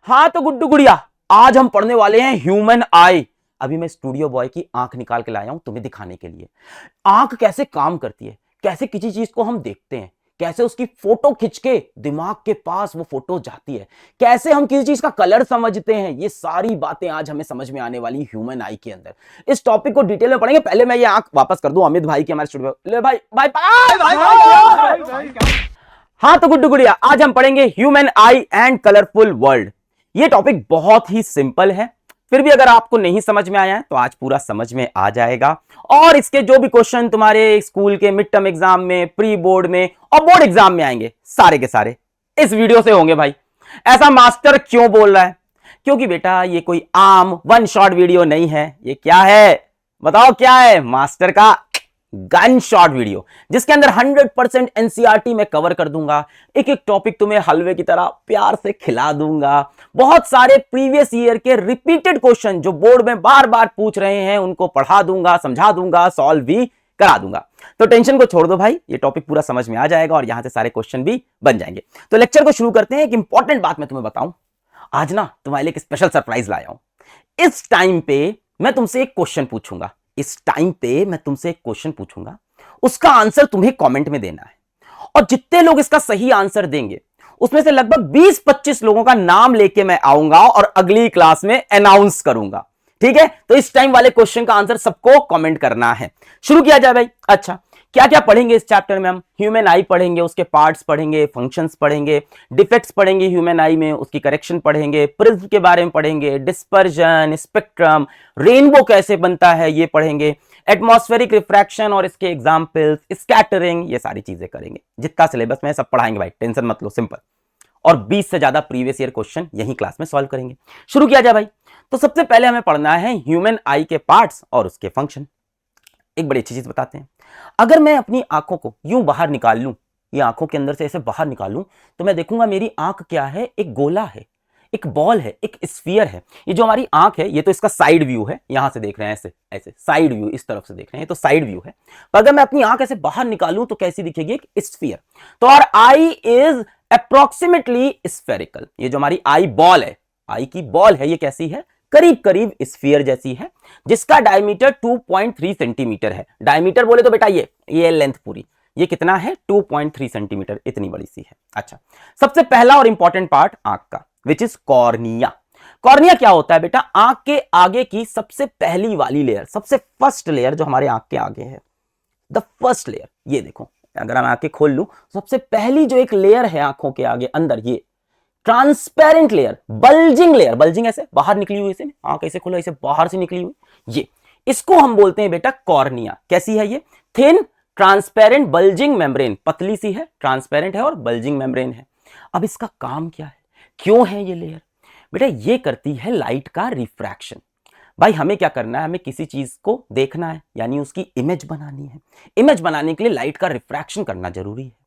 हाँ तो गुड्डू गुड़िया, आज हम पढ़ने वाले हैं ह्यूमन आई। अभी मैं स्टूडियो बॉय की आंख निकाल के लाया हूं तुम्हें दिखाने के लिए। आंख कैसे काम करती है, कैसे किसी चीज को हम देखते हैं, कैसे उसकी फोटो खिंच के दिमाग के पास वो फोटो जाती है, कैसे हम किसी चीज का कलर समझते हैं, ये सारी बातें आज हमें समझ में आने वाली ह्यूमन आई के अंदर। इस टॉपिक को डिटेल में पढ़ेंगे। पहले मैं ये आंख वापस कर दूं अमित भाई के हमारे स्टूडियो। ले भाई भाई भाई, भाई, भाई, भाई, भाई। हाँ तो गुड्डू गुड़िया, आज हम पढ़ेंगे human I and colourful world. ये टॉपिक बहुत ही सिंपल है, फिर भी अगर आपको नहीं समझ में आया है तो आज पूरा समझ में आ जाएगा। और इसके जो भी क्वेश्चन तुम्हारे स्कूल के मिड टर्म एग्जाम में, प्री बोर्ड में और बोर्ड एग्जाम में आएंगे, सारे के सारे इस वीडियो से होंगे भाई। ऐसा मास्टर क्यों बोल रहा है? क्योंकि बेटा ये कोई आम वन शॉट वीडियो नहीं है। ये क्या है बताओ? क्या है? मास्टर का गन शॉट वीडियो, जिसके अंदर 100% एनसीईआरटी में कवर कर दूंगा। एक एक टॉपिक तुम्हें हलवे की तरह प्यार से खिला दूंगा। बहुत सारे प्रीवियस ईयर के रिपीटेड क्वेश्चन जो बोर्ड में बार बार पूछ रहे हैं उनको पढ़ा दूंगा, समझा दूंगा, सॉल्व भी करा दूंगा। तो टेंशन को छोड़ दो भाई, ये टॉपिक पूरा समझ में आ जाएगा और यहां से सारे क्वेश्चन भी बन जाएंगे। तो लेक्चर को शुरू करते हैं। एक इंपॉर्टेंट बात मैं तुम्हें बताऊं, आज ना तुम्हारे लिए एक स्पेशल सरप्राइज लाया हूं। इस टाइम पे मैं तुमसे एक क्वेश्चन पूछूंगा, उसका आंसर तुम्हें कमेंट में देना है। और जितने लोग इसका सही आंसर देंगे उसमें से लगभग 20-25 लोगों का नाम लेके मैं आऊंगा और अगली क्लास में अनाउंस करूंगा। ठीक है? तो इस टाइम वाले क्वेश्चन का आंसर सबको कमेंट करना है। शुरू किया जाए भाई। अच्छा, क्या क्या पढ़ेंगे इस चैप्टर में? हम ह्यूमन आई पढ़ेंगे, उसके पार्ट्स पढ़ेंगे, फंक्शंस पढ़ेंगे, डिफेक्ट्स पढ़ेंगे ह्यूमन आई में, उसकी करेक्शन पढ़ेंगे, प्रिज्म के बारे में पढ़ेंगे, डिस्पर्जन, स्पेक्ट्रम, रेनबो कैसे बनता है ये पढ़ेंगे, एटमॉस्फेरिक रिफ्रैक्शन और इसके एग्जाम्पल्स, स्कैटरिंग, ये सारी चीजें करेंगे। जितना सिलेबस में सब पढ़ाएंगे भाई, टेंशन मत लो, सिंपल। और 20 से ज्यादा प्रीवियस ईयर क्वेश्चन यही क्लास में सॉल्व करेंगे। शुरू किया जाए भाई। तो सबसे पहले हमें पढ़ना है ह्यूमन आई के पार्ट्स और उसके फंक्शन। एक बड़ी अच्छी चीज बताते हैं। अगर मैं अपनी आंखों को यूं बाहर निकाल लूं, ये आंखों के अंदर से ऐसे बाहर निकालूं, तो मैं देखूंगा मेरी आंख क्या है? एक गोला है, एक बॉल है, एक स्फीयर है। ये जो हमारी आंख है, ये तो इसका साइड व्यू है, यहां से देख रहे हैं ऐसे ऐसे साइड व्यू, इस तरफ से देख रहे हैं, तो साइड व्यू है। पर अगर मैं अपनी आंख ऐसे बाहर निकालूं तो कैसी दिखेगी? एक स्फीयर। तो और आई इज अप्रोक्सीमेटली स्फेरिकल। ये जो हमारी आई बॉल है, आई की बॉल है, ये कैसी है? करीब करीब स्फीयर जैसी है, जिसका डायमीटर 2.3 सेंटीमीटर है। डायमीटर बोले तो बेटा ये लेंथ पूरी, ये कितना है? 2.3 सेंटीमीटर, इतनी बड़ी सी है। अच्छा, सबसे पहला और इंपॉर्टेंट पार्ट आंख का, विच इज कॉर्निया। कॉर्निया क्या होता है बेटा? आंख के आगे की सबसे पहली वाली लेयर, सबसे फर्स्ट लेयर जो हमारे आंख के आगे है, द फर्स्ट लेयर। ये देखो, अगर मैं आंखें खोल लूं, सबसे पहली जो एक लेयर है आंखों के आगे अंदर, ये transparent layer, bulging layer, bulging ऐसे बाहर निकली हुई, ऐसे आंख ऐसे खोलो, ऐसे बाहर से निकली हुई, ये इसको हम बोलते हैं बेटा कॉर्निया। कैसी है ये? थिन ट्रांसपेरेंट बल्जिंग मेम्ब्रेन, पतली सी है, ट्रांसपेरेंट है और बल्जिंग मेम्ब्रेन है। अब इसका काम क्या है? क्यों है ये लेयर? बेटा ये करती है लाइट का रिफ्रैक्शन। भाई हमें क्या करना है? हमें किसी चीज को देखना है, यानी उसकी इमेज बनानी है। इमेज बनाने के लिए लाइट का रिफ्रैक्शन करना जरूरी है।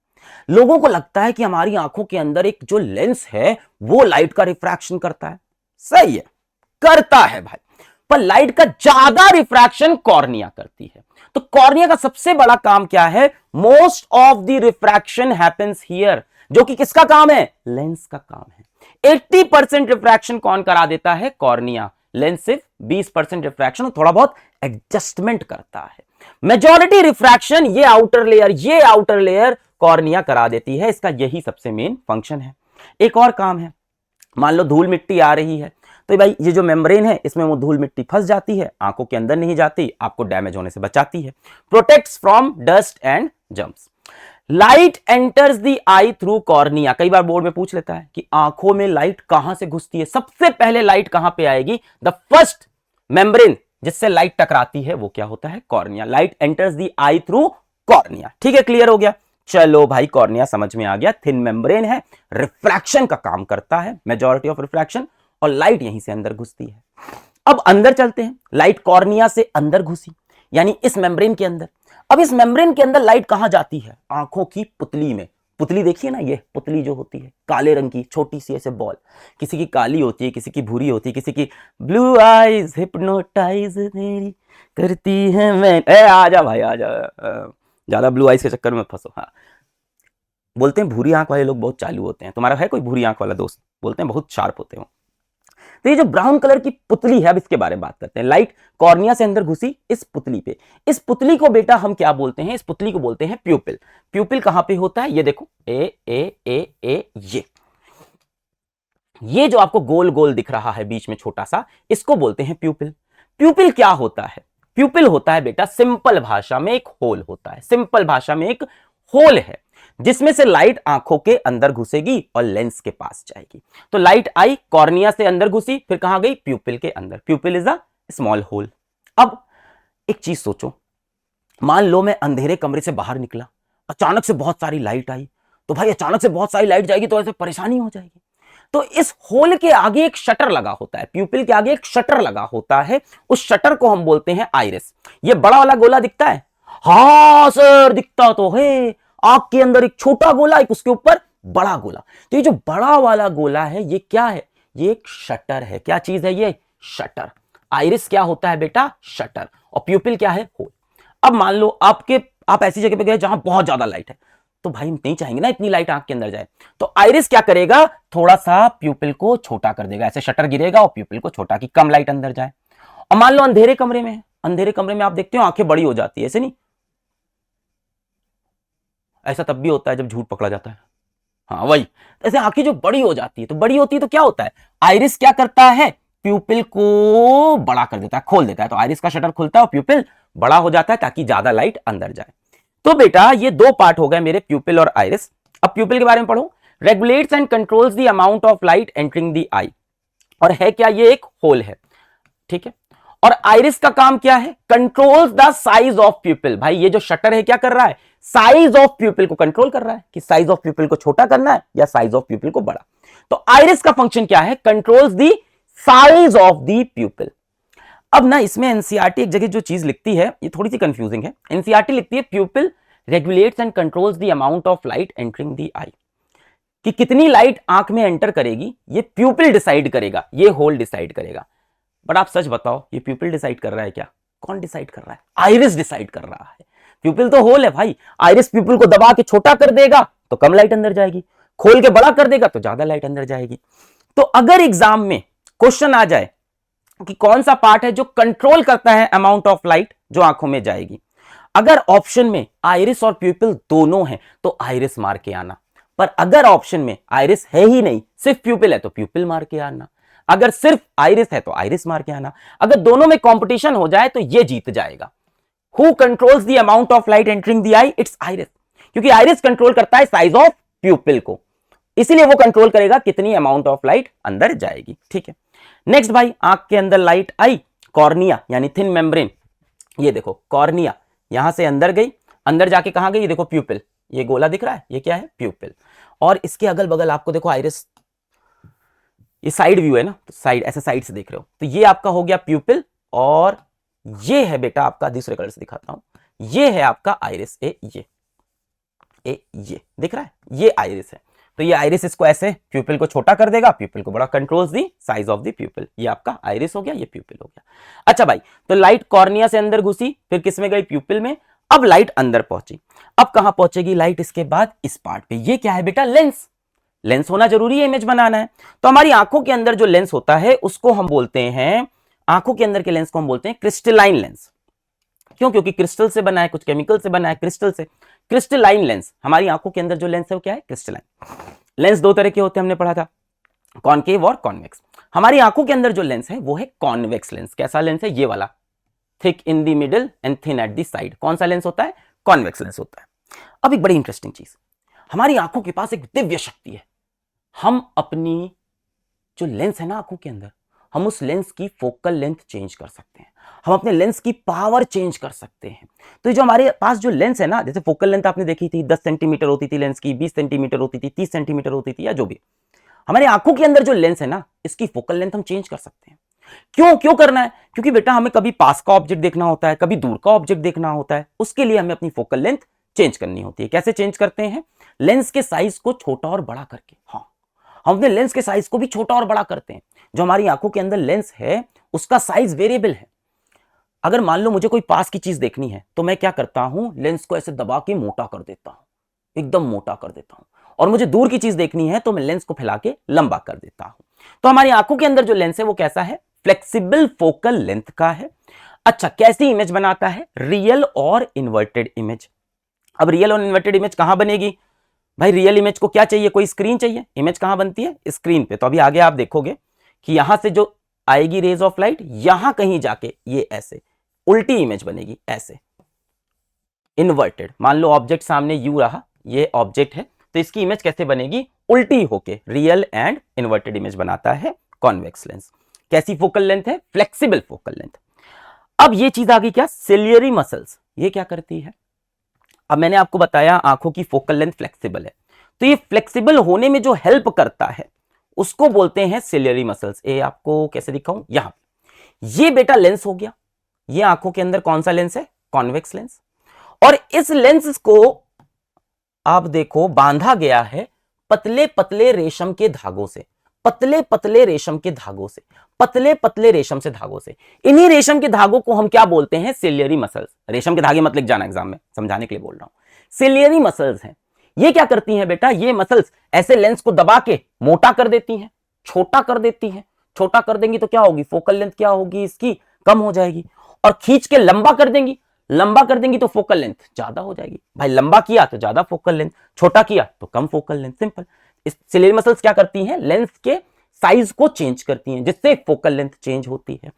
लोगों को लगता है कि हमारी आंखों के अंदर एक जो लेंस है वो लाइट का रिफ्रैक्शन करता है। सही है, करता है भाई, पर लाइट का ज्यादा रिफ्रैक्शन कॉर्निया करती है। तो कॉर्निया का सबसे बड़ा काम क्या है? Most of the refraction happens here, जो कि किसका काम है? लेंस का काम है। 80% रिफ्रैक्शन कौन करा देता है? कॉर्निया। लेंस सिर्फ 20% रिफ्रैक्शन, थोड़ा बहुत एडजस्टमेंट करता है। मेजॉरिटी रिफ्रैक्शन ये आउटर लेयर कॉर्निया करा देती है। इसका यही सबसे मेन फंक्शन है। एक और काम है, मान लो धूल मिट्टी आ रही है, तो भाई ये जो मेम्ब्रेन है इसमें वो धूल मिट्टी फंस जाती है, आंखों के अंदर नहीं जाती, आपको डैमेज होने से बचाती है, protects from dust and germs. Light enters the I through cornea. कई बार बोर्ड में पूछ लेता है कि आंखों में लाइट कहां से घुसती है? सबसे पहले लाइट कहां पे आएगी? द फर्स्ट मेम्ब्रेन जिससे लाइट टकराती है वो क्या होता है? Cornea. Light enters the I through cornea. ठीक है, क्लियर हो गया? चलो भाई, कॉर्निया समझ में आ गया। थिन मेम्ब्रेन है, रिफ्रैक्शन का काम करता है, मेजॉरिटी ऑफ रिफ्रैक्शन, और लाइट यहीं से अंदर घुसती है। अब अंदर चलते हैं। लाइट कॉर्निया से अंदर घुसी, यानी इस मेम्ब्रेन के अंदर। अब इस मेम्ब्रेन के अंदर लाइट कहां जाती है? आंखों की पुतली में। पुतली देखिए ना, ये पुतली जो होती है काले रंग की, छोटी सी ऐसे बॉल, किसी की काली होती है, किसी की भूरी होती है, किसी की ब्लू आईज हिप्नोटाइज मेरी करती है मैं। आजा भाई आजा, ज्यादा ब्लू आईज के चक्कर में फंसो। हाँ, बोलते हैं भूरी आंख वाले लोग बहुत चालू होते हैं। तुम्हारा है कोई भूरी आंख वाला दोस्त? बोलते हैं बहुत शार्प होते हो। तो ये जो ब्राउन कलर की पुतली है, अब इसके बारे में बात करते हैं। लाइट कॉर्निया से अंदर घुसी इस पुतली पे, इस पुतली को बेटा हम क्या बोलते हैं, इस पुतली को बोलते हैं प्यूपिल। प्यूपिल कहां पे होता है, ये देखो ए ये जो आपको गोल गोल दिख रहा है बीच में छोटा सा, इसको बोलते हैं प्यूपिल। प्यूपिल क्या होता है, प्यूपिल होता है बेटा सिंपल भाषा में एक होल होता है, सिंपल भाषा में एक होल है जिसमें से लाइट आंखों के अंदर घुसेगी और लेंस के पास जाएगी। तो लाइट आई कॉर्निया से अंदर घुसी, फिर कहां गई, प्यूपिल के अंदर। Pupil is a small hole. अब एक चीज सोचो, मान लो मैं अंधेरे कमरे से बाहर निकला, अचानक से बहुत सारी लाइट आई, तो भाई अचानक से बहुत सारी लाइट जाएगी तो ऐसे परेशानी हो जाएगी। तो इस होल के आगे एक शटर लगा होता है, प्यूपिल के आगे एक शटर लगा होता है, उस शटर को हम बोलते हैं आइरिस। ये बड़ा वाला गोला दिखता है, हाँ सर दिखता तो है, आंख के अंदर एक छोटा गोला, एक उसके ऊपर बड़ा गोला। तो ये जो बड़ा वाला गोला है ये क्या है, ये एक शटर है। क्या चीज है ये, शटर। आइरिस क्या होता है बेटा, शटर, और प्यूपिल क्या है, होल। अब मान लो आप ऐसी जगह पे गए जहां बहुत ज्यादा लाइट है, तो भाई हम नहीं चाहेंगे ना इतनी लाइट आंख के अंदर जाए, तो आइरिस क्या करेगा, थोड़ा सा प्यूपिल को छोटा कर देगा, ऐसे शटर गिरेगा और प्यूपिल को छोटा, कि कम लाइट अंदर जाए। और मान लो अंधेरे कमरे में है, अंधेरे कमरे में आप देखते हो आंखें बड़ी हो जाती है, ऐसे नहीं, ऐसा तब भी होता है जब झूठ पकड़ा जाता है, हाँ वही, ऐसे आंखें जो बड़ी हो जाती है, तो बड़ी होती है तो क्या होता है, आइरिस क्या करता है, प्यूपिल को बड़ा कर देता है, खोल देता है। तो आइरिस का शटर खुलता है और प्यूपिल बड़ा हो जाता है ताकि ज्यादा लाइट अंदर जाए। तो बेटा ये दो पार्ट हो गए मेरे, प्यूपिल और आइरिस। अब प्यूपिल के बारे में पढ़ो, regulates and controls the amount of light entering the eye. और है क्या, ये एक होल है, ठीक है। और आइरिस का काम क्या है, कंट्रोल्स द साइज ऑफ प्यूपिल। भाई ये जो शटर है क्या कर रहा है, साइज ऑफ प्यूपिल को कंट्रोल कर रहा है, कि साइज ऑफ प्यूपिल को छोटा करना है या साइज ऑफ प्यूपिल को बड़ा। तो आइरिस का फंक्शन क्या है, controls the size of the प्यूपिल। अब ना इसमें एनसीईआरटी एक जगह जो चीज लिखती है ये थोड़ी सी कंफ्यूजिंग है। एनसीईआरटी लिखती है pupil regulates and controls the amount of light entering the eye, कि कितनी लाइट आंख में एंटर करेगी ये प्यूपिल डिसाइड करेगा, ये होल डिसाइड करेगा। बट आप सच बताओ, ये प्यूपिल डिसाइड कर रहा है क्या, कौन डिसाइड कर रहा है, आइरिस डिसाइड कर रहा है। प्यूपिल तो होल है भाई, आइरिस प्यूपिल को दबा के छोटा कर देगा तो कम लाइट अंदर जाएगी, खोल के बड़ा कर देगा तो ज्यादा लाइट अंदर जाएगी। तो अगर एग्जाम में क्वेश्चन आ जाए कि कौन सा पार्ट है जो कंट्रोल करता है अमाउंट ऑफ लाइट जो आंखों में जाएगी, अगर ऑप्शन में आइरिस और प्यूपिल दोनों हैं तो आइरिस मार के आना, पर अगर ऑप्शन में आइरिस है ही नहीं, सिर्फ प्यूपिल है तो प्यूपिल मार के आना, अगर सिर्फ आइरिस है तो आइरिस मार के आना। अगर दोनों में कंपटीशन हो जाए तो ये जीत जाएगा। Who controls the amount of light entering the I, it's iris, क्योंकि आइरिस कंट्रोल करता है साइज ऑफ प्यूपिल को, इसीलिए वो कंट्रोल करेगा कितनी अमाउंट ऑफ लाइट अंदर जाएगी, ठीक है। नेक्स्ट भाई, आंख के अंदर लाइट आई, कॉर्निया यानी थिन मेम्ब्रेन, ये देखो कॉर्निया यहां से अंदर गई, अंदर जाके कहां गई, ये देखो प्यूपिल, ये गोला दिख रहा है, ये क्या है, प्यूपिल। और इसके अगल बगल आपको देखो आइरिस, ये साइड व्यू है ना, तो साइड ऐसे साइड से देख रहे हो, तो ये आपका हो गया प्यूपिल, और ये है बेटा आपका, दूसरे कलर से दिखाता हूं, ये है आपका आइरिस, ये दिख रहा है, ये आइरिस है। तो ये आइरिस इसको ऐसे प्यूपिल को छोटा कर देगा, प्यूपिल को बड़ा, controls the size of the प्यूपिल। ये आपका आइरिस हो गया, ये प्यूपिल हो गया। अच्छा भाई, तो लाइट कॉर्निया से अंदर घुसी, फिर किस में गई, प्यूपिल में। अब लाइट अंदर पहुंची, अब कहां पहुंचेगी लाइट, इसके बाद इस पार्ट पे। ये क्या है बेटा, लेंस। लेंस होना जरूरी है, इमेज बनाना है। तो हमारी आंखों के अंदर जो लेंस होता है उसको हम बोलते हैं, आंखों के अंदर के लेंस को हम बोलते हैं क्रिस्टलाइन लेंस। क्यों, क्योंकि क्रिस्टल से बना है, कुछ केमिकल से बना है, क्रिस्टल से। क्रिस्टलाइन लेंस, हमारी आंखों के अंदर जो लेंस है वो क्या है, क्रिस्टलाइन। लेंस दो तरह के होते हैं, हमने पढ़ा था, कॉनकेव और कॉन्वेक्स। हमारी आंखों के अंदर जो लेंस है वो है कॉन्वेक्स लेंस। कैसा लेंस है, ये वाला, thick in the middle and thin at the side. कौन सा लेंस होता है, कॉन्वेक्स लेंस होता है। अब एक बड़ी इंटरेस्टिंग चीज, हमारी आंखों के पास एक दिव्य शक्ति है। हम अपनी जो लेंस है ना आंखों के अंदर, हम उस लेंस की फोकल लेंथ चेंज कर सकते हैं, हम अपने लेंस की पावर चेंज कर सकते हैं। तो जो हमारे पास जो लेंस है ना, जैसे फोकल लेंथ आपने देखी थी 10 सेंटीमीटर होती थी लेंस की, 20 सेंटीमीटर होती थी, 30 सेंटीमीटर होती थी, या जो भी, हमारे आंखों के अंदर जो लेंस है ना, इसकी फोकल लेंथ हम चेंज कर सकते हैं। क्यों करना है, क्योंकि बेटा हमें कभी पास का ऑब्जेक्ट देखना होता है, कभी दूर का ऑब्जेक्ट देखना होता है, उसके लिए हमें अपनी फोकल लेंथ चेंज करनी होती है। कैसे चेंज करते हैं, लेंस के साइज को छोटा और बड़ा करके। हाँ, हम अपने लेंस के साइज को भी छोटा और बड़ा करते हैं। जो हमारी आंखों के अंदर लेंस है उसका साइज वेरिएबल है। अगर मान लो मुझे कोई पास की चीज देखनी है तो मैं क्या करता हूं, लेंस को ऐसे दबा के मोटा कर देता हूं, एकदम मोटा कर देता हूं, और मुझे दूर की चीज देखनी है तो मैं लेंस को फैला के लंबा कर देता हूं। तो हमारी आंखों के अंदर जो लेंस है वो कैसा है, फ्लेक्सिबल फोकल लेंथ का है। अच्छा, कैसी इमेज बनाता है, रियल और इन्वर्टेड इमेज। अब रियल और इन्वर्टेड इमेज कहां बनेगी भाई, रियल इमेज को क्या चाहिए, कोई स्क्रीन चाहिए, इमेज कहां बनती है, स्क्रीन पे। तो अभी आगे आप देखोगे कि यहां से जो आएगी रेज ऑफ लाइट, यहां कहीं जाके ये ऐसे उल्टी इमेज बनेगी, ऐसे इन्वर्टेड। मान लो ऑब्जेक्ट सामने यू रहा, ये ऑब्जेक्ट है, तो इसकी इमेज कैसे बनेगी, उल्टी होके। रियल एंड इन्वर्टेड इमेज बनाता है कॉन्वेक्स लेंस। कैसी फोकल लेंथ है, फ्लेक्सिबल फोकल लेंथ। अब ये चीज आ गई क्या, सिलियरी मसल्स, ये क्या करती है। अब मैंने आपको बताया आंखों की फोकल लेंथ फ्लेक्सिबल है, तो ये फ्लेक्सिबल होने में जो हेल्प करता है उसको बोलते हैं सिलियरी मसल्स। ये आपको कैसे दिखाऊं, यहां ये बेटा लेंस हो गया, ये आंखों के अंदर कौन सा लेंस है, कॉन्वेक्स लेंस। और इस लेंस को आप देखो बांधा गया है पतले पतले रेशम के धागों से, पतले पतले रेशम के धागों से, पतले पतले रेशम से धागों से। इन्हीं रेशम के धागों को हम क्या बोलते हैं, सिलियरी मसल्स। रेशम के धागे मत लिख जाना एग्जाम में, समझाने के लिए बोल रहा हूं। सिलियरी मसल्स हैं। ये क्या करती हैं बेटा, ये मसल्स ऐसे लेंस को दबा के मोटा कर देती हैं, छोटा कर देती हैं। छोटा कर देंगी तो क्या होगी, फोकल लेंथ क्या होगी इसकी, कम हो जाएगी। और खींच के लंबा कर देंगी, लंबा कर देंगी तो फोकल लेंथ ज्यादा हो जाएगी। भाई लंबा किया तो ज्यादा फोकल लेंथ, छोटा किया तो कम focal length, simple. Ciliary muscles क्या करती हैं, लेंस के साइज को चेंज करती हैं, जिससे फोकल लेंथ चेंज होती है।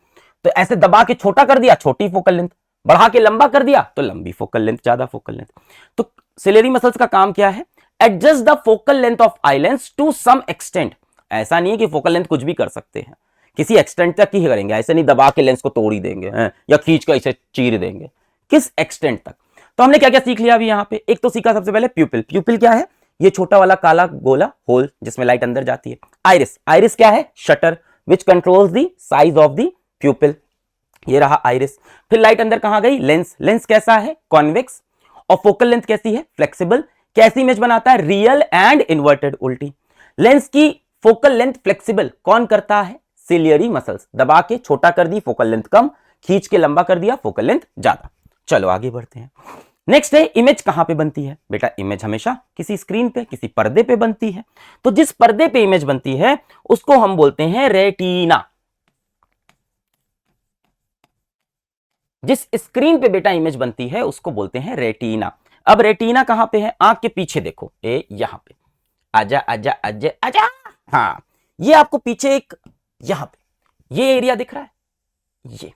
तो ऐसे दबा के छोटा कर दिया, छोटी फोकल लेंथ, बढ़ा के लंबा कर दिया तो लंबी फोकल लेंथ, ज्यादा फोकल लेंथ। तो सिलियरी मसल्स का काम क्या है, adjust the focal length of eye lens to some extent. ऐसा नहीं है कि फोकल लेंथ कुछ भी कर सकते हैं, किसी एक्सटेंट तक ही करेंगे। ऐसे नहीं दबा के लेंस को तोड़ ही देंगे या खींच कर इसे चीर देंगे, किस एक्सटेंट तक। तो हमने क्या क्या सीख लिया अभी यहाँ पे, एक तो सीखा सबसे पहले प्यूपिल। प्यूपिल क्या है, ये छोटा वाला काला गोला होल जिसमें लाइट अंदर जाती है। आइरिस, आइरिस क्या है, shutter which controls the size of the प्यूपिल, ये रहा आइरिस। फिर लाइट अंदर कहां गई, लेंस। लेंस कैसा है, कॉन्वेक्स। और फोकल लेंथ कैसी है, फ्लेक्सिबल। कैसी इमेज बनाता है, रियल एंड इन्वर्टेड, उल्टी। लेंस की फोकल लेंथ फ्लेक्सिबल कौन करता है, सिलियरी मसल्स। दबा के छोटा कर दी, फोकल लेंथ कम, खींच के लंबा कर दिया, फोकल लेंथ ज्यादा। चलो आगे बढ़ते हैं। नेक्स्ट है, इमेज कहां पे बनती है बेटा, इमेज हमेशा किसी स्क्रीन पे, किसी पर्दे पे बनती है। तो जिस पर्दे पे इमेज बनती है उसको हम बोलते हैं रेटिना। जिस स्क्रीन पे बेटा इमेज बनती है उसको बोलते हैं रेटिना। अब रेटिना कहां पे है, आंख के पीछे देखो, यहां पे, आजा आजा आजा आजा, हाँ ये आपको पीछे एक, यहां पे ये एरिया दिख रहा है,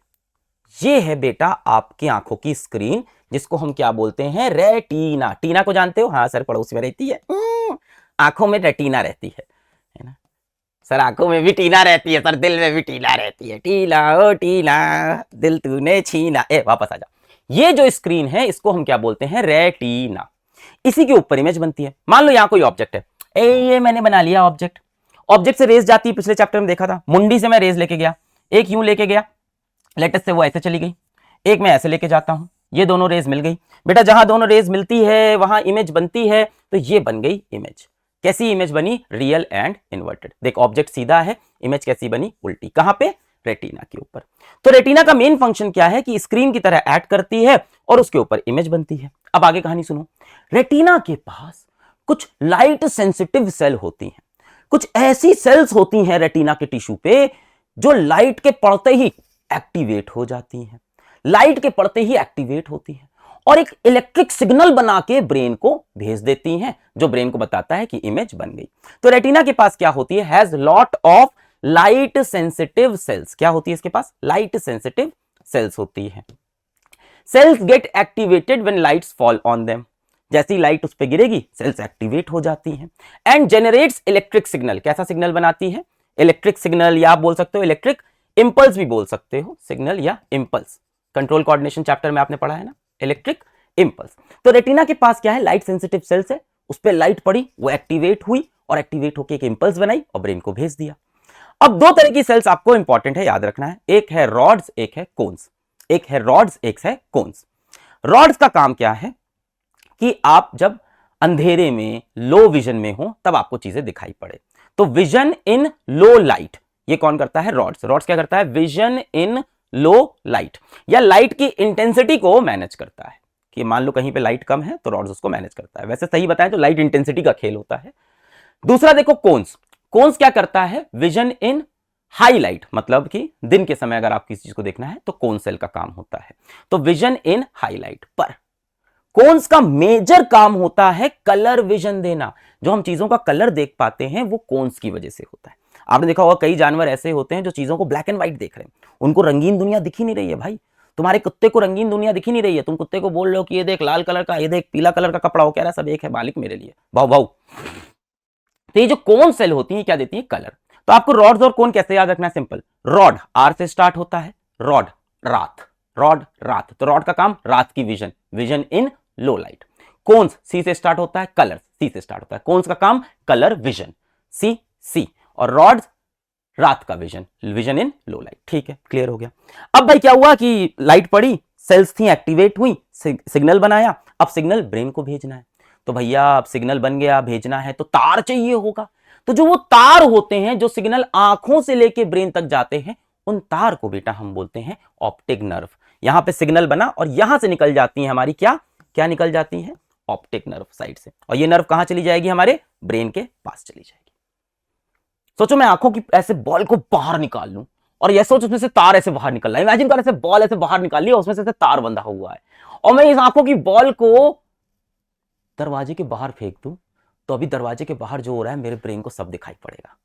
ये है बेटा आपकी आंखों की स्क्रीन, जिसको हम क्या बोलते हैं, रेटिना। टीना को जानते हो, हाँ सर पड़ोस में रहती है, आंखों में रेटिना रहती है ना सर, आंखों में भी टीना रहती है सर, दिल में भी टीना रहती है। टीना ओ टीना दिल तूने छीना, वापस आ जा। ये जो स्क्रीन है इसको हम क्या बोलते हैं, रेटिना। इसी के ऊपर इमेज बनती है। मान लो यहाँ कोई ऑब्जेक्ट है, ये मैंने बना लिया ऑब्जेक्ट। ऑब्जेक्ट से रेज जाती है, पिछले चैप्टर में देखा था, मुंडी से मैं रेज लेके गया, एक यूं लेके गया, लेटेस्ट से वो ऐसे चली गई, एक मैं ऐसे लेके जाता हूं, ये दोनों रेज मिल गई। बेटा जहां दोनों रेज मिलती है वहां इमेज बनती है, तो ये बन गई इमेज। कैसी इमेज बनी, रियल एंड इन्वर्टेड। देख ऑब्जेक्ट सीधा है, इमेज कैसी बनी, उल्टी। कहां पे, रेटिना के ऊपर। तो रेटिना का मेन फंक्शन क्या है कि स्क्रीन की तरह एक्ट करती है और उसके ऊपर इमेज बनती है। अब आगे कहानी सुनो। रेटिना के पास कुछ लाइट सेंसिटिव सेल होती हैं, कुछ ऐसी सेल्स होती हैं रेटिना के टिश्यू पे जो लाइट के पड़ते ही एक्टिवेट हो जाती हैं, लाइट के पड़ते ही एक्टिवेट होती हैं और एक इलेक्ट्रिक सिग्नल बना के ब्रेन को भेज देती हैं, जो ब्रेन को बताता है कि इमेज बन गई। तो रेटिना के पास क्या होती है, has lot of light sensitive sales. क्या होती है इसके पास, लाइट सेंसिटिव सेल्स होती है। Cells get activated when lights fall on them. जैसी लाइट उस पर गिरेगी सेल्स एक्टिवेट हो जाती हैं एंड जनरेट्स इलेक्ट्रिक सिग्नल। कैसा सिग्नल बनाती है, इलेक्ट्रिक सिग्नल, या आप बोल सकते हो इलेक्ट्रिक इंपल्स भी बोल सकते हो, सिग्नल या इंपल्स। कंट्रोल कोऑर्डिनेशन चैप्टर में आपने पढ़ा है ना, इलेक्ट्रिक इंपल्स। तो रेटिना के पास क्या है, लाइट सेंसिटिव सेल्स है, उस पर लाइट पड़ी, वो एक्टिवेट हुई और एक्टिवेट होकर एक इंपल्स बनाई और ब्रेन को भेज दिया। अब दो तरह की सेल्स आपको इंपॉर्टेंट है, याद रखना है, एक है रॉड्स, एक है कोन्स। एक है रॉड्स, एक है कोन्स। रॉड्स का काम क्या है कि आप जब अंधेरे में, लो विजन में हो, तब आपको चीजें दिखाई पड़े। तो विजन इन लो लाइट, ये कौन करता है, रॉड्स। रॉड्स क्या करता है, विजन इन लो लाइट, या लाइट की इंटेंसिटी को मैनेज करता है। कि मान लो कहीं पे लाइट कम है तो रॉड्स उसको मैनेज करता है। वैसे सही बताएं तो लाइट इंटेंसिटी का खेल होता है। दूसरा देखो कोन्स, कोन्स क्या करता है, विजन इन हाई लाइट, मतलब कि दिन के समय अगर आप किसी चीज को देखना है तो कोन सेल का काम होता है, तो विजन इन हाई लाइट। पर कोन्स का मेजर काम होता है कलर विजन देना। जो हम चीजों का कलर देख पाते हैं वो कोन्स की वजह से होता है। आपने देखा होगा कई जानवर ऐसे होते हैं जो चीजों को ब्लैक एंड व्हाइट देख रहे हैं, उनको रंगीन दुनिया दिख ही नहीं रही है भाई। तुम्हारे कुत्ते को रंगीन दुनिया दिख ही नहीं रही है, तुम कुत्ते को बोल रहे हो कि ये देख लाल कलर का, ये देख पीला कलर का कपड़ा हो, कह रहा है सब एक है मालिक मेरे लिए, भाव भाव। तो ये जो कोन सेल होती है क्या देती है, कलर। तो आपको रॉड्स और कोन कैसे याद रखना है, सिंपल। रॉड आर से स्टार्ट होता है, रॉड रात, रॉड रात, तो रॉड का काम रात की vision, vision in low light. Cones सी से स्टार्ट होता है, कलर सी से स्टार्ट होता है, कोन्स का काम कलर विजन, सी सी, और रॉड्स रात का vision, vision in low light. ठीक है, क्लियर हो गया। अब भाई क्या हुआ कि लाइट पड़ी, सेल्स थी एक्टिवेट हुई, सिग्नल बनाया, अब सिग्नल ब्रेन को भेजना है। तो भैया अब सिग्नल बन गया, भेजना है तो तार चाहिए होगा। तो जो वो तार होते हैं जो सिग्नल आंखों से लेके ब्रेन तक जाते हैं, उन तार को बेटा हम बोलते हैं ऑप्टिक नर्व। यहां पे सिग्नल बना और यहां से निकल जाती है हमारी क्या क्या निकल जाती है, ऑप्टिक नर्व साइड से, और ये नर्व कहां चली जाएगी, हमारे ब्रेन के पास चली जाएगी। सोचो मैं आंखों की ऐसे बॉल को बाहर निकाल लूं और ये सोच उसमें से तार ऐसे बाहर निकल रहा है, इमेजिन कर ऐसे बॉल ऐसे बाहर निकाल लिया, उसमें से तार बंधा हुआ है, और मैं इस आंखों की बॉल को दरवाजे के बाहर फेंक दूं, तो अभी दरवाजे के बाहर जो हो रहा है मेरे ब्रेन को सब दिखाई पड़ेगा।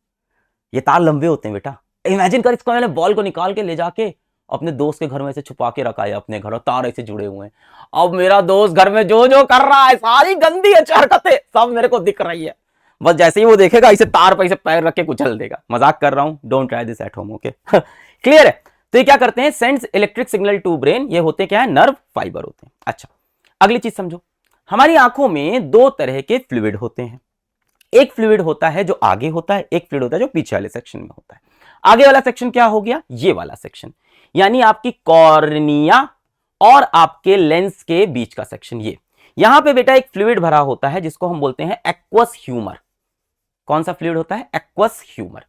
ये तार लंबे होते हैं बेटा। इमेजिन कर इसको मैंने बॉल को निकाल के ले जाके अपने दोस्त के घर में से छुपा के रखा है अपने घर, और तार ऐसे जुड़े हुए हैं। अब मेरा दोस्त घर में जो जो कर रहा है, सारी गंदी हरकतें सब मेरे को दिख रही है। बस जैसे ही वो देखेगा इसे तार पर इसे पैर रख के कुचल देगा। मजाक कर रहा हूं, don't try this at home, okay. Clear है। तो ये क्या करते हैं, sends electric signal to brain. ये होते क्या है, नर्व फाइबर होते हैं। अच्छा, अगली चीज समझो, हमारी आंखों में दो तरह के फ्लूइड होते हैं। एक फ्लूइड होता है जो आगे होता है, एक फ्लूइड होता है जो पीछे वाले सेक्शन में होता है। आगे वाला सेक्शन क्या हो गया, ये वाला सेक्शन, यानी आपकी कॉर्निया और आपके लेंस के बीच का सेक्शन। ये यहां पे बेटा एक फ्लूइड भरा होता है जिसको हम बोलते हैं एक्वस ह्यूमर। कौन सा फ्लूइड होता है, एक्वस ह्यूमर।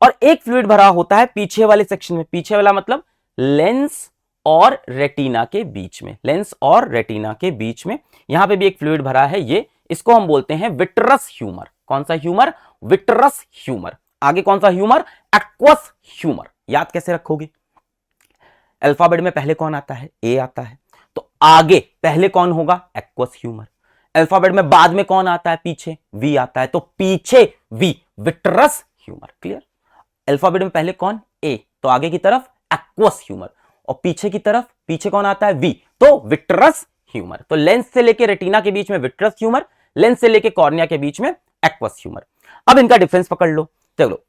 और एक फ्लूइड भरा होता है पीछे वाले सेक्शन में, पीछे वाला मतलब लेंस और रेटिना के बीच में, लेंस और रेटिना के बीच में यहां पे भी एक फ्लूइड भरा है, ये इसको हम बोलते हैं विट्रस ह्यूमर। कौन सा ह्यूमर, विट्रस ह्यूमर। आगे कौन सा ह्यूमर, एक्वस ह्यूमर। याद कैसे रखोगे, अल्फाबेट में पहले कौन आता है, ए आता है, तो आगे पहले कौन होगा, एक्वस ह्यूमर। अल्फाबेट में बाद में कौन आता है, पीछे वी आता है, तो पीछे V, vitreous humour. Clear. Alphabet में पहले कौन, ए, तो आगे की तरफ एक्वस ह्यूमर, और पीछे की तरफ पीछे कौन आता है, वी, तो विट्रस ह्यूमर। तो लेंस से लेके रेटिना के बीच में विट्रस ह्यूमर, लेंस से लेके कॉर्निया के बीच में एक्वस ह्यूमर। अब इनका डिफरेंस पकड़ लो। चलो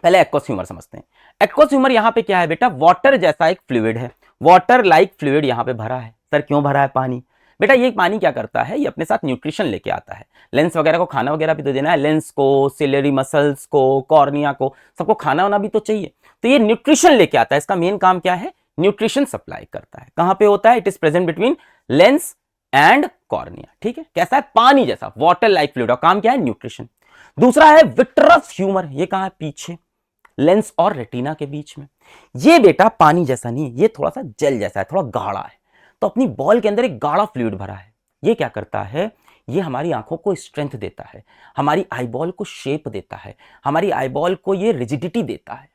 पहले एक्वस ह्यूमर समझते हैं। एक्वस ह्यूमर यहां पे क्या है बेटा, वाटर जैसा एक फ्लूइड है, वाटर लाइक फ्लूइड यहां पे भरा है। सर क्यों भरा है पानी, बेटा ये पानी क्या करता है, ये अपने साथ न्यूट्रिशन लेके आता है। लेंस वगैरह को खाना वगैरह भी तो देना है, लेंस को, सिलेरी मसल्स को, कॉर्निया को, सबको खाना वाना भी तो चाहिए, तो ये न्यूट्रिशन लेके आता है। इसका मेन काम क्या है, न्यूट्रिशन सप्लाई करता है। कहां पे होता है, it is present between lens and cornea. ठीक है, कैसा है, पानी जैसा, वाटर लाइक फ्लूइड, और काम क्या है, न्यूट्रिशन। दूसरा है विट्रस ह्यूमर, ये कहां है, पीछे लेंस और रेटिना के बीच में। ये बेटा पानी जैसा नहीं, ये थोड़ा सा जेल जैसा है, थोड़ा गाढ़ा है। तो अपनी बॉल के अंदर एक गाढ़ा फ्लूइड भरा है। ये क्या करता है, ये हमारी आंखों को स्ट्रेंथ देता है, हमारी आईबॉल को शेप देता है, हमारी आईबॉल को ये रिजिडिटी देता है।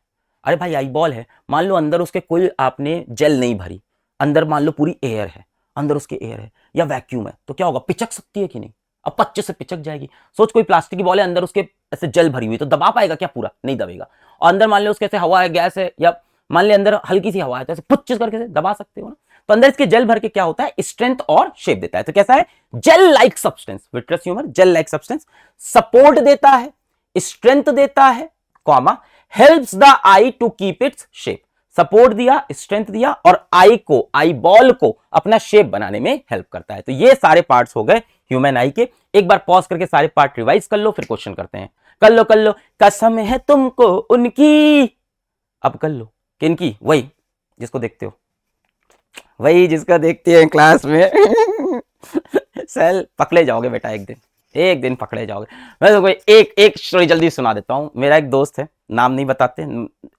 अरे भाई आईबॉल है, मान लो अंदर उसके कोई आपने जेल नहीं भरी, अंदर मान लो पूरी एयर है, अंदर उसके एयर है या वैक्यूम है, तो क्या होगा, पिचक सकती है कि नहीं, अब 25 से पिचक जाएगी। सोच कोई प्लास्टिक की बॉल है, अंदर उसके ऐसे जेल भरी हुई, तो दबा पाएगा क्या, पूरा नहीं दबेगा। और अंदर मान लो उसके ऐसे हवा है, गैस है, या मान ले अंदर हल्की सी हवा है, तो ऐसे पुच्च करके दबा सकते हो ना। तो अंदर इसके जेल भर के क्या होता है, स्ट्रेंथ और शेप देता है। तो कैसा है, gel like substance, vitreous humour gel like substance, support देता है, स्ट्रेंथ देता है, comma, helps the eye to keep its shape. Support दिया, स्ट्रेंथ दिया, और आई को, आई बॉल को अपना शेप बनाने में हेल्प करता है। तो ये सारे पार्ट्स हो गए ह्यूमन आई के। एक बार पॉज करके सारे पार्ट रिवाइज कर लो, फिर क्वेश्चन करते हैं। कर लो कर लो, कसम है तुमको उनकी, अब कर लो, किनकी, वही जिसको देखते हो, वही जिसका देखते हैं क्लास में। सेल पकड़े जाओगे बेटा, एक दिन पकड़े जाओगे। मैं तो कोई एक स्टोरी जल्दी सुना देता हूँ। मेरा एक दोस्त है, नाम नहीं बताते।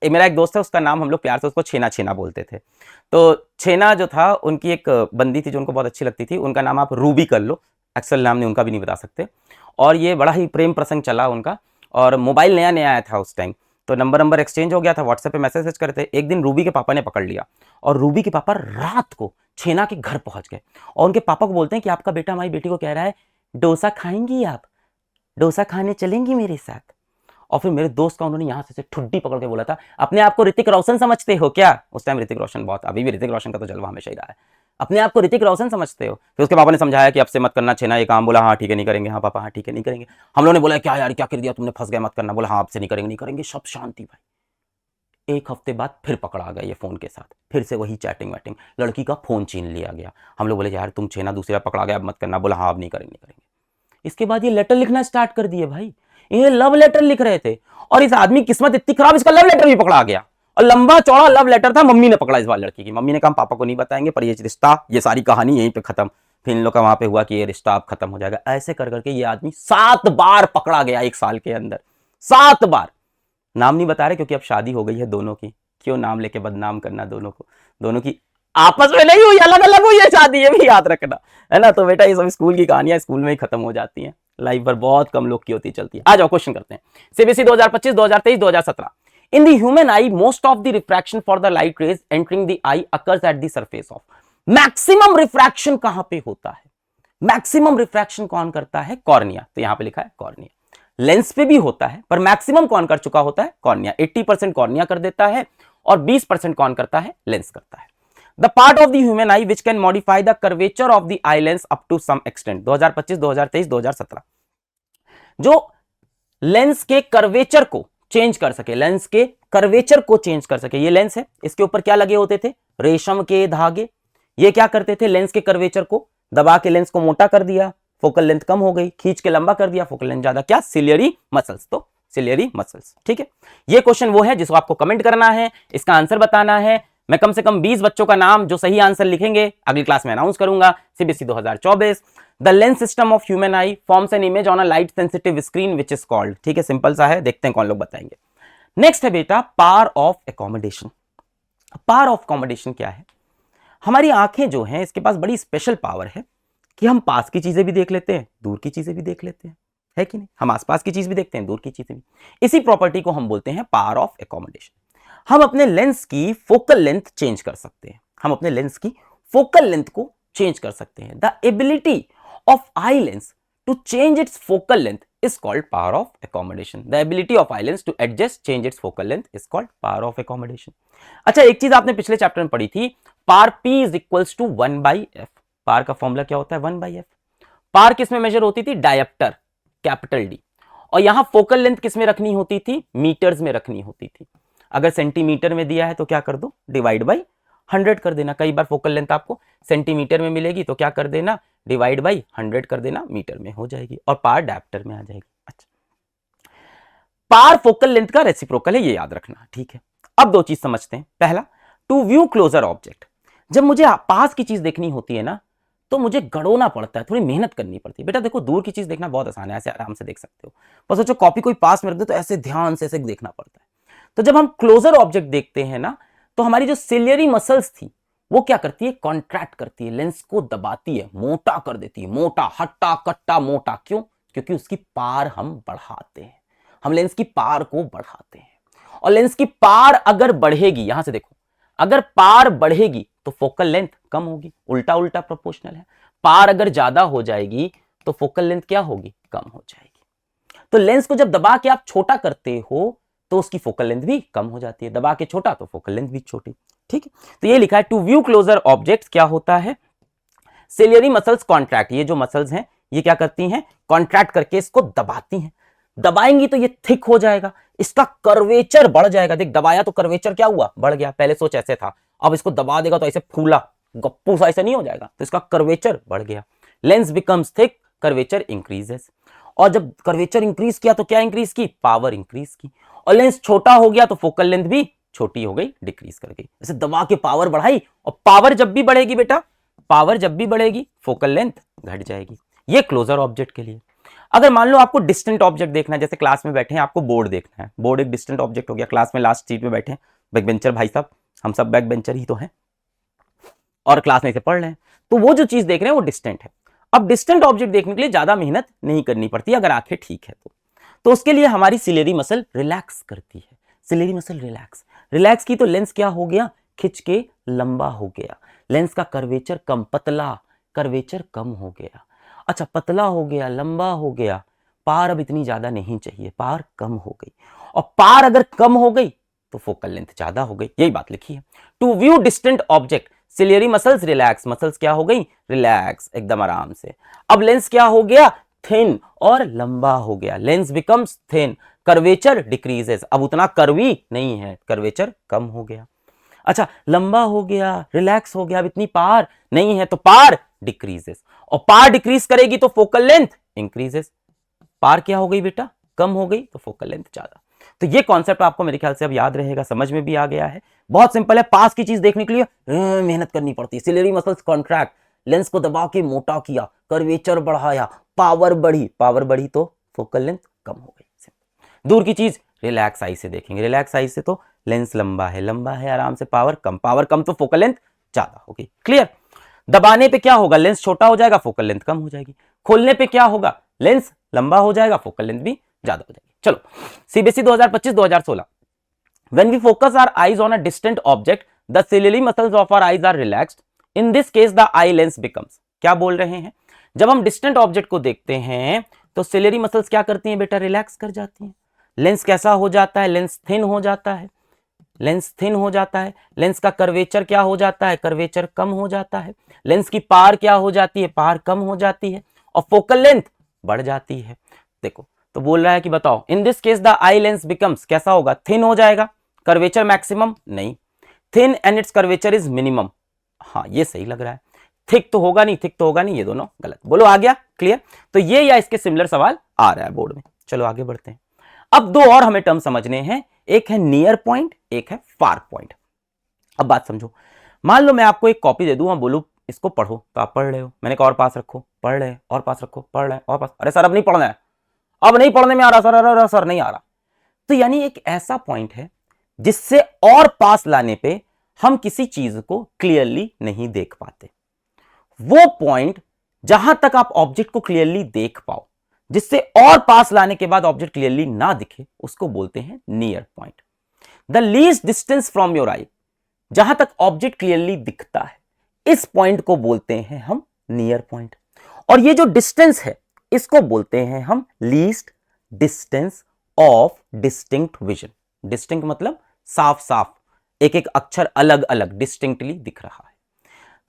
मेरा एक दोस्त है, उसका नाम हम लोग प्यार से उसको छेना छेना बोलते थे। तो छेना जो था, उनकी एक बंदी थी जो उनको बहुत अच्छी लगती थी, उनका नाम आप रूबी कर लो, एक्चुअल नाम नहीं उनका भी नहीं बता सकते। और ये बड़ा ही प्रेम प्रसंग चला उनका, और मोबाइल नया नया आया था उस टाइम, तो नंबर एक्सचेंज हो गया था, व्हाट्सएप पे मैसेज करते। एक दिन रूबी के पापा ने पकड़ लिया, और रूबी के पापा रात को छेना के घर पहुंच गए, और उनके पापा को बोलते हैं कि आपका बेटा हमारी बेटी को कह रहा है डोसा खाएंगी आप, डोसा खाने चलेंगी मेरे साथ। और फिर मेरे दोस्त का उन्होंने यहां से ठुड्डी पकड़ के बोला था, अपने आप को ऋतिक रोशन समझते हो क्या? उस टाइम ऋतिक रोशन बहुत, अभी भी ऋतिक रोशन का तो जलवा हमेशा ही रहा है, अपने आप को ऋतिक रोशन समझते हो? फिर उसके पापा ने समझाया कि अब से मत करना छेना ये काम। बोला हाँ ठीक है नहीं करेंगे, हाँ पापा हाँ ठीक है नहीं करेंगे। हम लोगों ने बोला क्या यार क्या कर दिया तुमने, फंस गए मत करना। बोला हाँ आपसे नहीं करेंगे नहीं करेंगे, सब शांति भाई। एक हफ्ते बाद फिर पकड़ा गया ये फोन के साथ, फिर से वही चैटिंग वैटिंग, लड़की का फोन छीन लिया गया। हम लोग बोले यार तुम छेना दूसरी बार पकड़ा गया अब मत करना। बोला हाँ अब नहीं करेंगे नहीं करेंगे। इसके बाद ये लेटर लिखना स्टार्ट कर दिए भाई, ये लव लेटर लिख रहे थे, और इस आदमी किस्मत इतनी खराब, इसका लव लेटर भी पकड़ा गया, और लंबा चौड़ा लव लेटर था। मम्मी ने पकड़ा इस बार लड़की की, मम्मी ने कहा पापा को नहीं बताएंगे, पर ये रिश्ता, ये सारी कहानी यहीं पे खत्म। फिर इन लोग का वहां पे हुआ कि ये रिश्ता अब खत्म हो जाएगा। ऐसे कर करके ये आदमी 7 बार पकड़ा गया 1 साल के अंदर, 7 बार। नाम नहीं बता रहे क्योंकि अब शादी हो गई है दोनों की, क्यों नाम लेके बदनाम करना दोनों को, दोनों की आपस में नहीं हुई, अलग अलग हुई है शादी, ये भी याद रखना है ना। तो बेटा ये सब स्कूल की कहानियां स्कूल में ही खत्म हो जाती हैं, लाइफ पर बहुत कम लोग की होती चलती है। आ जाओ क्वेश्चन करते हैं। CBSE 2025, 2023, 2017। In the human I most of the refraction for the light rays entering the I occurs at the surface of. Maximum refraction कहां पे होता है? मैक्सिमम रिफ्रैक्शन कौन करता है? कॉर्निया। तो यहां पे लिखा है कॉर्निया। लेंस पे भी होता है, पर मैक्सिमम कौन कर चुका होता है? कॉर्निया। 80% कॉर्निया कर देता है, और 20% कौन करता है? लेंस करता है। The part of the human eye which can modify the curvature of the eye lens up to some extent। 2025, 2023, 2017। जो लेंस के कर्वेचर को चेंज कर सके, लेंस के कर्वेचर को चेंज कर सके। ये लेंस है, इसके ऊपर क्या लगे होते थे? रेशम के धागे। ये क्या करते थे? लेंस के कर्वेचर को दबा के लेंस को मोटा कर दिया, फोकल लेंथ कम हो गई, खींच के लंबा कर दिया, फोकल लेंथ ज्यादा। क्या? Ciliary muscles. तो सिलियरी मसल्स, ठीक है। ये क्वेश्चन वो है जिसको आपको कमेंट करना है, इसका आंसर बताना है। मैं कम से कम 20 बच्चों का नाम जो सही आंसर लिखेंगे अगली क्लास में अनाउंस करूंगा। CBSE 2024। The lens system of human I forms an image on a light sensitive screen which is called. ठीक है, सिंपल सा है, देखते हैं कौन लोग बताएंगे। नेक्स्ट है बेटा power of accommodation. Power of accommodation क्या है? हमारी आंखें जो हैं इसके पास बड़ी स्पेशल पावर है कि हम पास की चीजें भी देख लेते हैं, दूर की चीजें भी देख लेते हैं, है कि नहीं? हम आसपास की चीज भी देखते हैं, दूर की चीजें भी। इसी प्रॉपर्टी को हम बोलते हैं पावर ऑफ अकोमोडेशन। हम अपने लेंस की फोकल लेंथ चेंज कर सकते हैं, हम अपने लेंस की फोकल लेंथ को चेंज कर सकते हैं। The ability of eye lens to change its focal length is called power of accommodation। The ability of eye lens to adjust change its focal length is called power of accommodation। अच्छा, एक चीज आपने पिछले chapter में पढ़ी थी, पार P is equals to 1/f। पार का formula क्या होता है? 1/f। पार किस में मेजर होती थी? Dioptre, capital D. और यहां फोकल लेंथ किस में रखनी होती थी? मीटर्स में रखनी होती थी। अगर सेंटीमीटर में दिया है तो क्या कर दो? डिवाइड बाई 100 कर देना। कई बार फोकल लेंथ आपको सेंटीमीटर में मिलेगी तो क्या कर देना? डिवाइड बाई 100 कर देना, मीटर में हो जाएगी, और पार डायप्टर में आ जाएगी। अच्छा, पार फोकल लेंथ का रेसिप्रोकल है, ये याद रखना, ठीक है। अब दो चीज समझते हैं। पहला, टू व्यू क्लोजर ऑब्जेक्ट। जब मुझे पास की चीज देखनी होती है ना तो मुझे गड़ोना पड़ता है, थोड़ी मेहनत करनी पड़ती है। बेटा देखो, दूर की चीज देखना बहुत आसान है, ऐसे आराम से देख सकते हो। बस सोचो कॉपी कोई पास में रख दे तो ऐसे ध्यान से ऐसे देखना पड़ता है। तो जब हम क्लोजर ऑब्जेक्ट देखते हैं ना तो हमारी जो सिलियरी मसल्स थी वो क्या करती है? कॉन्ट्रैक्ट करती है, लेंस को दबाती है, मोटा कर देती है, मोटा, हट्टा कट्टा मोटा। क्यों? क्योंकि उसकी पार हम बढ़ाते हैं, हम लेंस की पार को बढ़ाते हैं। और लेंस की पार अगर बढ़ेगी, यहां से देखो, अगर पार बढ़ेगी तो फोकल लेंथ कम होगी, उल्टा उल्टा प्रोपोर्शनल है। पार अगर ज्यादा हो जाएगी तो फोकल लेंथ क्या होगी? कम हो जाएगी। तो लेंस को जब दबा के आप छोटा करते हो तो उसकी फोकल लेंथ भी कम हो जाती है, दबा के छोटा तो फोकल लेंथ भी छोटी, ठीक है। तो ये लिखा है टू व्यू क्लोजर ऑब्जेक्ट क्या होता है? Ciliary muscles contract. ये जो मसल्स हैं ये क्या करती हैं? कॉन्ट्रैक्ट करके इसको दबाती हैं। दबाएंगी तो ये थिक हो जाएगा, इसका कर्वेचर बढ़ जाएगा। देख, दबाया तो कर्वेचर क्या हुआ? बढ़ गया। पहले सोच ऐसे था, अब इसको दबा देगा तो ऐसे फूला गप्पू सा ऐसे नहीं हो जाएगा, तो इसका कर्वेचर बढ़ गया। Lens becomes thick, curvature increases. और जब कर्वेचर इंक्रीज किया तो क्या इंक्रीज की? पावर इंक्रीज की। और लेंस छोटा हो गया तो फोकल लेंथ भी छोटी हो गई, डिक्रीज कर गई। जैसे दबा के पावर बढ़ाई, और पावर जब भी बढ़ेगी बेटा, पावर जब भी बढ़ेगी फोकल लेंथ घट जाएगी। ये क्लोजर ऑब्जेक्ट के लिए। अगर मान लो आपको डिस्टेंट ऑब्जेक्ट देखना है, जैसे क्लास में बैठे हैं आपको बोर्ड देखना है, बोर्ड एक डिस्टेंट ऑब्जेक्ट हो गया, क्लास में लास्ट सीट में बैठे हैं, बैक बेंचर भाई साहब, हम सब बैक बेंचर ही तो हैं और क्लास में इसे पढ़ रहे हैं, तो वो जो चीज देख रहे हैं वो डिस्टेंट है। अब डिस्टेंट ऑब्जेक्ट देखने के लिए ज्यादा मेहनत नहीं करनी पड़ती अगर आंखें ठीक है तो उसके लिए हमारी सिलेरी मसल रिलैक्स करती है। सिलेरी मसल रिलैक्स रिलैक्स की तो लेंस क्या हो गया, खिंच के लंबा हो गया, लेंस का कर्वेचर कम, पतला कर्वेचर कम हो गया। अच्छा पतला हो गया, लंबा हो गया, पार अब इतनी ज्यादा नहीं चाहिए, पार कम हो गई, और पार अगर कम हो गई तो फोकल लेंथ ज्यादा हो गई, यही बात लिखी है। To view distant object ciliary muscles relax, muscles क्या हो गई, रिलैक्स एकदम आराम से। अब लेंस क्या हो गया, थिन और लंबा हो गया, lens becomes thin, curvature decreases, अब उतना कर्वी नहीं है, कर्वेचर कम हो गया। अच्छा लंबा हो गया, रिलैक्स हो गया, अब इतनी पार नहीं है तो पार डिक्रीजेस, और पार डिक्रीज करेगी तो फोकल लेंथ इंक्रीजेस। पार क्या हो गई बेटा, कम हो गई तो फोकल लेंथ ज्यादा। तो ये कॉन्सेप्ट आपको मेरे ख्याल से अब याद रहेगा, समझ में भी आ गया है। बहुत सिंपल है, पास की चीज देखने के लिए मेहनत करनी पड़ती है। सिलेरी मसल्स कॉन्ट्रैक्ट, लेंस को दबा के मोटा किया, कर्वेचर बढ़ाया, पावर बढ़ी, पावर बढ़ी तो फोकल लेंथ कम हो गई। दूर की चीज रिलैक्स आई से देखेंगे, रिलैक्स आई से तो लेंस लंबा है आराम से, पावर कम तो फोकल लेंथ ज्यादा होगी। क्लियर। दबाने पे क्या होगा, लेंस छोटा हो जाएगा, फोकल लेंथ कम हो जाएगी। खोलने पे क्या होगा, लेंस लंबा हो जाएगा, फोकल लेंथ भी ज्यादा हो जाएगी। चलो CBSE 2025-2016, when we focus our eyes on a distant object the ciliary muscles of our eyes are relaxed, in this case the eye lens becomes, क्या बोल रहे हैं, जब हम डिस्टेंट ऑब्जेक्ट को देखते हैं तो सिलेरी मसल्स क्या करती हैं बेटा, रिलैक्स कर जाती हैं। लेंस कैसा हो जाता है, लेंस थिन हो जाता है, लेंस थिन हो जाता है, लेंस का कर्वेचर क्या हो जाता है, कर्वेचर कम हो जाता है, लेंस की पार क्या हो जाती है, पार कम हो जाती है, और फोकल लेंथ बढ़ जाती है। देखो तो बोल रहा है कि बताओ इन this case the eye lens becomes, कैसा होगा, थिन हो जाएगा, कर्वेचर मैक्सिमम नहीं, thin and it's curvature is minimum, हाँ ये सही लग रहा है। थिक तो होगा नहीं, थिक तो होगा नहीं, ये दोनों गलत। बोलो आ गया क्लियर। तो ये या इसके सिमिलर सवाल आ रहा है बोर्ड में। चलो आगे बढ़ते हैं। अब दो और हमें टर्म समझने हैं, एक है नियर पॉइंट, एक है फार पॉइंट। अब बात समझो, मान लो मैं आपको एक कॉपी दे दूं और बोलूं इसको पढ़ो, तो आप पढ़ रहे हो, मैंने कहा और पास रखो, पढ़ रहे, और पास रखो, पढ़ रहे, और पास, अरे सर अब नहीं पढ़ना है, अब नहीं पढ़ने में आ रहा सर, अरे सर नहीं आ रहा। तो यानी एक ऐसा पॉइंट है जिससे और पास लाने पे हम किसी चीज को क्लियरली नहीं देख पाते। वो पॉइंट जहां तक आप ऑब्जेक्ट को क्लियरली देख पाओ, जिससे और पास लाने के बाद ऑब्जेक्ट क्लियरली ना दिखे, उसको बोलते हैं near point. The least distance from your eye, जहां तक ऑब्जेक्ट क्लियरली दिखता है, इस पॉइंट को बोलते हैं हम नियर पॉइंट। और ये जो डिस्टेंस है इसको बोलते हैं हम least distance of distinct vision. Distinct मतलब साफ साफ, एक एक अक्षर अलग अलग डिस्टिंक्टली दिख रहा है।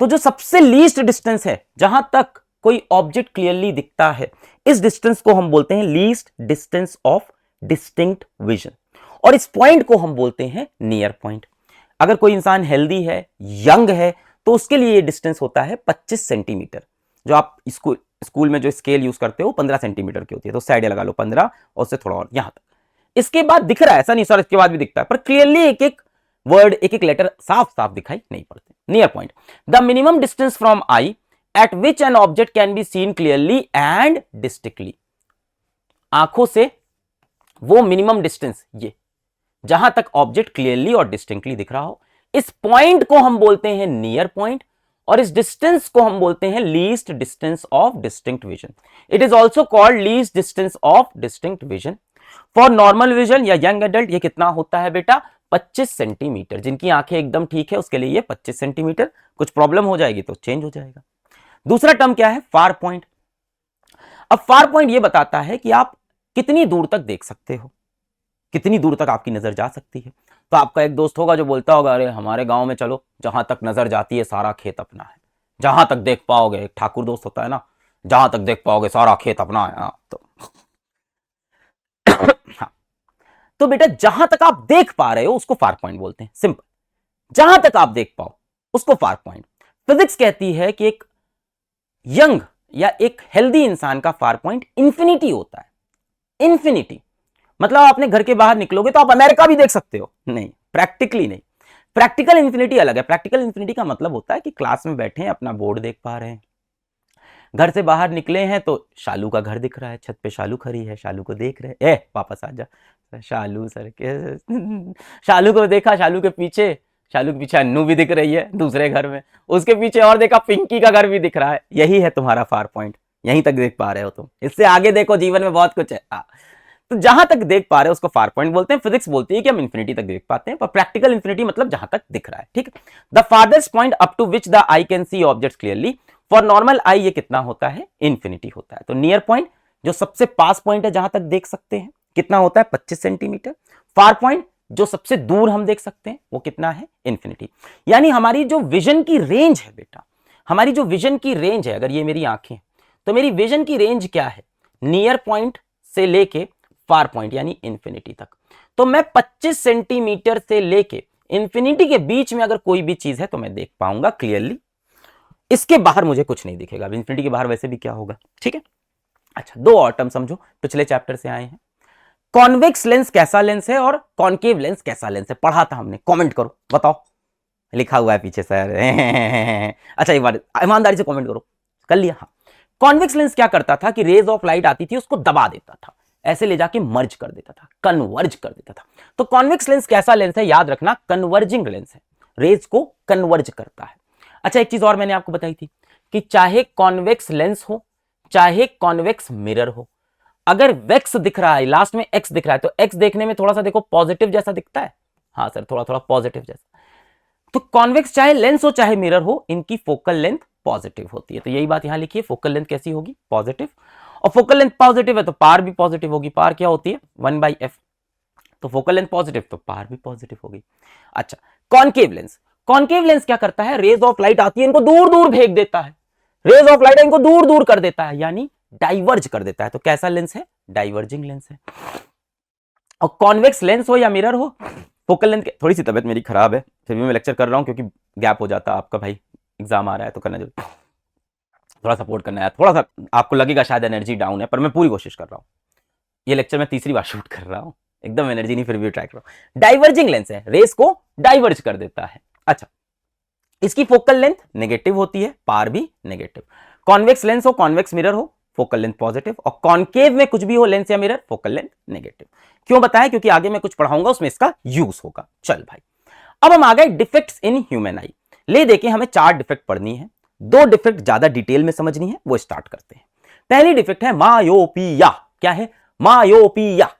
तो जो सबसे लीस्ट डिस्टेंस है जहां तक कोई ऑब्जेक्ट क्लियरली दिखता है, इस डिस्टेंस को हम बोलते हैं least distance of distinct vision, और इस पॉइंट को हम बोलते हैं नियर पॉइंट। अगर कोई इंसान हेल्दी है, यंग है, तो उसके लिए ये डिस्टेंस होता है 25 सेंटीमीटर। जो आप स्कूल में जो स्केल यूज करते हो 15 सेंटीमीटर की होती है, तो साइड लगा लो 15 और उससे थोड़ा और यहां तक। इसके बाद दिख रहा है, ऐसा नहीं सर इसके बाद भी दिखता है, पर क्लियरली एक एक वर्ड, एक एक लेटर साफ साफ दिखाई नहीं पड़ते। Near point, the minimum distance from I eight which an object can be scene clearly and distinctly. आंखों से वो मिनिमम डिस्टेंस, ये जहां तक ऑब्जेक्ट क्लियरली और डिस्टिंक्टली दिख रहा हो, इस पॉइंट को हम बोलते हैं नियर पॉइंट, और इस डिस्टेंस को हम बोलते हैं least distance of distinct vision. It is also called least distance of distinct vision. For normal vision या यंग एडल्ट ये कितना होता है बेटा, 25 सेंटीमीटर। जिनकी आंखें एकदम ठीक है उसके लिए ये 25 सेंटीमीटर, कुछ प्रॉब्लम हो जाएगी तो चेंज हो जाएगा। दूसरा टर्म क्या है, फार पॉइंट। अब फार पॉइंट ये बताता है कि आप कितनी दूर तक देख सकते हो, कितनी दूर तक आपकी नजर जा सकती है। तो आपका एक दोस्त होगा जो बोलता होगा अरे हमारे गांव में चलो, जहां तक नजर जाती है सारा खेत अपना है, जहां तक देख पाओगे, एक ठाकुर दोस्त होता है ना, जहां तक देख पाओगे सारा खेत अपना है। तो हाँ, तो बेटा जहां तक आप देख पा रहे हो उसको फार पॉइंट बोलते हैं, सिंपल। जहां तक आप देख पाओ उसको फार पॉइंट। फिजिक्स कहती है कि एक यंग या एक हेल्दी इंसान का फार पॉइंट इंफिनिटी होता है। इंफिनिटी मतलब आपने घर के बाहर निकलोगे तो आप अमेरिका भी देख सकते हो, नहीं, प्रैक्टिकली नहीं। प्रैक्टिकल इंफिनिटी अलग है। प्रैक्टिकल इंफिनिटी का मतलब होता है कि क्लास में बैठे हैं, अपना बोर्ड देख पा रहे हैं, घर से बाहर निकले हैं तो शालू का घर दिख रहा है, छत पे शालू खड़ी है, शालू को देख रहे, ए वापस आ जा, शालू सर के शालू को देखा, शालू के पीछे अन्नू भी दिख रही है दूसरे घर में, उसके पीछे और देखा पिंकी का घर भी दिख रहा है। यही है तुम्हारा फार पॉइंट, यहीं तक देख पा रहे हो तुम, इससे आगे देखो जीवन में बहुत कुछ है। तो जहां तक देख पा रहे हो उसको फार पॉइंट बोलते हैं। फिजिक्स बोलती है कि हम इंफिनिटी तक देख पाते हैं, पर प्रैक्टिकल इंफिनिटी मतलब जहां तक दिख रहा है, ठीक है। The farthest point up to which the eye can see objects clearly, for normal eye ये कितना होता है, इंफिनिटी होता है। तो नियर पॉइंट जो सबसे पास पॉइंट है जहां तक देख सकते हैं कितना होता है, 25 सेंटीमीटर। फार पॉइंट जो सबसे दूर हम देख सकते हैं वो कितना है, इंफिनिटी। यानी हमारी जो विजन की रेंज है बेटा, हमारी जो विजन की रेंज है, अगर ये मेरी आंखें, तो मेरी विजन की रेंज क्या है, नियर पॉइंट से लेके फार पॉइंट यानी इंफिनिटी तक। तो मैं 25 सेंटीमीटर से लेके इंफिनिटी के बीच में अगर कोई भी चीज है तो मैं देख पाऊंगा क्लियरली, इसके बाहर मुझे कुछ नहीं दिखेगा। इंफिनिटी के बाहर वैसे भी क्या होगा, ठीक है। अच्छा, दो और टर्म समझो, पिछले चैप्टर से आए हैं। कॉन्वेक्स लेंस कैसा लेंस है और कॉन्केव लेंस कैसा लेंस है, पढ़ा था हमने, कमेंट करो बताओ, लिखा हुआ है पीछे सर अच्छा एक बार ईमानदारी से कमेंट करो, कर लिया। हाँ, कॉन्वेक्स लेंस क्या करता था कि रेज ऑफ लाइट आती थी उसको दबा देता था, ऐसे ले जाके मर्ज कर देता था, कन्वर्ज कर देता था। तो कॉन्वेक्स लेंस कैसा लेंस है, याद रखना कन्वर्जिंग लेंस है, रेज को कन्वर्ज करता है। अच्छा, एक चीज और मैंने आपको बताई थी कि चाहे कॉन्वेक्स लेंस हो चाहे कॉन्वेक्स मिरर हो, अगर वेक्स दिख रहा है, लास्ट में एक्स दिख रहा है, तो एक्स देखने में थोड़ा सा देखो पॉजिटिव जैसा दिखता है, हाँ सर थोड़ा थोड़ा पॉजिटिव जैसा। तो कॉन्वेक्स चाहे लेंस हो चाहे मिरर हो, इनकी फोकल लेंथ पॉजिटिव होती है। तो यही बात यहां लिखिए, फोकल लेंथ कैसी होगी, पॉजिटिव। और फोकल लेंथ पॉजिटिव है तो पार भी पॉजिटिव होगी। पार क्या होती है, 1/f। तो फोकल लेंथ पॉजिटिव तो पार भी पॉजिटिव होगी। अच्छा, कॉनकेव लेंस, कॉनकेव लेंस क्या करता है, रेज ऑफ लाइट आती है इनको दूर दूर फेंक देता है, रेज ऑफ लाइट इनको दूर दूर कर देता है, यानी डाइवर्ज कर देता है। तो कैसा लेंस है, डाइवर्जिंग लेंस है। और कॉन्वेक्स लेंस हो या मिरर हो, फोकल लेंथ, थोड़ी सी तबियत मेरी खराब है फिर भी मैं लेक्चर कर रहा हूं क्योंकि गैप हो जाता, आपका भाई एग्जाम आ रहा है तो करना जरूरी, थोड़ा सपोर्ट करना है, थोड़ा सा आपको लगेगा शायद एनर्जी डाउन है, पर मैं पूरी कोशिश कर रहा हूँ। ये लेक्चर मैं तीसरी बार शूट कर रहा हूँ, एकदम एनर्जी नहीं फिर भी ट्राई कर रहा हूँ। डाइवर्जिंग लेंस है, रेस को डाइवर्ज कर देता है। अच्छा, इसकी फोकल लेंथ नेगेटिव होती है, पार भी नेगेटिव। कॉन्वेक्स लेंस हो कॉन्वेक्स मिरर हो, फोकल लेंथ पॉजिटिव, और कॉन्केव में कुछ भी हो लेंस या मिरर, फोकल लेंथ नेगेटिव। क्यों बताया, क्योंकि आगे मैं कुछ पढ़ाऊंगा उसमें इसका यूज होगा। चल भाई, अब हम आ गए डिफेक्ट्स इन ह्यूमन आई। ले देखें, हमें 4 डिफेक्ट पढ़नी है, 2 डिफेक्ट ज्यादा डिटेल में समझनी है, वो स्टार्ट करते हैं। पहली डिफेक्ट है मायोपिया। क्या है, मायोपिया।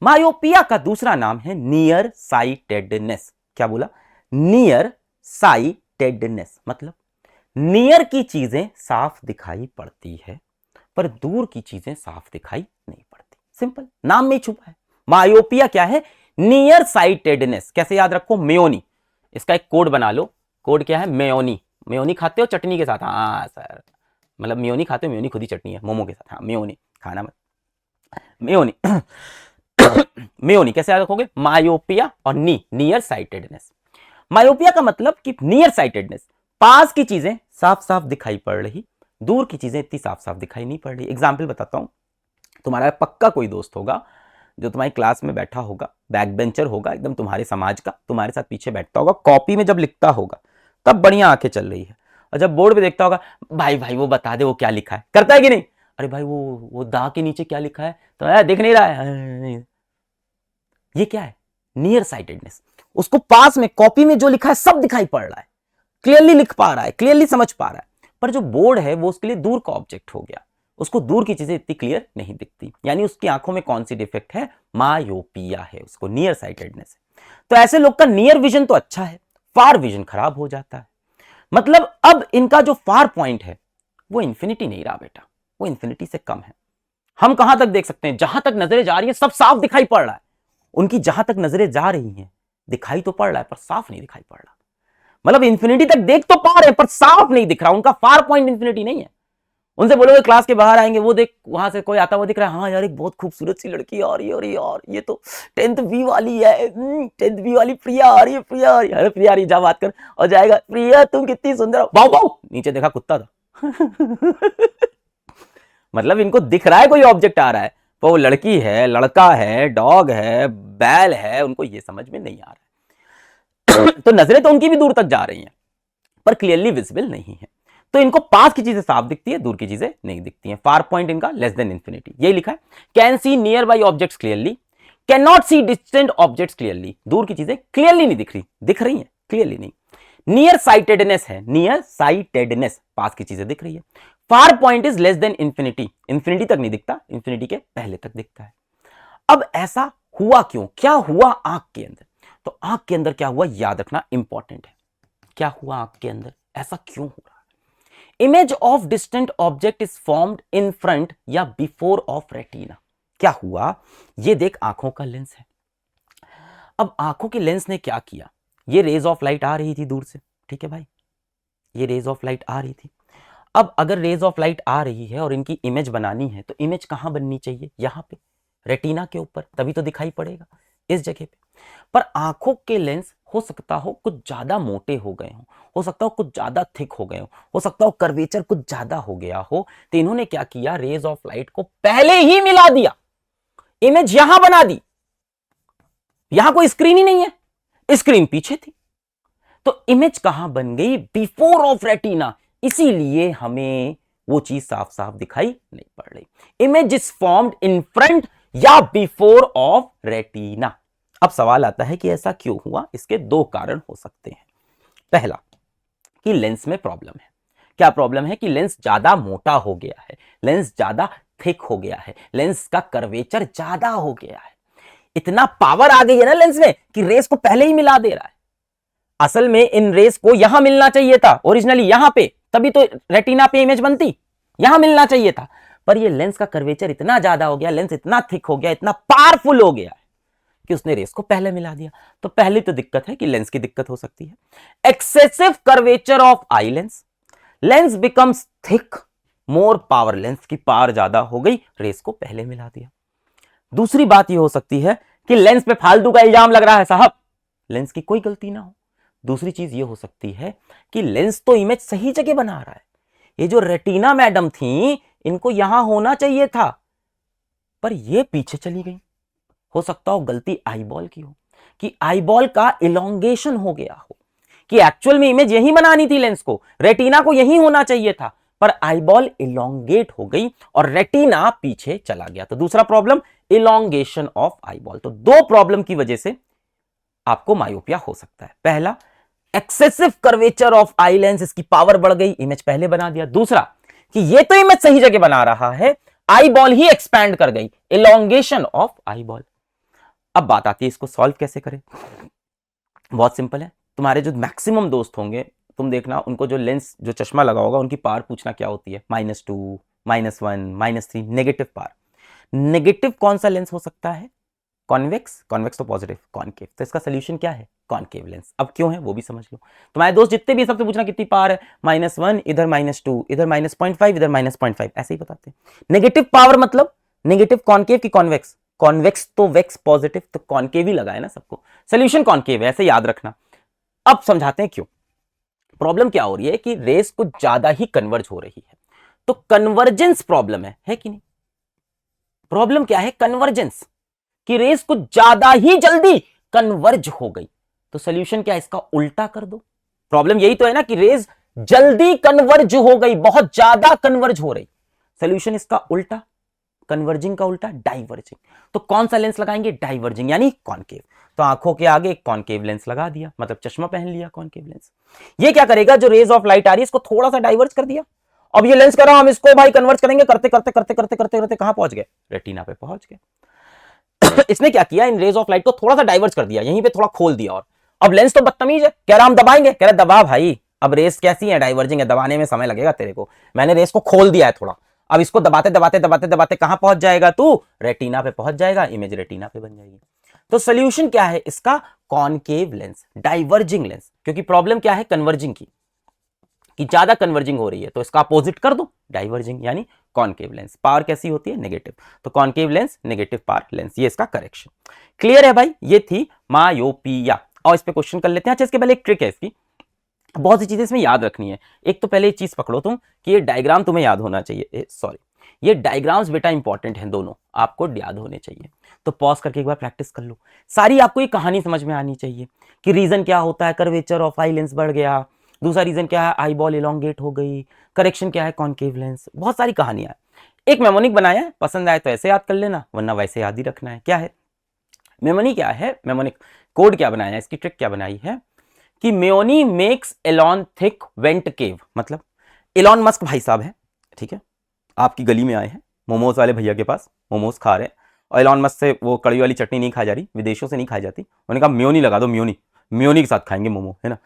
मायोपिया का दूसरा नाम है नियर साइटेडनेस। क्या बोला, नियर साइटेडनेस, मतलब नियर की चीजें साफ दिखाई पड़ती है पर दूर की चीजें साफ दिखाई नहीं पड़ती। सिंपल, नाम में ही छुपा है। मायोपिया क्या है, नियर साइटेडनेस। कैसे याद रखो, मेयोनी, इसका एक कोड बना लो। कोड क्या है, मेयोनी। मेयोनी खाते हो चटनी के साथ, हाँ सर, मतलब मेयोनी खाते हो, मेयोनी खुद ही चटनी है मोमो के साथ, हाँ मेयोनी खाना मत, मेयोनी मेयोनी कैसे याद रखोगे, मायोपिया और नियर साइटेडनेस। मायोपिया का मतलब कि नियर साइटेडनेस, पास की चीजें साफ साफ दिखाई पड़ रही, दूर की चीजें इतनी साफ साफ दिखाई नहीं पड़ रही। एग्जाम्पल बताता हूं, तुम्हारा पक्का कोई दोस्त होगा जो तुम्हारी क्लास में बैठा होगा, बैक बेंचर होगा एकदम तुम्हारे समाज का, तुम्हारे साथ पीछे बैठता होगा, कॉपी में जब लिखता होगा तब बढ़िया आंखें चल रही है, और जब बोर्ड पे देखता होगा, भाई भाई वो बता दे वो क्या लिखा है, करता है कि नहीं, अरे भाई वो दा के नीचे क्या लिखा है, तो दिख नहीं रहा है। ये क्या है, नियर साइटेडनेस। उसको पास में कॉपी में जो लिखा है सब दिखाई पड़ रहा है, क्लियरली लिख पा रहा है, क्लियरली समझ पा रहा है, पर जो बोर्ड है वो उसके लिए दूर का ऑब्जेक्ट हो गया, उसको दूर की चीजें इतनी क्लियर नहीं दिखती। यानी उसकी आंखों में कौन सी डिफेक्ट है, मायोपिया है, उसको नियर साइटेडनेस है। तो ऐसे लोग का नियर विजन तो अच्छा है, फार विजन खराब हो जाता है। मतलब अब इनका जो फार पॉइंट है वो इंफिनिटी नहीं रहा बेटा, वो इंफिनिटी से कम है। हम कहां तक देख सकते हैं, जहां तक नजरें जा रही है सब साफ दिखाई पड़ रहा है, उनकी जहां तक नजरें जा रही हैं दिखाई तो पड़ रहा है पर साफ नहीं दिखाई पड़ रहा। मतलब इंफिनिटी तक देख तो पा रहे हैं पर साफ नहीं दिख रहा, उनका फार पॉइंट इंफिनिटी नहीं है। उनसे बोलोगे क्लास के बाहर आएंगे, वो देख वहां से कोई आता हुआ दिख रहा है, हाँ यार एक बहुत खूबसूरत सी लड़की आ रही है, और यार ये तो 10th बी वाली है, 10th बी वाली प्रिया आ रही है, प्रिया आ रही है, अरे प्रिया आ रही, जा बात कर, और जाएगा, प्रिया तुम कितनी सुंदर हो, बाऊ बाऊ, नीचे देखा कुत्ता था मतलब इनको दिख रहा है कोई ऑब्जेक्ट आ रहा है, पर वो लड़की है, लड़का है, डॉग है, बैल है, उनको ये समझ में नहीं आ रहा है तो नजरें तो उनकी भी दूर तक जा रही हैं पर क्लियरली विजिबल नहीं है। तो इनको पास की चीजें साफ दिखती है, दूर की चीजें नहीं दिखती हैं। फार पॉइंट इनका लेस देन इंफिनिटी, यही लिखा है। Can C near by objects clearly, can not C distant objects clearly, दूर की चीजें क्लियरली नहीं दिख रही, दिख रही हैं क्लियरली नहीं। नियर साइटेडनेस है, नियर साइटेडनेस, पास की चीजें दिख रही है। Far point is less than infinity, infinity तक नहीं दिखता, इंफिनिटी के पहले तक दिखता है। अब ऐसा हुआ क्यों, क्या हुआ आंख के अंदर? तो आंख के अंदर क्या हुआ याद रखना इंपॉर्टेंट है। क्या हुआ आंख के अंदर, ऐसा क्यों हो रहा है? Image of distant object is formed in front या बिफोर ऑफ रेटिना। क्या हुआ, ये देख आंखों का लेंस है। अब आंखों के लेंस ने क्या किया, ये रेज ऑफ लाइट आ रही थी दूर से, ठीक है भाई, ये रेज ऑफ लाइट आ रही थी। अब अगर रेज ऑफ लाइट आ रही है और इनकी इमेज बनानी है तो इमेज कहां बननी चाहिए, यहां पे रेटिना के ऊपर, तभी तो दिखाई पड़ेगा इस जगह पे। पर आंखों के लेंस हो सकता हो कुछ ज्यादा मोटे हो गए हो सकता हो कुछ ज्यादा थिक हो गए हो सकता हो कर्वेचर कुछ ज्यादा हो गया हो। तो इन्होंने क्या किया, रेज ऑफ लाइट को पहले ही मिला दिया, इमेज यहां बना दी। यहां कोई स्क्रीन ही नहीं है, स्क्रीन पीछे थी, तो इमेज कहां बन गई, बिफोर ऑफ रेटिना। इसीलिए हमें वो चीज साफ साफ दिखाई नहीं पड़ रही। Image is formed in front या बिफोर ऑफ रेटिना। अब सवाल आता है कि ऐसा क्यों हुआ, इसके दो कारण हो सकते हैं। पहला कि लेंस में प्रॉब्लम है। क्या प्रॉब्लम है कि लेंस ज्यादा मोटा हो गया है, लेंस ज्यादा थिक हो गया है, लेंस का कर्वेचर ज्यादा हो गया है। इतना पावर आ गई है ना लेंस में कि रेस को पहले ही मिला दे रहा है। असल में इन रेस को यहां मिलना चाहिए था ओरिजिनली, यहां पे, तभी तो रेटिना पे इमेज बनती, यहां मिलना चाहिए था। पर ये लेंस का कर्वेचर इतना ज्यादा हो गया, लेंस इतना थिक हो गया, इतना पावरफुल हो गया कि उसने रेस को पहले मिला दिया। तो पहली तो दिक्कत है कि लेंस की दिक्कत हो सकती है। Excessive curvature of eye lens, lens becomes thick, more power, lens की पावर ज्यादा हो गई, रेस को पहले मिला दिया। दूसरी बात यह हो सकती है कि लेंस पे फालतू का इल्जाम लग रहा है साहब, लेंस की कोई गलती ना हो। दूसरी चीज यह हो सकती है कि लेंस तो इमेज सही जगह बना रहा है, ये जो रेटिना मैडम थी इनको यहां होना चाहिए था, पर ये पीछे चली गई। हो सकता हो गलती आईबॉल की हो, कि आईबॉल का इलोंगेशन हो गया हो, कि एक्चुअल में इमेज यहीं बनानी थी, लेंस को, रेटिना को यहीं होना चाहिए था, पर आईबॉल इलोंगेट हो गई और रेटिना पीछे चला गया। तो दूसरा प्रॉब्लम इलोंगेशन ऑफ आईबॉल। तो दो प्रॉब्लम की वजह से आपको मायोपिया हो सकता है। पहला, excessive curvature of eye lens, इसकी पावर बढ़ गई, इमेज पहले बना दिया। दूसरा कि ये तो इमेज सही जगह बना रहा है, आईबॉल ही एक्सपैंड कर गई, इलोंगेशन ऑफ आईबॉल। अब बात आती है इसको सॉल्व कैसे करें। बहुत सिंपल है, तुम्हारे जो मैक्सिमम दोस्त होंगे, तुम देखना उनको जो लेंस, जो चश्मा लगा होगा, उनकी पावर पूछना क्या होती है, -2, -1, -3, नेगेटिव पावर। नेगेटिव कौन सा लेंस हो सकता है, कॉन्वेक्स, कॉन्वेक्स तो पॉजिटिव, कॉनकेव। तो इसका सोल्यूशन क्या है, कॉनकेव लेंस। अब क्यों है वो भी समझ लो। तुम्हारे दोस्त जितने भी, सबसे पूछना कितनी पावर है, -1, इधर -2, इधर -0.5, इधर -0.5, ऐसे ही बताते हैं। नेगेटिव पावर मतलब नेगेटिव कॉनकेव की कॉन्वेक्स, कॉन्वेक्स तो वेक्स पॉजिटिव, तो कॉनकेव ही लगा है ना सबको, सोल्यूशन कॉनकेव है, ऐसे याद रखना। अब समझाते हैं क्यों। प्रॉब्लम क्या हो रही है कि रेस कुछ ज्यादा ही कन्वर्ज हो रही है, तो कन्वर्जेंस प्रॉब्लम है कि नहीं। प्रॉब्लम क्या है, कन्वर्जेंस, कि रेस कुछ ज्यादा ही जल्दी कन्वर्ज हो गई। तो सोल्यूशन क्या है, इसका उल्टा कर दो। प्रॉब्लम यही तो है ना कि रेस जल्दी कन्वर्ज हो गई, बहुत ज्यादा कन्वर्ज हो रही। सोल्यूशन इसका उल्टा, कन्वर्जिंग का उल्टा डाइवर्जिंग। तो कौन सा लेंस लगाएंगे, डाइवर्जिंग यानी कॉनकेव। तो आंखों के आगे एक कॉनकेव लेंस लगा दिया, मतलब चश्मा पहन लिया कॉनकेव लेंस। ये क्या करेगा, जो रेज ऑफ लाइट आ रही है इसको थोड़ा सा डाइवर्ज कर दिया। अब ये लेंस कर रहा हूं, हम इसको भाई कन्वर्ज करेंगे, करते करते करते करते करते करते कहां पहुंच गए, रेटिना पे पहुंच गए। इसने क्या किया, इन रेज ऑफ लाइट को थोड़ा सा डाइवर्ज कर दिया, यहीं पे थोड़ा खोल दिया। और अब लेंस तो बदतमीज है, कह रहा हम दबाएंगे, कह रहा दबा भाई, अब रेस कैसी है, डाइवर्जिंग है, दबाने में समय लगेगा तेरे को, मैंने रेस को खोल दिया है थोड़ा, अब इसको दबाते दबाते दबाते दबाते कहां पहुंच जाएगा तू, रेटिना पे पहुंच जाएगा, इमेज रेटिना पे बन जाएगी। तो सोल्यूशन क्या है इसका, कॉनकेव लेंस, डाइवर्जिंग लेंस। क्योंकि प्रॉब्लम क्या है, कन्वर्जिंग की, कि ज्यादा कन्वर्जिंग हो रही है, तो इसका अपोजिट कर दो, डाइवर्जिंग यानी कॉनकेव लेंस। पावर कैसी होती है, नेगेटिव, तो concave lens negative power lens, ये इसका करेक्शन। क्लियर है भाई, ये थी मायोपिया। और इस पे क्वेश्चन कर लेते हैं। अच्छा, इसके पहले एक ट्रिक है इसकी, बहुत सी चीजें इसमें याद रखनी है। एक तो पहले एक चीज पकड़ो तुम कि ये डायग्राम तुम्हें याद होना चाहिए, सॉरी, ये डायग्राम्स बेटा इंपॉर्टेंट हैं, दोनों आपको याद होने चाहिए। तो पॉज करके एक बार प्रैक्टिस कर लो। सारी आपको ये कहानी समझ में आनी चाहिए कि रीजन क्या होता है, कर्वेचर ऑफ आई लेंस बढ़ गया, दूसरा रीजन क्या है, आई बॉल इलोंगेट हो गई। करेक्शन क्या है, कॉनकेव लेंस। बहुत सारी कहानियां हैं। एक मेमोनिक बनाया है, पसंद आए तो ऐसे याद कर लेना, वरना वैसे याद ही रखना है। क्या है मेमोनी, क्या है मेमोनिक कोड, क्या बनाया है, इसकी ट्रिक क्या बनाई है कि मेयोनी makes Elon thick went cave. मतलब एलॉन मस्क भाई साहब है, ठीक है, आपकी गली में आए हैं मोमोज वाले भैया के पास, मोमोज खा रहे हैं, और एलॉन मस्क से वो कड़ी वाली चटनी नहीं खाई जा रही, विदेशों से नहीं खाई जाती, उन्होंने कहा मेयोनी लगा दो, मेयोनी, मेयोनी के साथ खाएंगे मोमो, है ना।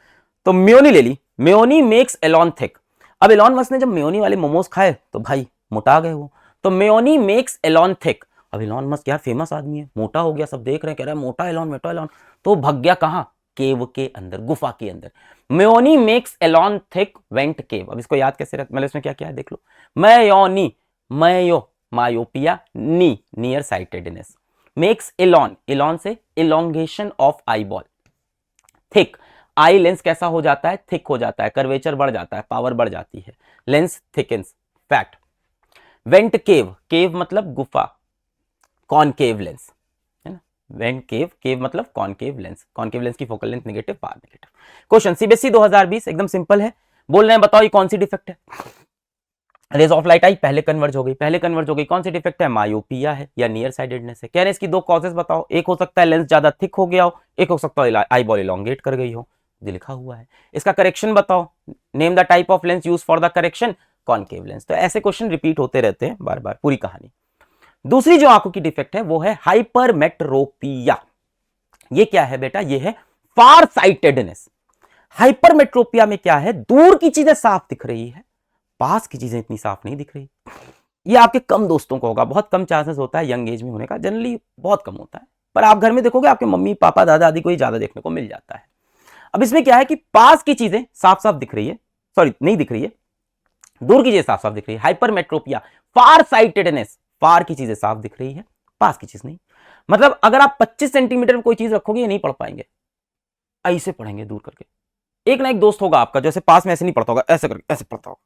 तो मेयोनी ले ली, मेयोनी मेक्स एलॉन थिक। अब एलॉन मस्क ने जब मेयोनी वाले मोमोज खाए तो भाई मोटा गए वो, तो मेयोनी मेक्स एलॉन थिक। अब एलॉन मस्क यार फेमस आदमी है, मोटा हो गया, सब देख रहे हैं, कह रहे हैं मोटा एलॉन, मोटा एलॉन, तो भाग गया कहां, केव के अंदर, गुफा के अंदर। मेयोनी makes Elon thick went cave. अब इसको याद कैसे रख, मतलब इसमें क्या क्या है देख लो। मेयोनी, मयो मायोपिया, नी near sightedness, makes Elon, Elon से elongation of eyeball, thick eye lens कैसा हो जाता है, थिक हो जाता है, कर्वेचर बढ़ जाता है, पावर बढ़ जाती है, लेंस थिकन्स, फैक्ट। वेंट केव, केव मतलब गुफा, कॉनकेव लेंस, है ना। वेंट केव, केव मतलब कॉनकेव लेंस, कॉनकेव लेंस की focal length negative, power negative. Question CBSE 2020 एकदम सिंपल है, बोल रहे हैं बताओ ये कौन सी डिफेक्ट है। रेज ऑफ लाइट आई, पहले कन्वर्ज हो गई, पहले कन्वर्ज हो गई, कौन सी डिफेक्ट है, मायोपिया है या नियर साइडेडनेस है। कह रहे हैं इसकी दो कॉजेस बताओ, एक हो सकता है लेंस ज्यादा थिक हो गया हो, एक हो सकता है आई बॉल इलोंगेट कर गई हो, ये लिखा हुआ है। इसका करेक्शन बताओ, name the type of lens use for the correction, concave lens. तो ऐसे क्वेश्चन रिपीट होते रहते हैं बार बार, पूरी कहानी। दूसरी जो आंखों की डिफेक्ट है वो है हाइपरमेट्रोपिया। ये क्या है बेटा, ये है फार साइटेडनेस। हाइपरमेट्रोपिया में क्या है, दूर की चीजें साफ दिख रही है, पास की चीजें इतनी साफ नहीं दिख रही। ये आपके कम दोस्तों को होगा, बहुत कम चांसेस होता है यंग एज में होने का, जनरली बहुत कम होता है, पर आप घर में देखोगे आपके मम्मी पापा दादा दादी को ही ज्यादा देखने को मिल जाता है। अब इसमें क्या है कि पास की चीजें साफ साफ दिख रही है, सॉरी नहीं दिख रही है, दूर की चीजें साफ साफ दिख रही है, हाइपरमेट्रोपिया। फार साइटेडनेस, फार की चीजें साफ दिख रही है, पास की चीज नहीं। मतलब अगर आप 25 सेंटीमीटर में कोई चीज रखोगे ये नहीं पढ़ पाएंगे, ऐसे पढ़ेंगे दूर करके। एक ना एक दोस्त होगा आपका जैसे पास में ऐसे नहीं पढ़ता होगा, ऐसे करके ऐसे पढ़ता होगा,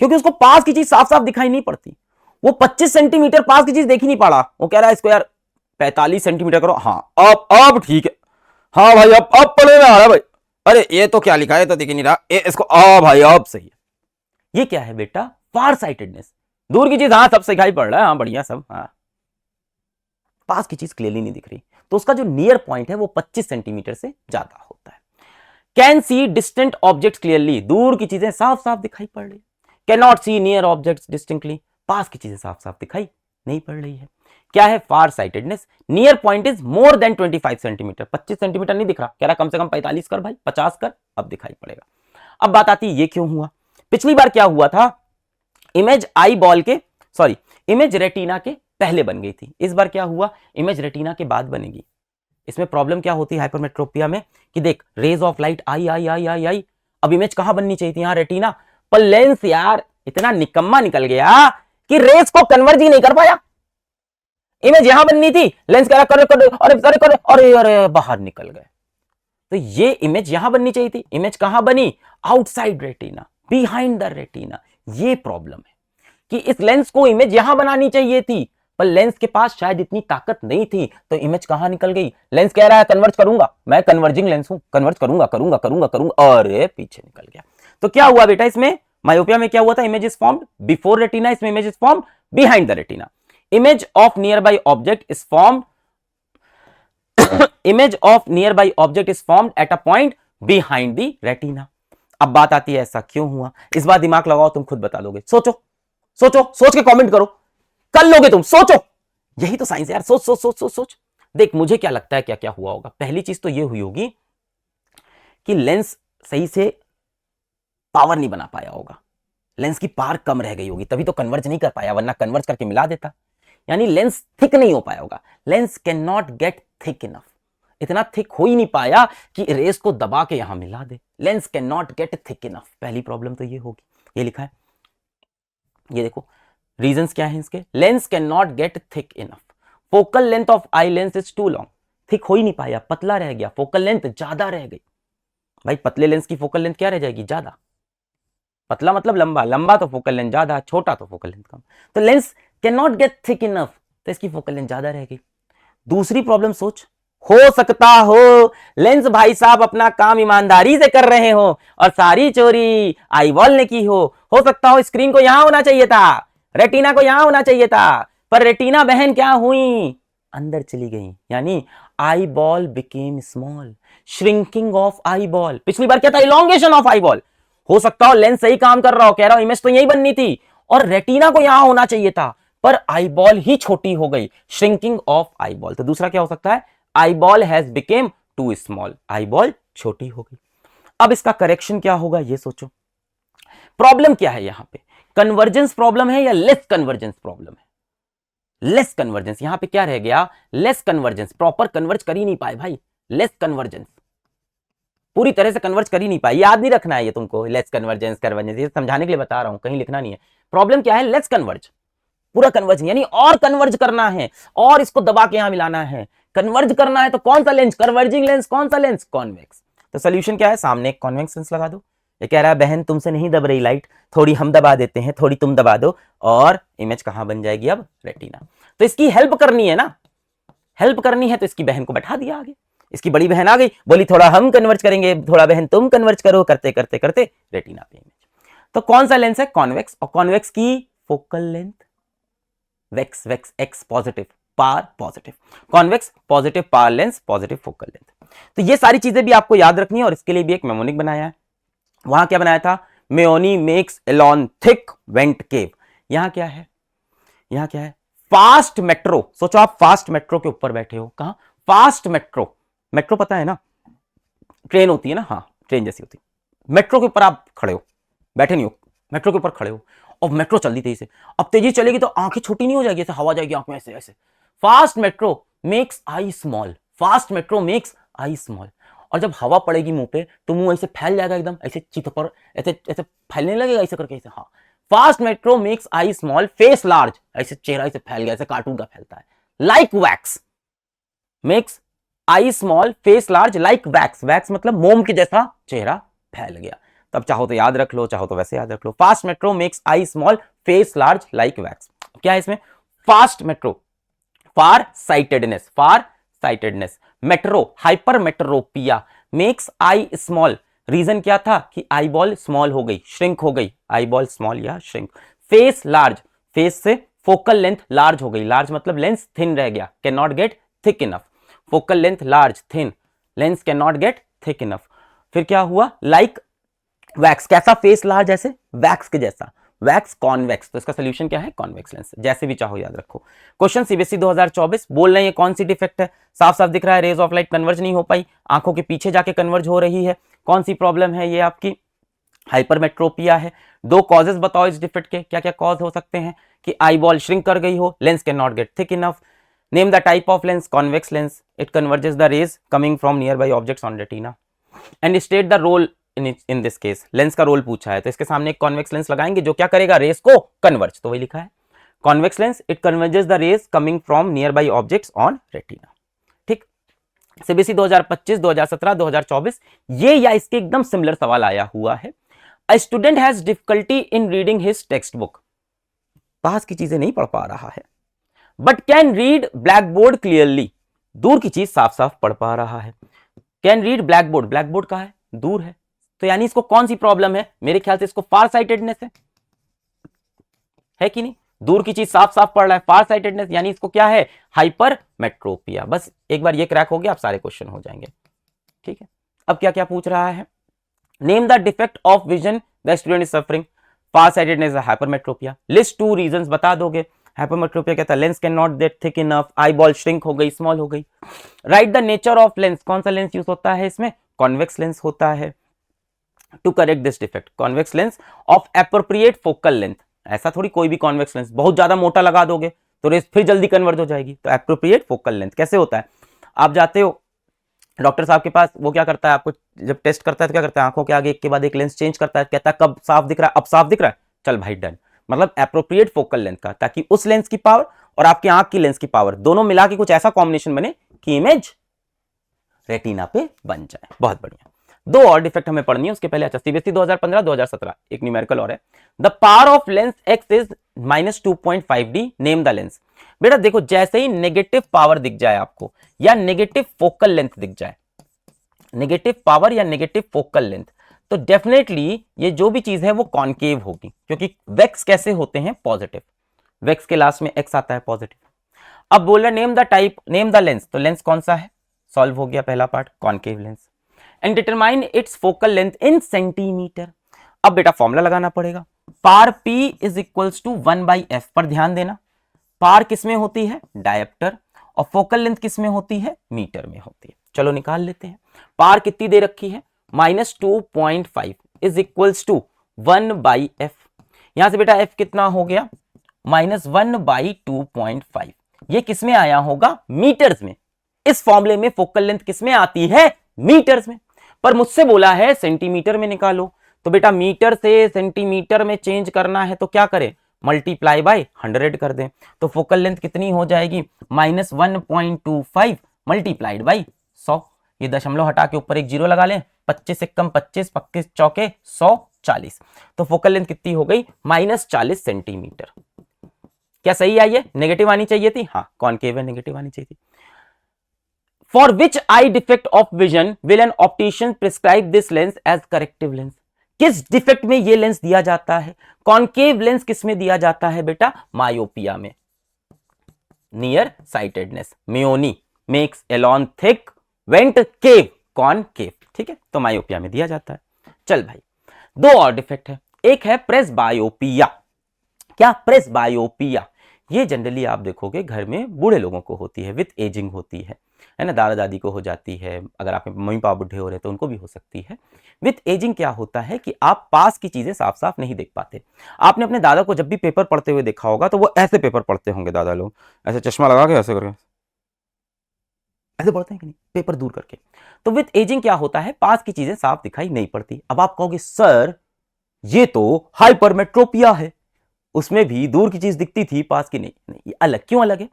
क्योंकि उसको पास की चीज साफ साफ दिखाई नहीं पड़ती। वो 25 सेंटीमीटर पास की चीज देख ही नहीं पा रहा, वो कह रहा है इसको यार 45 सेंटीमीटर करो। हाँ अब ठीक है, हाँ भाई अब पढ़े में आ रहा भाई, अरे ये तो क्या लिखा है तो दिख ही नहीं रहा, इसको भाई अब सही है। ये क्या है बेटा, फार साइटेडनेस, दूर की चीज हाँ सब दिखाई पड़ रहा है, हाँ बढ़िया सब, हाँ पास की चीज क्लियरली नहीं दिख रही। तो उसका जो नियर पॉइंट है वो 25 सेंटीमीटर से ज्यादा होता है। Can see distant objects clearly, दूर की चीजें साफ साफ दिखाई पड़ रही। Can not see near objects distinctly, पास की चीजें साफ साफ दिखाई नहीं पड़ रही है। क्या है फार sightedness, near point is more than 25 centimetre, 25 centimetre नहीं दिख रहा, कह रहा कम से कम 45 कर भाई, 50 कर, अब दिखाई पड़ेगा। अब बात आती है ये क्यों हुआ। पिछली बार क्या हुआ था, इमेज आई बॉल के, सॉरी इमेज रेटिना के पहले बन गई थी, इस बार क्या हुआ, इमेज रेटिना के बाद बनेगी। इसमें प्रॉब्लम क्या होती है हाइपरमेट्रोपिया में कि देख रेज ऑफ लाइट आई आई आई आई आई, अब इमेज कहां बननी चाहिए थी, यहां रेटिना, पर लेंस यार इतना निकम्मा निकल गया कि रेज को कन्वर्ज ही नहीं कर पाया। इमेज यहां बननी थी, लेंस कह रहा कर कर, अरे अरे कर, अरे अरे बाहर निकल गए। तो ये इमेज यहां बननी चाहिए थी, इमेज कहां बनी, outside retina, behind the retina. ये प्रॉब्लम है कि इस लेंस को इमेज यहां बनानी चाहिए थी, पर लेंस के पास शायद इतनी ताकत नहीं थी, तो इमेज कहां निकल गई। लेंस कह रहा है कन्वर्ज करूंगा, मैं कन्वर्जिंग लेंस हूं, कन्वर्ज करूंगा करूंगा करूंगा करूंगा, अरे पीछे निकल गया। तो क्या हुआ बेटा, इसमें मायोपिया में क्या हुआ था, image is formed before retina, इसमें image is formed behind the retina. Image of nearby object is formed image of nearby object is formed at a point behind the retina. अब बात आती है ऐसा क्यों हुआ, इस बार दिमाग लगाओ, तुम खुद बता दोगे, सोचो सोचो, सोच के कमेंट करो, कर लोगे तुम, सोचो, यही तो साइंस है यार, सोच सोच सोच सोच सोच। देख मुझे क्या लगता है क्या क्या हुआ होगा। पहली चीज तो ये हुई होगी कि लेंस सही से पावर नहीं बना पाया होगा, लेंस की पावर कम रह गई होगी, तभी तो कन्वर्ज नहीं कर पाया, वरना कन्वर्ज करके मिला देता। यानी लेंस थिक नहीं हो पाया होगा, lens can not get thick enough, इतना थिक हो ही नहीं पाया कि रेस को दबा के यहां मिला दे, lens can not get thick enough. पहली प्रॉब्लम तो ये होगी, ये लिखा है, ये देखो रीजंस क्या है इसके, lens can not get thick enough, focal length of eye lens is too long, thick हो ही नहीं पाया, पतला रह गया, फोकल लेंथ ज्यादा रह गई। भाई पतले लेंस की फोकल लेंथ क्या रह जाएगी, ज्यादा, पतला मतलब लंबा, लंबा तो फोकल लेंथ ज्यादा, छोटा तो फोकल लेंथ कम, तो lens can not get thick enough, तो इसकी फोकल लेंथ ज्यादा रह गई। दूसरी प्रॉब्लम सोच, हो सकता हो लेंस भाई साहब अपना काम ईमानदारी से कर रहे हो और सारी चोरी आईबॉल ने की हो सकता हो स्क्रीन को यहां होना चाहिए था, रेटिना को यहां होना चाहिए था, पर रेटिना बहन क्या हुई, अंदर चली गई, यानी eye ball became small, shrinking of eye ball. पिछली बार क्या था, इलोंगेशन ऑफ आई बॉल। हो सकता हो लेंस सही काम कर रहा हो, कह रहा हो इमेज तो यही बननी थी और रेटिना को यहां होना चाहिए था, पर आई बॉल ही छोटी हो गई, श्रिंकिंग ऑफ आई बॉल। तो दूसरा क्या हो सकता है, eyeball has become too small, eyeball छोटी हो गई। अब इसका करेक्शन क्या होगा ये सोचो। प्रॉब्लम क्या है यहां पे, कन्वर्जेंस प्रॉब्लम है या लेस कन्वर्जेंस प्रॉब्लम है? लेस कन्वर्जेंस, यहां पे क्या रह गया, लेस कन्वर्जेंस, प्रॉपर कन्वर्ज कर ही नहीं पाए भाई, लेस कन्वर्जेंस, पूरी तरह से कन्वर्ज कर ही नहीं पाए। याद नहीं रखना है ये तुमको, लेस कन्वर्जेंस कन्वर्जेंस, ये समझाने के लिए बता रहा हूं, कहीं लिखना नहीं है। प्रॉब्लम क्या है, लेस कन्वर्ज, पूरा कन्वर्ज यानी और कन्वर्ज करना है और इसको दबा के यहां मिलाना है। कन्वर्ज करना है तो कौन सा लेंस, कन्वर्जिंग लेंस, कौन सा लेंस, कॉन्वेक्स। तो सोल्यूशन क्या है, सामने एक कॉन्वेक्स लेंस लगा दो। ये कह रहा है बहन तुमसे नहीं दब रही लाइट, थोड़ी हम दबा देते हैं, थोड़ी तुम दबा दो, और इमेज कहां बन जाएगी अब, रेटिना। तो इसकी हेल्प करनी है ना, हेल्प करनी है, तो इसकी बहन को बैठा दिया आगे। इसकी बड़ी बहन आ गई, बोली थोड़ा हम कन्वर्ज करेंगे, थोड़ा बहन तुम कन्वर्ज करो, करते करते करते रेटिना पे इमेज। तो कौन सा लेंस है, कॉन्वेक्स, और कॉन्वेक्स की फोकल लेंथ वेक्स, वेक्स एक्स पॉजिटिव, पार पॉजिटिव, कॉन्वेक्स पॉजिटिव पार लेंस, पॉजिटिव फोकल लेंथ। तो ये सारी चीजें भी आपको याद रखनी है, और इसके लिए भी एक मेमोनिक बनाया है। वहां क्या बनाया था, मेयोनी makes Elon thick went cave. यहां क्या है, यहां क्या है, फास्ट मेट्रो। सोचो आप फास्ट मेट्रो के ऊपर बैठे हो, कहां, फास्ट मेट्रो, मेट्रो पता है ना, ट्रेन होती है ना, हाँ ट्रेन जैसी होती है। मेट्रो के ऊपर आप खड़े हो, बैठे नहीं हो, मेट्रो के ऊपर खड़े हो, और मेट्रो चल दी तेजी से। अब तेजी चलेगी तो आंखें छोटी नहीं हो जाएगी, ऐसे हवा जाएगी आंख में, ऐसे ऐसे। Fast metro makes eye small, fast metro makes eye small. और जब हवा पड़ेगी मुंह पे तो मुंह ऐसे फैल जाएगा एकदम, ऐसे चित पर ऐसे ऐसे फैलने लगेगा, ऐसे करके ऐसे, हाँ। Fast metro makes eye small, face large, ऐसे चेहरा ऐसे फैल गया, ऐसे कार्टून का फैलता है। Like wax makes eye small, face large, like wax, wax मतलब मोम के जैसा चेहरा फैल गया। तब चाहो तो याद रख लो, चाहो तो वैसे याद रख लो। Fast metro makes eye small, face large, like वैक्स। क्या है इसमें, fast metro far sightedness, far sightedness, metro hypermetropia, makes eye small, reason क्या था कि आई बॉल स्मॉल हो गई, श्रिंक हो गई, आई बॉल स्मॉल या श्रिंक। फेस लार्ज, फेस से फोकल लेंथ लार्ज हो गई, लार्ज मतलब लेंस थिन रह गया, can not get thick enough, focal length large, thin, lens can not get thick enough. फिर क्या हुआ, लाइक वैक्स, कैसा, फेस लार्ज ऐसे वैक्स के जैसा, वैक्स कॉन्वेक्स। तो इसका सोल्यूशन क्या है, कॉन्वेक्स लेंस, जैसे भी चाहो याद रखो। क्वेश्चन सीबीएसई 2024 बोल रहे हैं, ये कौन सी डिफेक्ट है, साफ साफ दिख रहा है, रेज ऑफ लाइट कन्वर्ज नहीं हो पाई, आंखों के पीछे जाके कन्वर्ज हो रही है। कौन सी प्रॉब्लम है ये, आपकी हाइपरमेट्रोपिया है। दो कॉजेस बताओ इस डिफेक्ट के, क्या क्या कॉज हो सकते हैं, कि आई बॉल श्रिंक कर गई हो, lens can not get thick enough. Name the type of lens, convex lens, it converges the rays coming from nearby objects on retina, and state the role in this case. Lens का role पूछा है, तो इसके सामने एक convex lens लगाएंगे जो क्या करेगा, रेस को कन्वर्ज, तो वही लिखा है, convex lens it converges the rays coming from nearby objects on retina. ठीक, सीबीएसई 2025, 2017, 2024 ये या इसके एकदम सिमिलर सवाल आया हुआ है। A student has difficulty in reading his textbook, पास की चीजें नहीं पढ़ पा रहा है, but can read blackboard clearly, दूर की चीज साफ साफ पढ़ पा रहा है। Can read blackboard, blackboard कहां है, दूर है, तो यानी इसको कौन सी प्रॉब्लम है, मेरे ख्याल से इसको फार साइटेडनेस है कि नहीं, दूर की चीज साफ साफ पढ़ रहा है, फार साइटेडनेस, यानी इसको क्या है, हाइपर मेट्रोपिया। बस एक बार ये क्रैक हो गया, आप सारे क्वेश्चन हो जाएंगे। ठीक है, अब क्या क्या पूछ रहा है, name the defect of vision the student is suffering, far sightedness, hypermetropia. List two reasons बता दोगे। हाइपरमेट्रोपिया क्या था, lens can not get thick enough, eye ball shrink हो गई, स्मॉल हो गई। Right the nature of lens, कौन सा लेंस यूज होता है इसमें, कॉन्वेक्स लेंस होता है। To correct this defect, convex lens of appropriate focal length, ऐसा थोड़ी कोई भी कॉन्वेक्स लेंस बहुत ज्यादा मोटा लगा दोगे तो रेस फिर जल्दी कन्वर्ज हो जाएगी। तो एप्रोप्रिएट फोकल लेंथ कैसे होता है, आप जाते हो डॉक्टर साहब के पास, वो क्या करता है, आपको जब टेस्ट करता है तो क्या करता है, आंखों के आगे एक के बाद एक लेंस चेंज करता है, कहता है कब साफ दिख रहा है, अब साफ दिख रहा है, चल भाई डन, मतलब एप्रोप्रिएट फोकल लेंथ का, ताकि उस लेंस की पावर और आपकी आंख की लेंस की पावर दोनों मिला के कुछ ऐसा कॉम्बिनेशन बने कि इमेज रेटिना पे बन जाए। बहुत बढ़िया। दो और डिफेक्ट हमें पढ़नी है उसके पहले। अच्छा, सीबीएसई 2015 2017 एक न्यूमेरिकल और है। The power of lens x is -2.5d, name the lens. बेटा देखो, जैसे ही नेगेटिव पावर दिख जाए आपको या नेगेटिव फोकल लेंथ दिख जाए, नेगेटिव पावर या नेगेटिव फोकल लेंथ, तो डेफिनेटली ये जो भी चीज है वो कॉनकेव होगी, क्योंकि वेक्स कैसे होते हैं? पॉजिटिव। वेक्स के लास्ट में एक्स आता है, पॉजिटिव। अब बोल रहा name the type, name the lens, तो लेंस कौन सा है? सॉल्व हो गया पहला part, concave lens. And determine its focal length in centimetre. अब बेटा फॉर्मूला लगाना पड़ेगा, power P is equals to 1/f। पर ध्यान देना, पार किसमें होती है? डायप्टर, और फोकल लेंथ किसमें होती है? मीटर में होती है। चलो निकाल लेते हैं। पार कितनी दे रखी है? -2.5 इज इक्वल्स टू 1/f। यहां से बेटा f कितना हो गया? -1/2.5। ये किसमें आया होगा? मीटर्स में। इस फॉर्मूले में फोकल लेंथ किसमें आती है? मीटर्स में। पर मुझसे बोला है सेंटीमीटर में निकालो, तो बेटा मीटर से सेंटीमीटर में चेंज करना है तो क्या करें? मल्टीप्लाई बाय 100 कर दें। तो फोकल लेंथ कितनी हो जाएगी? -1.25 मल्टीप्लाइड बाई 100। ये दशमलव हटा के ऊपर एक जीरो लगा लें, 25 से कम 25, 25 चौके 100, 40। तो फोकल लेंथ कितनी हो गई? -40 सेंटीमीटर। क्या सही आई है? नेगेटिव आनी चाहिए थी, हाँ कॉनकेव है, नेगेटिव आनी चाहिए थी। For which eye defect of vision will an optician prescribe this lens as corrective lens? किस डिफेक्ट में ये लेंस दिया जाता है? कॉनकेव लेंस किस में दिया जाता है बेटा? मायोपिया में, नियर साइटेडनेस। मेयोनी मेक्स एलॉन थिक, वेंट केव, कॉनकेव। ठीक है, तो मायोपिया में दिया जाता है। चल भाई, दो और डिफेक्ट है। एक है प्रेसबायोपिया। क्या? प्रेसबायोपिया। ये जनरली आप देखोगे घर में बूढ़े लोगों को होती है, विथ एजिंग होती है ना, दादा दादी को हो जाती है, अगर आपके मम्मी पापा बूढ़े हो रहे तो उनको भी हो सकती है। विथ एजिंग क्या होता है कि आप पास की चीजें साफ साफ नहीं देख पाते। आपने अपने दादा को जब भी पेपर पढ़ते हुए देखा होगा तो वो ऐसे पेपर पढ़ते होंगे, दादा लोग ऐसे चश्मा लगा के ऐसे करके ऐसे पढ़ते हैं कि नहीं, पेपर दूर करके। तो विथ एजिंग क्या होता है? पास की चीजें साफ दिखाई नहीं पड़ती। अब आप कहोगे सर ये तो हाइपरमेट्रोपिया है, उसमें भी दूर की चीज दिखती थी, पास की नहीं। नहीं, ये अलग। क्यों अलग है?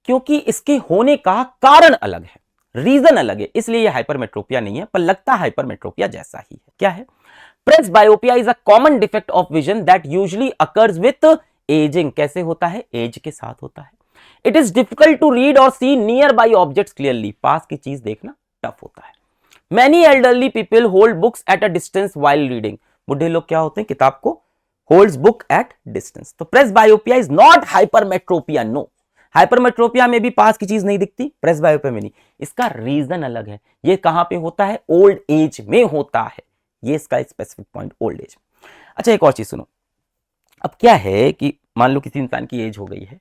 क्योंकि इसके होने का कारण अलग है, रीजन अलग है, इसलिए यह हाइपरमेट्रोपिया नहीं है, पर लगता हाइपरमेट्रोपिया जैसा ही है। क्या है? Presbyopia is a common defect of vision that usually occurs with ageing. कैसे होता है? एज के साथ होता है। It is difficult to read और सी नियर बाई ऑब्जेक्ट्स क्लियरली। पास की चीज देखना टफ होता है। Many elderly people hold books at a distance while reading. बुढ़े लोग क्या होते हैं? किताब को होल्ड्स बुक एट डिस्टेंस। तो presbyopia is not hypermetropia. No, hypermetropia में भी पास की चीज नहीं दिखती, प्रेसबायोपिया में नहीं। इसका रीजन अलग है। ये कहां पे होता है? ओल्ड एज में होता है। ये इसका स्पेसिफिक पॉइंट, ओल्ड एज। अच्छा, एक और चीज सुनो। अब क्या है कि मान लो किसी इंसान की एज हो गई है,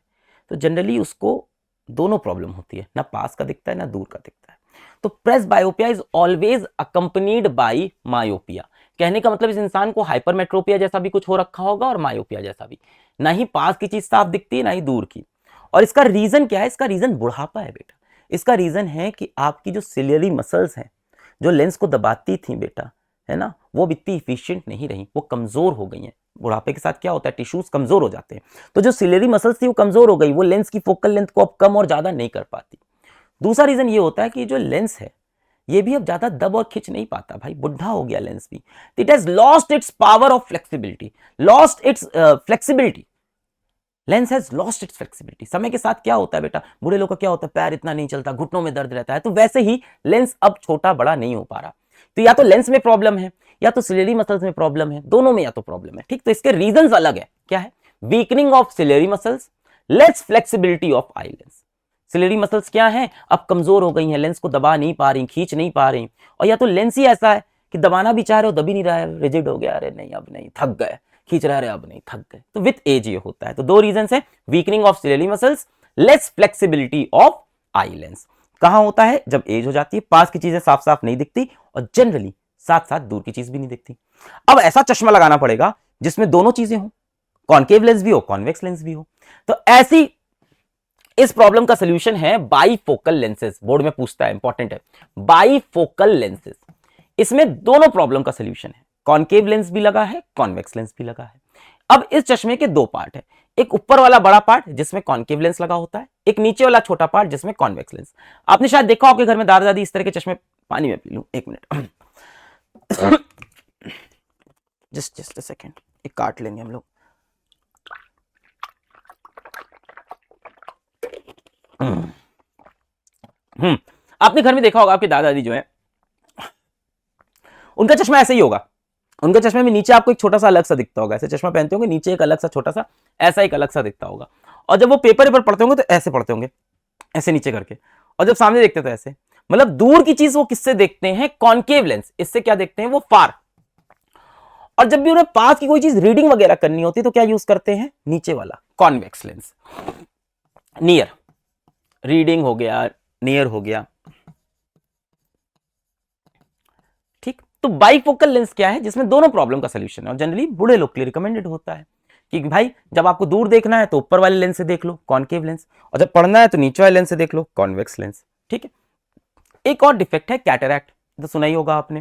तो जनरली उसको दोनों प्रॉब्लम होती है, ना पास का दिखता है ना दूर का दिखता है। तो presbyopia is always accompanied by myopia. कहने का मतलब इस इंसान को हाइपरमेट्रोपिया जैसा भी कुछ हो रखा होगा और मायोपिया जैसा भी। ना ही पास की चीज साफ दिखती है ना ही दूर की। और इसका रीजन क्या है? इसका रीजन बुढ़ापा है बेटा। इसका रीजन है कि आपकी जो सिलियरी मसल्स हैं, जो लेंस को दबाती थी बेटा, है ना, वो भी इतनी इफिशिएंट नहीं रही, वो कमजोर हो गई हैं। बुढ़ापे के साथ क्या होता है? टिश्यूज कमजोर हो जाते हैं। तो जो सिलियरी मसल्स थी वो कमजोर हो गई, वो लेंस की फोकल लेंथ को अब कम और ज्यादा नहीं कर पाती। दूसरा रीजन ये होता है कि जो लेंस है ये भी अब ज्यादा दब और खिंच नहीं पाता भाई, बुढ़ा हो गया लेंस भी। It has lost its power of flexibility, lost its flexibility. Lens has lost its flexibility. समय के साथ क्या होता है बेटा? बूढ़े लोग का क्या होता है? पैर इतना नहीं चलता, घुटनों में दर्द रहता है। तो वैसे ही लेंस अब छोटा बड़ा नहीं हो पा रहा। तो या तो लेंस में प्रॉब्लम है या तो सिलेरी मसल्स में प्रॉब्लम है, दोनों में या तो प्रॉब्लम है। ठीक, तो इसके रीजंस अलग है। क्या है? Weakening of ciliary muscles, less flexibility of eye lens. Ciliary muscles क्या है? अब कमजोर हो गई हैं, लेंस को दबा नहीं पा रही, खींच नहीं पा रही। और या तो लेंस ही ऐसा है कि दबाना भी चाह रहे हो दब ही नहीं रहा है, रिजिड हो गया, अरे नहीं अब नहीं, थक गए, खींच रहे अब नहीं, थक गए। तो विथ एज ये होता है। तो दो रीजन है, weakening of ciliary muscles, less flexibility of eye lens. कहां होता है? जब एज हो जाती है, पास की चीजें साफ साफ नहीं दिखती और जनरली साथ साथ दूर की चीज भी नहीं दिखती। अब ऐसा चश्मा लगाना पड़ेगा जिसमें दोनों चीजें हो, कॉनकेव लेंस भी हो, कॉन्वेक्स लेंस भी हो। तो ऐसी इस प्रॉब्लम का सोल्यूशन है बाईफोकल लेंसेज। बोर्ड में पूछता है, इंपॉर्टेंट है, बाईफोकल लेंसेज। इसमें दोनों प्रॉब्लम का सोल्यूशन है, कॉनकेव लेंस भी लगा है, कॉन्वेक्स लेंस भी लगा है। अब इस चश्मे के दो पार्ट है, एक ऊपर वाला बड़ा पार्ट जिसमें कॉनकेव लेंस लगा होता है, एक नीचे वाला छोटा पार्ट जिसमें कॉन्वेक्स लेंस। आपने शायद देखा हो कि घर में दादा दादी इस तरह के चश्मे, पानी में पी लूं एक मिनट, जस्ट अ सेकेंड, एक काट लेंगे हम लोग। आपने घर में देखा होगा, आपके दादाजी जो है उनका चश्मा ऐसे ही होगा। उनके चश्मे में नीचे आपको एक छोटा सा अलग सा दिखता होगा, ऐसे चश्मा पहनते होंगे, नीचे एक अलग सा छोटा सा ऐसा एक अलग सा दिखता होगा। और जब वो पेपर पर पढ़ते होंगे तो ऐसे पढ़ते होंगे, ऐसे नीचे करके, और जब सामने देखते तो ऐसे। मतलब दूर की चीज वो किससे देखते हैं? Concave lens. इससे क्या देखते हैं? वो फार। और जब भी उन्हें पास की कोई चीज रीडिंग वगैरह करनी होती है तो क्या यूज करते हैं? नीचे वाला कॉन्वेक्स लेंस। नियर रीडिंग हो गया, नियर हो गया, ठीक। तो बाइफोकल लेंस क्या है? जिसमें दोनों प्रॉब्लम का सॉल्यूशन है, और जनरली बूढ़े लोग के लिए रिकमेंडेड होता है कि भाई जब आपको दूर देखना है तो ऊपर वाले लेंस से देख लो, कॉन्केव लेंस, और जब पढ़ना है तो नीचे वाले लेंस से देख लो, कॉन्वेक्स लेंस, ठीक है। एक और डिफेक्ट है कैटरैक्ट, तो सुना ही होगा आपने।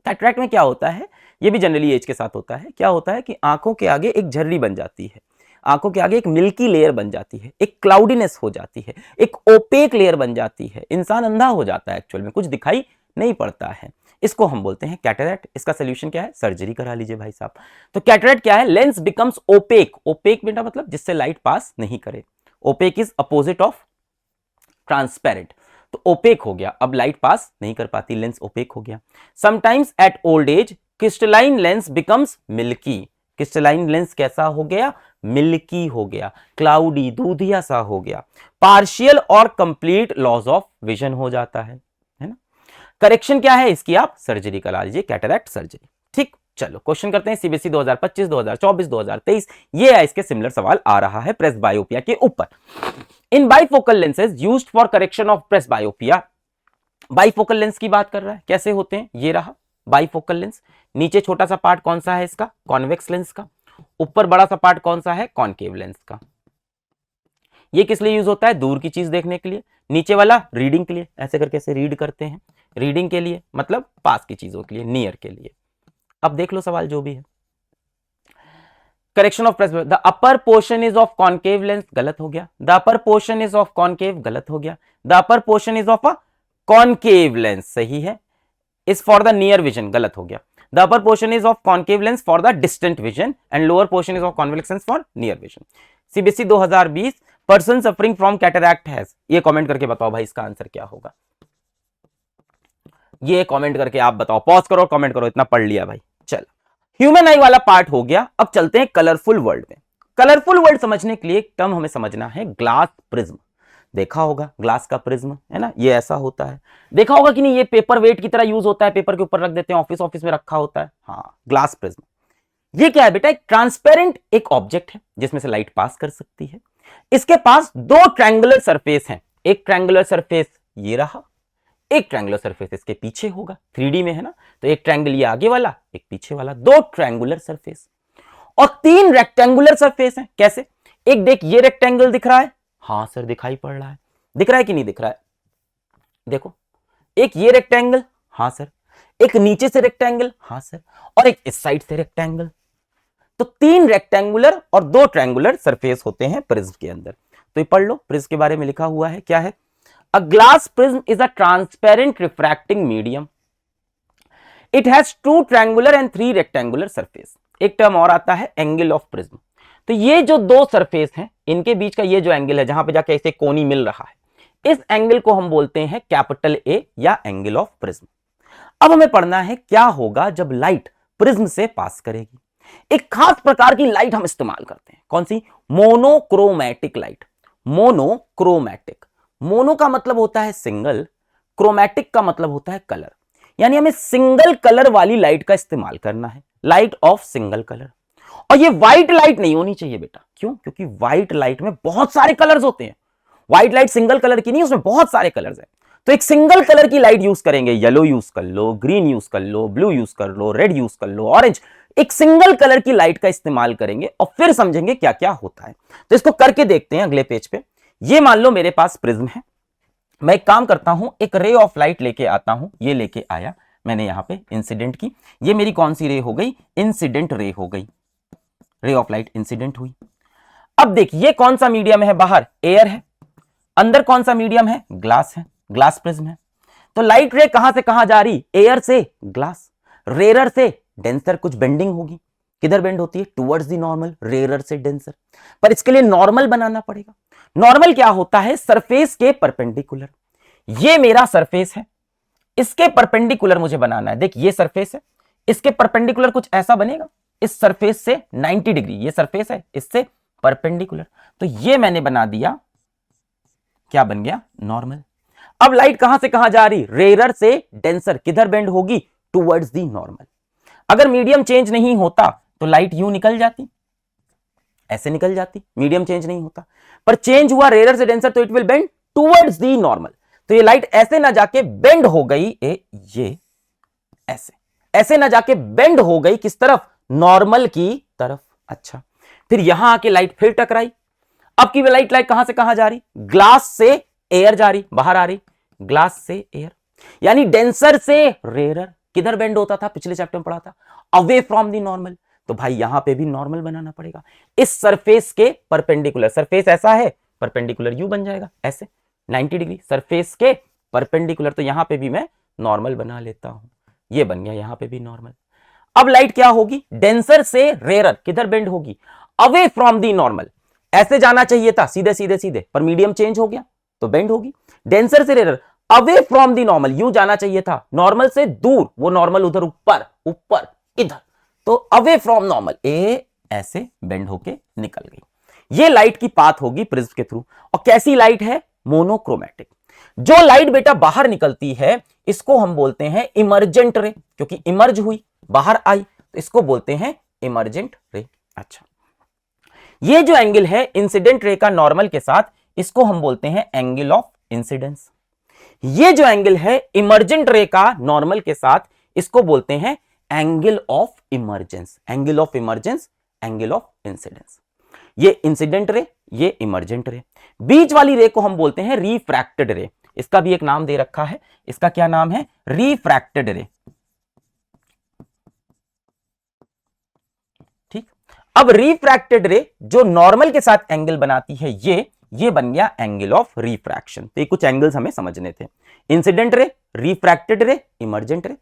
कैटरैक्ट में क्या होता है? ये भी जनरली एज के साथ होता है। क्या होता है कि आंखों के आगे एक झर्री बन जाती है, आंखों के आगे एक मिल्की लेयर बन जाती है, एक क्लाउडीनेस हो जाती है, एक ओपेक लेयर बन जाती है, इंसान अंधा हो जाता है, एक्चुअल में कुछ दिखाई नहीं पड़ता है। इसको हम बोलते हैं कैटरैक्ट। इसका सोल्यूशन क्या है? सर्जरी करा लीजिए भाई साहब। तो कैटरैक्ट क्या है? Lens becomes OPEC. ओपेक बेटा मतलब जिससे लाइट पास नहीं करे। Opaque is opposite of transparent. तो ओपेक हो गया, अब लाइट पास नहीं कर पाती, लेंस ओपेक हो गया। Sometimes eight old age crystalline lens becomes milky. Crystalline lens कैसा हो गया? मिल्की हो गया, क्लाउडी, दूधिया सा हो गया। पार्शियल और कंप्लीट लॉस ऑफ विजन हो जाता है ना। करेक्शन क्या है इसकी? आप सर्जरी करा लीजिए, कैटरैक्ट सर्जरी, ठीक। चलो क्वेश्चन करते हैं सीबीएसई 2025, 2024, 2023। ये इसके सिमिलर सवाल आ रहा है प्रेसबायोपिया के ऊपर। In bifocal lenses used for correction of presbyopia. Bifocal lens की बात कर रहा है, कैसे होते हैं? ये रहा बाइफोकल लेंस। नीचे छोटा सा पार्ट कौन सा है इसका? कॉन्वेक्स लेंस का। ऊपर बड़ा सा पार्ट कौन सा है? कॉनकेव लेंस का। ये किस लिए यूज होता है? दूर की चीज देखने के लिए। नीचे वाला रीडिंग के लिए, ऐसे करके ऐसे रीड करते हैं, रीडिंग के लिए, मतलब पास की चीजों के लिए, नियर के लिए। अब देख लो सवाल जो भी है। Correction of press, the upper portion is of concave lens, गलत हो गया। The upper portion is of concave, गलत हो गया। The upper portion is of a concave lens, सही है। Is for the near vision, गलत हो गया। The upper portion is of concave lens for the distant vision and lower portion is of convex lens for near vision. CBSE 2020, person suffering from cataract has. ये comment करके बताओ भाई इसका answer क्या होगा। ये कमेंट करके आप बताओ, पॉज करो, कमेंट करो, इतना पढ़ लिया भाई। चलो ह्यूमन आई वाला पार्ट हो गया। अब चलते हैं कलरफुल वर्ल्ड में। कलरफुल वर्ल्ड समझने के लिए एक टर्म हमें समझना है, ग्लास प्रिज्म। देखा होगा ग्लास का प्रिज्म, है ना, ये ऐसा होता है। देखा होगा कि नहीं, ये पेपर वेट की तरह यूज होता है, पेपर के ऊपर रख देते हैं, ऑफिस में रखा होता है। हाँ, ग्लास प्रिज्म। ये क्या है बेटा? एक ट्रांसपेरेंट एक ऑब्जेक्ट है जिसमें से लाइट पास कर सकती है। इसके पास दो ट्रायंगुलर सरफेस हैं। एक ट्रायंगुलर सरफेस ये रहा, एक ट्रायंगुलर सरफेस इसके पीछे होगा। 3D में है ना, तो एक ट्रायंगल ये आगे वाला, एक पीछे वाला, दो ट्रायंगुलर सरफेस। और तीन रेक्टेंगुलर सरफेस हैं। कैसे? एक देख, ये रेक्टेंगल दिख रहा है, हाँ सर दिखाई पड़ रहा है। दिख रहा है कि नहीं दिख रहा है? देखो, एक ये रेक्टेंगल, हाँ सर। एक नीचे से रेक्टेंगल, हाँ सर। और एक इस साइड से रेक्टेंगल। तो तीन रेक्टेंगुलर और दो ट्रायंगुलर सरफेस होते हैं प्रिज्म के अंदर। तो ये पढ़ लो, प्रिज्म के बारे में लिखा हुआ है, क्या है? A glass prism is a transparent refracting medium. It has two triangular and three rectangular surface. एक टर्म और आता है एंगल ऑफ प्रिज्म। तो ये जो दो सरफेस हैं, इनके बीच का ये जो एंगल है, जहां पे जाके ऐसे कोनी मिल रहा है, इस एंगल को हम बोलते हैं कैपिटल ए या एंगल ऑफ प्रिज्म। अब हमें पढ़ना है क्या होगा जब लाइट प्रिज्म से पास करेगी। एक खास प्रकार की लाइट हम इस्तेमाल करते हैं, कौन सी? Monochromatic light. मोनोक्रोमैटिक, मोनो का मतलब होता है सिंगल, क्रोमैटिक का मतलब होता है कलर। यानी हमें सिंगल कलर वाली लाइट का इस्तेमाल करना है, लाइट ऑफ सिंगल कलर। और ये व्हाइट लाइट नहीं होनी चाहिए बेटा। क्यों? क्योंकि व्हाइट लाइट में बहुत सारे कलर्स होते हैं। व्हाइट लाइट सिंगल कलर की नहीं, उसमें बहुत सारे कलर्स हैं। तो एक सिंगल कलर की लाइट यूज करेंगे, येलो यूज कर लो, ग्रीन यूज कर लो, ब्लू यूज कर लो, रेड यूज कर लो, ऑरेंज। एक सिंगल कलर की लाइट का इस्तेमाल करेंगे और फिर समझेंगे क्या क्या होता है। तो इसको करके देखते हैं अगले पेज पे। ये मान लो मेरे पास प्रिज्म है, मैं एक काम करता हूं, एक रे ऑफ लाइट लेके आता हूं। ये लेके आया मैंने यहां पे इंसिडेंट की। ये मेरी कौन सी रे हो गई? इंसिडेंट रे हो गई। रे ऑफ लाइट इंसिडेंट हुई। अब देखिए कौन सा मीडियम है, बाहर एयर है, अंदर कौन सा मीडियम है? ग्लास है, ग्लास प्रिज्म है। तो लाइट रे कहां से कहां जा रही? एयर से ग्लास। रेयरर से डेंसर कुछ बेंडिंग होगी, किधर बेंड होती है, टुवर्ड्स द नॉर्मल, रेयरर से डेंसर। पर इसके लिए नॉर्मल बनाना पड़ेगा। नॉर्मल क्या होता है, सरफेस के परपेंडिकुलर। ये मेरा सरफेस है, इसके परपेंडिकुलर मुझे बनाना है। देख ये सरफेस है, इसके परपेंडिकुलर कुछ ऐसा बनेगा, इस सरफेस से 90 डिग्री, ये सरफेस है इससे परपेंडिकुलर, तो ये मैंने बना दिया, क्या बन गया, नॉर्मल। अब लाइट कहां से कहां जा रही, रेयरर से डेंसर, किधर बेंड होगी, टुवर्ड्स दी नॉर्मल। अगर मीडियम चेंज नहीं होता तो लाइट यूं निकल जाती, ऐसे निकल जाती, मीडियम चेंज नहीं होता। पर चेंज हुआ रेयरर से डेंसर तो it will bend towards the normal. तो ये लाइट ऐसे ना जाके बेंड हो गई, ये ऐसे ना जाके बेंड हो गई, किस तरफ, नॉर्मल की तरफ। अच्छा, फिर यहां आके लाइट फिर टकराई। अब की लाइट कहां से कहां जा रही, ग्लास से एयर जा रही, बाहर आ रही, ग्लास से एयर, यानी डेंसर से रेयरर किधर बेंड होता था, पिछले चैप्टर में पढ़ा था, अवे फ्रॉम दी नॉर्मल। तो भाई यहां पे भी नॉर्मल बनाना पड़ेगा, इस सरफेस के परपेंडिकुलर। सरफेस ऐसा है, परपेंडिकुलर यू बन जाएगा ऐसे 90 डिग्री, सरफेस के परपेंडिकुलर। तो यहां पे भी मैं नॉर्मल बना लेता हूं, ये बन गया यहां पे भी नॉर्मल। अब लाइट क्या होगी, डेंसर से रेयरर किधर बेंड होगी, अवे फ्रॉम दी नॉर्मल। ऐसे जाना चाहिए था, सीधे सीधे सीधे, पर मीडियम चेंज हो गया तो बेंड होगी। डेंसर से rarer away from the normal, यूं जाना चाहिए था, नॉर्मल से दूर, वो नॉर्मल उधर ऊपर ऊपर इधर, तो अवे फ्रॉम नॉर्मल, ए ऐसे बेंड होके निकल गई। ये लाइट की पाथ होगी प्रिज्म के थ्रू। और कैसी लाइट है, मोनोक्रोमैटिक। जो लाइट बेटा बाहर निकलती है इसको हम बोलते हैं इमर्जेंट रे, क्योंकि इमर्ज हुई, बाहर आई, तो इसको बोलते हैं इमर्जेंट रे। अच्छा, ये जो एंगल है इंसिडेंट रे का नॉर्मल के साथ, इसको हम बोलते हैं एंगल ऑफ इंसिडेंस। ये जो एंगल है इमर्जेंट रे का नॉर्मल के साथ, इसको बोलते हैं angle of emergence. Angle of emergence, angle of incidence. ये इंसिडेंट रे, ये इमर्जेंट रे। बीच वाली रे को हम बोलते हैं रिफ्रैक्टेड रे। इसका भी एक नाम दे रखा है, इसका क्या नाम है, रिफ्रैक्टेड रे। ठीक, अब रिफ्रैक्टेड रे जो नॉर्मल के साथ एंगल बनाती है, ये बन गया एंगल ऑफ रिफ्रैक्शन। तो ये कुछ एंगल्स हमें समझने थे, इंसिडेंट रे, रिफ्रैक्टेड रे, इमर्जेंट रे,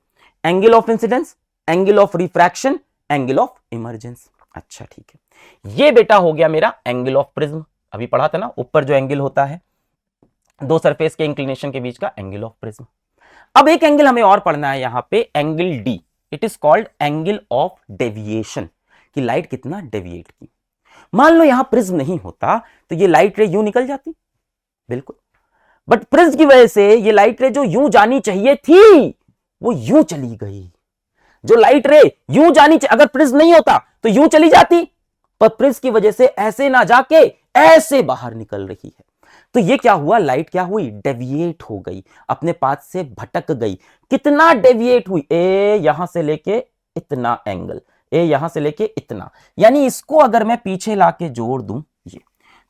angle of incidence, angle of refraction, angle of emergence. अच्छा ठीक है, ये बेटा हो गया मेरा एंगल ऑफ प्रिज्म। अभी पढ़ा था ना, ऊपर जो एंगल होता है दो सरफेस के इंक्लिनेशन के बीच का, एंगल ऑफ प्रिज्म। अब एक एंगल हमें और पढ़ना है यहां पे, angle D. It is called angle of deviation, कि लाइट कितना डेविएट की। मान लो यहां प्रिज्म नहीं होता तो ये लाइट रे यूं निकल जाती, बिल्कुल, बट प्रिज्म की वजह से ये लाइट रे जो यूं जानी चाहिए थी वो यूं चली गई। जो लाइट रे यूं जानी चाहिए, अगर प्रिज्म नहीं होता तो यूं चली जाती, पर प्रिज्म की वजह से ऐसे ना जाके ऐसे बाहर निकल रही है। तो ये क्या हुआ, लाइट क्या हुई, डेविएट हो गई, अपने पाथ से भटक गई। कितना डेविएट हुई, ए यहां से लेके इतना एंगल, ए यहां से लेके इतना, यानी इसको अगर मैं पीछे लाके जोड़ दूं ये,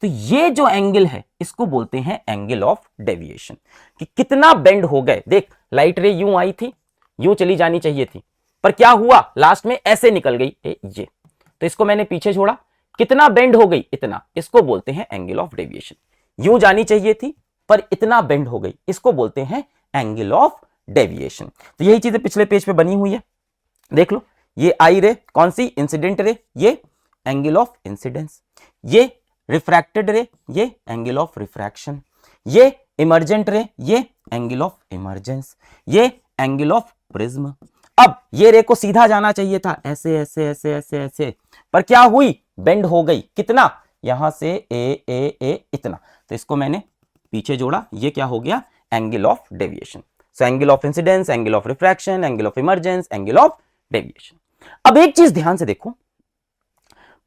तो ये जो एंगल है इसको बोलते हैं एंगल ऑफ डेविएशन, कि कितना बेंड हो गए। देख लाइट रे यूं आई थी, यूं चली जानी चाहिए थी, पर क्या हुआ, लास्ट में ऐसे निकल गई ये, तो इसको मैंने पीछे छोड़ा, कितना बेंड हो गई, इतना, इसको बोलते हैं एंगल ऑफ डेविएशन। यूं जानी चाहिए थी पर इतना बेंड हो गई, इसको बोलते हैं एंगल ऑफ डेविएशन। तो यही चीजें पिछले पेज पे बनी हुई है, देख लो। ये आई रे कौन सी, इंसिडेंट रे, ये एंगल ऑफ इंसिडेंस, ये रिफ्रैक्टेड रे, ये एंगल ऑफ रिफ्रैक्शन, ये इमर्जेंट रे, ये एंगल ऑफ इमर्जेंस, ये एंगल ऑफ प्रिज्म। अब ये रे को सीधा जाना चाहिए था, ऐसे ऐसे ऐसे ऐसे ऐसे, पर क्या हुई, बेंड हो गई, कितना, यहां से ए इतना, तो इसको मैंने पीछे जोड़ा, ये क्या हो गया, angle of deviation. So angle of incidence, angle of refraction, angle of emergence, angle of deviation. अब एक चीज ध्यान से देखो,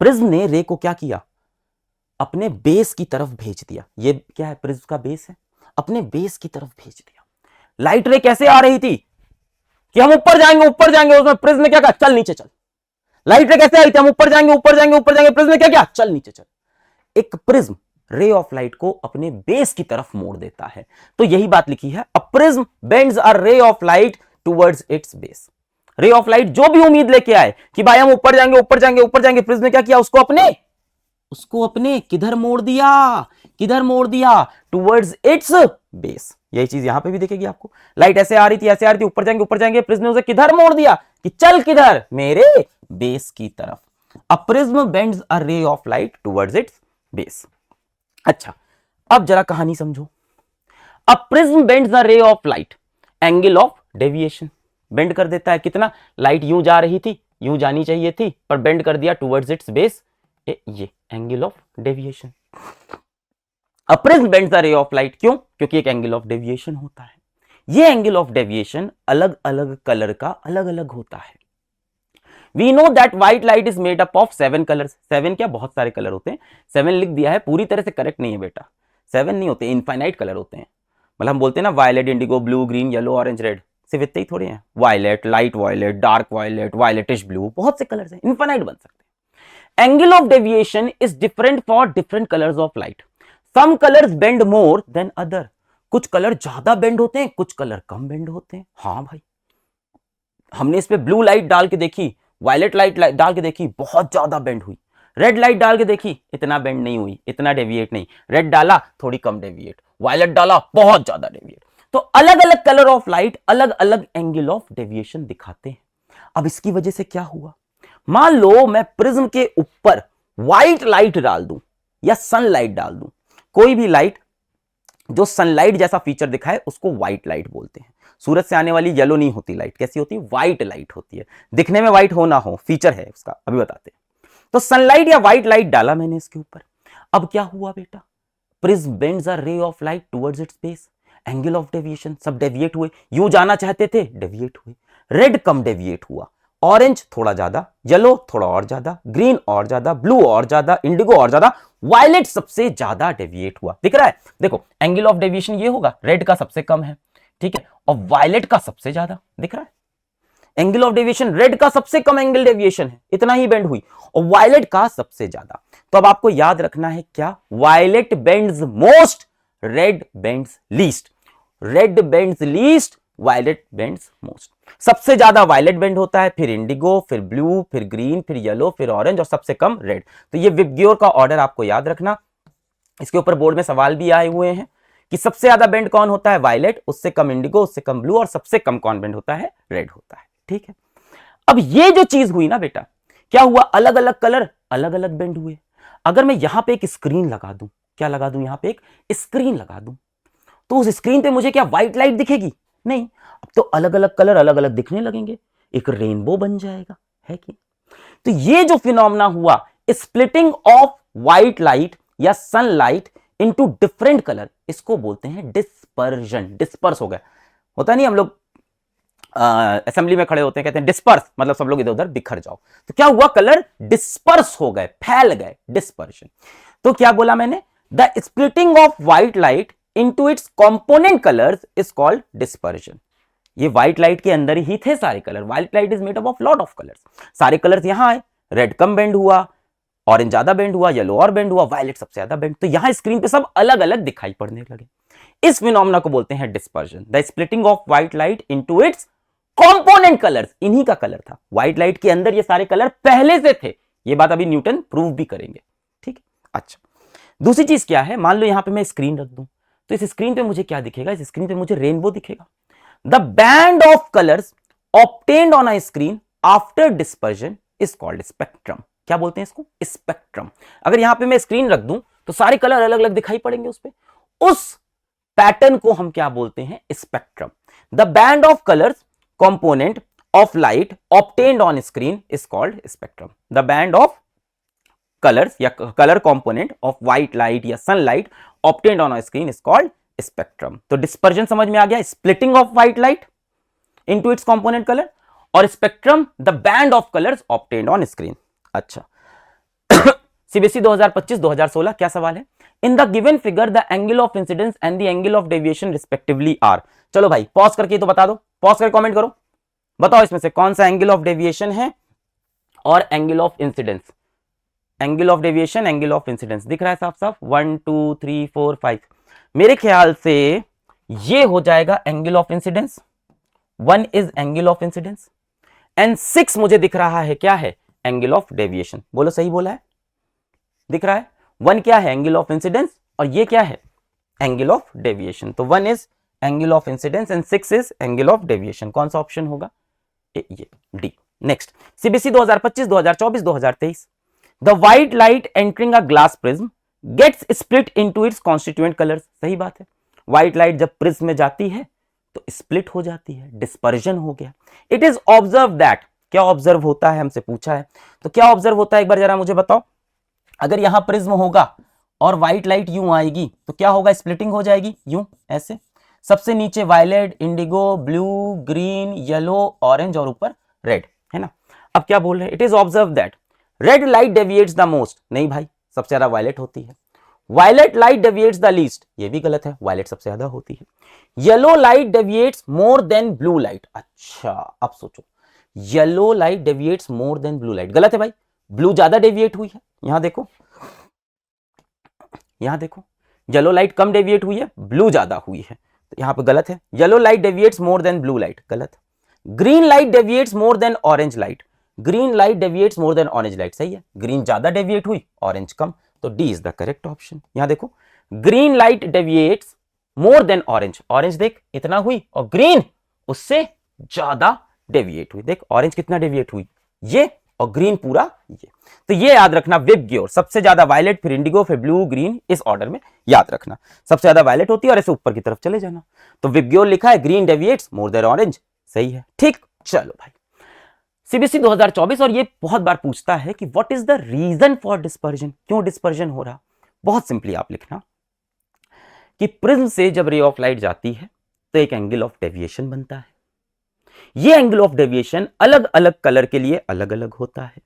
प्रिज्म ने रे को क्या किया, अपने बेस की तरफ भेज दिया। ये क्या है, प्रिज्म का बेस है, अपने बेस की तरफ भेज दिया। लाइट रे कैसे आ रही थी कि हम ऊपर जाएंगे ऊपर जाएंगे, उसमें प्रिज्म ने क्या कहा, चल नीचे चल। लाइट रे कैसे आई थी, हम ऊपर जाएंगे ऊपर जाएंगे ऊपर जाएंगे, प्रिज्म ने क्या किया, चल नीचे चल। एक प्रिज्म रे ऑफ लाइट को अपने बेस की तरफ मोड़ देता है, तो यही बात लिखी है, अ prism bends a ray of light towards its base. Ray of light जो भी उम्मीद लेके आए कि भाई हम ऊपर जाएंगे ऊपर जाएंगे ऊपर जाएंगे, प्रिज्म ने क्या किया, उसको अपने किधर मोड़ दिया, किधर मोड़ दिया, टुवर्ड्स इट्स बेस, यही चीज यहां पे भी दिखेगी आपको। लाइट ऐसे आ रही थी, ऐसे आ रही थी, ऊपर जाएंगे, प्रिज्म ने उसे किधर मोड़ दिया कि चल किधर, मेरे बेस की तरफ। अ prism bends a ray of light towards its base. अच्छा, अब जरा कहानी समझो। A prism bends the ray of light, angle of deviation, bend कर देता है कितना, लाइट यूं जा रही थी, यूं जानी चाहिए थी, पर बेंड कर दिया टुवर्ड्स इट्स बेस, ये angle of deviation. A prism bends the ray of light, क्यों, क्योंकि एक एंगल ऑफ डेविएशन होता है। ये एंगल ऑफ डेविएशन अलग अलग कलर का अलग अलग होता है। We know that white light is made up of 7 colours. 7 क्या, बहुत सारे कलर होते हैं। 7 लिख दिया है, पूरी तरह से करेक्ट नहीं है बेटा, 7 नहीं होते, इनफाइनाइट कलर होते हैं। मतलब हम बोलते हैं ना violet, indigo, blue, green, yellow, orange, red, सिर्फ इतने ही थोड़े हैं। Violet, light violet, dark violet, violetish blue, बहुत से कलर्स हैं, इनफाइनाइट बन सकते हैं। Angle of deviation is different for different colours of light. Some colours bend more than other, कुछ कलर ज्यादा बेंड होते हैं, कुछ कलर कम बेंड होते हैं। हाँ भाई, हमने इस पे ब्लू लाइट डाल के देखी, वायलेट लाइट डाल के देखी, बहुत ज्यादा बेंड हुई। रेड लाइट डाल के देखी, इतना बेंड नहीं हुई, इतना डेविएट नहीं। रेड डाला, थोड़ी कम डेविएट। वायलेट डाला, बहुत ज्यादा डेविएट। तो अलग अलग कलर ऑफ लाइट अलग अलग एंगल ऑफ डेविएशन दिखाते हैं। अब इसकी वजह से क्या हुआ, मान लो मैं प्रिज्म के ऊपर व्हाइट लाइट डाल दूं या सनलाइट डाल दूं, कोई भी लाइट जो सनलाइट जैसा फीचर दिखाए उसको व्हाइट लाइट बोलते हैं। सूरज से आने वाली येलो नहीं होती लाइट, कैसी होती है, व्हाइट लाइट होती है। दिखने में व्हाइट हो ना हो, फीचर है उसका, अभी बताते हैं। तो सनलाइट या व्हाइट लाइट डाला मैंने इसके ऊपर, अब क्या हुआ बेटा, prism bends a ray of light towards its base, angle of deviation, सब डेविएट हुए, यू जाना चाहते थे डेविएट हुए। रेड कम डेविएट हुआ, ऑरेंज थोड़ा ज्यादा, येलो थोड़ा और ज्यादा, ग्रीन और ज्यादा, ब्लू और ज्यादा, इंडिगो और ज्यादा, वायलेट सबसे ज्यादा डेविएट हुआ। दिख रहा है, देखो एंगल ऑफ डेविएशन ये होगा, रेड का सबसे कम है, ठीक है, और वायलेट का सबसे ज्यादा। दिख रहा है, एंगल ऑफ डेविएशन रेड का सबसे कम एंगल डेविएशन है, इतना ही बेंड हुई, और वायलेट का सबसे ज्यादा। तो अब आपको याद रखना है क्या, violet bends most, red bends least. Red bends least, violet bends most. सबसे ज्यादा वायलेट बेंड होता है, फिर इंडिगो, फिर ब्लू, फिर ग्रीन, फिर येलो, फिर ऑरेंज, और सबसे कम रेड। तो ये विबग्योर का ऑर्डर आपको याद रखना। इसके ऊपर बोर्ड में सवाल भी आए हुए हैं कि सबसे ज्यादा बेंड कौन होता है, वायलेट, उससे कम इंडिगो, उससे कम ब्लू, और सबसे कम कौन बेंड होता है, रेड होता है। ठीक है, अब ये जो चीज हुई ना बेटा, क्या हुआ, अलग अलग कलर अलग अलग बेंड हुए। अगर मैं यहां पे एक स्क्रीन लगा दूं, क्या लगा दूं, यहां पे एक स्क्रीन लगा दूं, तो उस स्क्रीन पे मुझे क्या व्हाइट लाइट दिखेगी, नहीं, अब तो अलग अलग कलर अलग अलग दिखने लगेंगे, एक रेनबो बन जाएगा, है कि। तो ये जो फिनोमेना हुआ, स्प्लिटिंग ऑफ व्हाइट लाइट या सनलाइट इनटू डिफरेंट कलर, इसको बोलते हैं डिस्पर्जन। डिस्पर्स हो गया, होता नहीं, हम लोग असेंबली में खड़े होते हैं, कहते हैं डिस्पर्स, मतलब सब लोग इधर उधर बिखर जाओ। तो क्या हुआ, कलर डिस्पर्स हो गए, फैल गए, डिस्पर्शन। तो क्या बोला मैंने, the splitting of white light into its component colours is called dispersion. ये व्हाइट लाइट के अंदर ही थे सारे colour, white light is made up of lot of colours, सारे कलर्स यहां आए, रेड कम बेंड हुआ, ऑरेंज ज्यादा बेंड हुआ, येलो और बेंड हुआ, वायलेट सबसे ज्यादा बेंड, तो यहां स्क्रीन पे सब अलग अलग दिखाई पड़ने लगे। इस फिनोमेना को बोलते हैं dispersion, the splitting of white light into its component colours. इन्हीं का कलर था, व्हाइट लाइट के अंदर ये सारे कलर पहले से थे, ये बात अभी न्यूटन प्रूव भी करेंगे। ठीक, अच्छा, दूसरी चीज क्या है, मान लो यहां पे मैं स्क्रीन रख दूं, तो इस स्क्रीन पे मुझे क्या दिखेगा, इस स्क्रीन पे मुझे रेनबो दिखेगा। The band of colours obtained on a screen after dispersion is called spectrum. क्या बोलते हैं इसको, स्पेक्ट्रम। अगर यहां पे मैं स्क्रीन रख दूं तो सारे कलर अलग अलग दिखाई पड़ेंगे उस पे, उस पैटर्न को हम क्या बोलते हैं, spectrum. The band of colours component of light obtained on screen is called spectrum. The band of colors या color component of white light या sunlight obtained on a screen is called spectrum. तो dispersion समझ में आ गया, splitting of white light into its component color, और spectrum the band of colors obtained on screen. अच्छा, CBSE 2025-2016 क्या सवाल है, in the given figure the angle of incidence and the angle of deviation respectively are. चलो भाई pause करके तो बता दो, पॉज करके कमेंट करो, बताओ इसमें से कौन सा एंगल ऑफ डेविएशन है और angle of incidence. Angle of deviation, angle of incidence दिख रहा है साफ साफ, 1 2 3 4 5। मेरे ख्याल से ये हो जाएगा angle of incidence, 1 is angle of incidence and 6 मुझे दिख रहा है क्या है, एंगल ऑफ डेविएशन। बोलो सही बोला है, दिख रहा है 1 क्या है, एंगल ऑफ इंसिडेंस, और ये क्या है, एंगल ऑफ डेविएशन। तो 1 is angle of incidence and 6 is angle of deviation. कौन सा ऑप्शन होगा? ये D. Next, CBSE 2025, 2024, 2023। The white light entering a glass prism gets split into its constituent colours. सही बात है, व्हाइट लाइट जब prism में जाती है तो स्प्लिट हो जाती है, डिस्पर्जन हो गया। इट इज ऑब्जर्व दैट, क्या ऑब्जर्व होता है, हमसे पूछा है, तो क्या ऑब्जर्व होता है एक बार जरा मुझे बताओ। अगर यहां प्रिज्म होगा और व्हाइट लाइट यूं आएगी तो क्या होगा? स्प्लिटिंग हो जाएगी, यूं ऐसे, सबसे नीचे violet, indigo, blue, green, yellow, orange और ऊपर रेड, है ना। अब क्या बोल रहे हैं? It is observe that red light deviates the most. नहीं भाई, सबसे ज्यादा वायलेट होती है। Violet light deviates the least, ये भी गलत है, वायलेट सबसे ज्यादा होती है। Yellow light deviates more than blue light. अच्छा, अब सोचो, yellow light deviates more than blue light, गलत है भाई, ब्लू ज्यादा डेविएट हुई है। यहां देखो, यहां देखो, येलो लाइट कम डेविएट हुई है, ब्लू ज्यादा हुई है, तो यहां पे गलत है। Yellow light deviates more than blue light, गलत है। Green light deviates more then orange light, green light deviates more then orange light, सही है, ग्रीन ज्यादा डेविएट हुई, ऑरेंज कम, तो D is the correct option. यहां देखो, green light deviates more then orange, orange देख इतना हुई और ग्रीन उससे ज्यादा डेविएट हुई, देख ऑरेंज कितना डेविएट हुई, ये, और ग्रीन पूरा ये। तो ये याद रखना, विबग्योर सबसे ज्यादा वायलेट, फिर इंडिगो, फिर ब्लू, ग्रीन, इस ऑर्डर में याद रखना। सबसे ज्यादा वायलेट होती है और ऐसे ऊपर की तरफ चले जाना। तो विबग्योर लिखा है, green deviates more then orange, सही है, ठीक। चलो भाई, सीबीएसई 2024 और ये बहुत बार पूछता है कि what is the reason for dispersion, क्यों डिस्पर्जन हो रहा। बहुत सिंपली आप लिखना कि प्रिज्म से जब रे ऑफ लाइट जाती है तो एक एंगल ऑफ डेविएशन बनता है। ये एंगल ऑफ डेविएशन अलग अलग कलर के लिए अलग अलग होता है।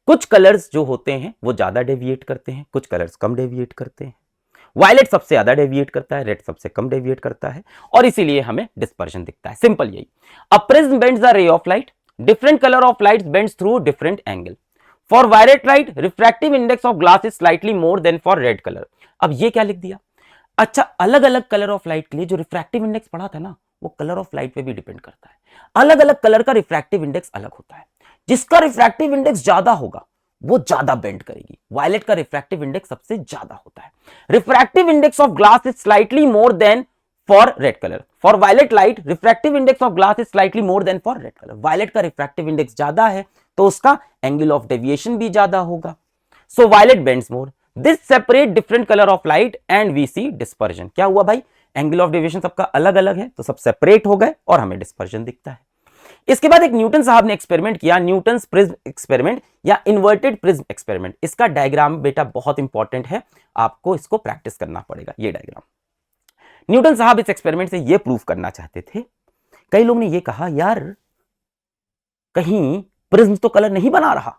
कुछ कलर्स जो होते हैं वो ज्यादा डेविएट करते हैं, कुछ कलर्स कम डेविएट करते हैं। वायलेट सबसे ज्यादा डेविएट करता है, रेड सबसे कम डेविएट करता है, और इसीलिए हमें डिस्पर्जन दिखता है। सिंपल यही। A prism bends the ray of light, different colour of light bends through different angle. For violet light refractive index of glass is slightly more than for red colour. अब ये क्या लिख दिया? अच्छा, अलग अलग कलर ऑफ लाइट के लिए जो रिफ्रैक्टिव इंडेक्स पढ़ा था ना, वो कलर ऑफ लाइट पे भी डिपेंड करता है। अलग अलग कलर का रिफ्रैक्टिव इंडेक्स अलग होता है। जिसका रिफ्रैक्टिव इंडेक्स ज्यादा होगा वो ज्यादा बेंड करेगी। वायलेट का रिफ्रैक्टिव इंडेक्स सबसे ज्यादा होता है। Refractive index of glass is slightly more than for red colour. For violet light refractive index of glass is slightly more than for red colour. Violet का रिफ्रैक्टिव इंडेक्स ज्यादा है तो उसका एंगल ऑफ डेविएशन भी ज्यादा होगा। So violet bends more, this separate different colour of light and we see dispersion. क्या हुआ भाई? एंगल ऑफ डेविएशन सबका अलग अलग है तो सब सेपरेट हो गए और हमें डिस्पर्जन दिखता है। इसके बाद एक न्यूटन साहब ने एक्सपेरिमेंट किया, न्यूटन्स प्रिज्म एक्सपेरिमेंट या इन्वर्टेड प्रिज्म एक्सपेरिमेंट। इसका डायग्राम बेटा बहुत इंपॉर्टेंट है, आपको इसको प्रैक्टिस करना पड़ेगा। ये डायग्राम, न्यूटन साहब इस एक्सपेरिमेंट से ये प्रूव करना चाहते थे। कई लोग ने ये कहा, यार कहीं प्रिज्म तो कलर नहीं बना रहा,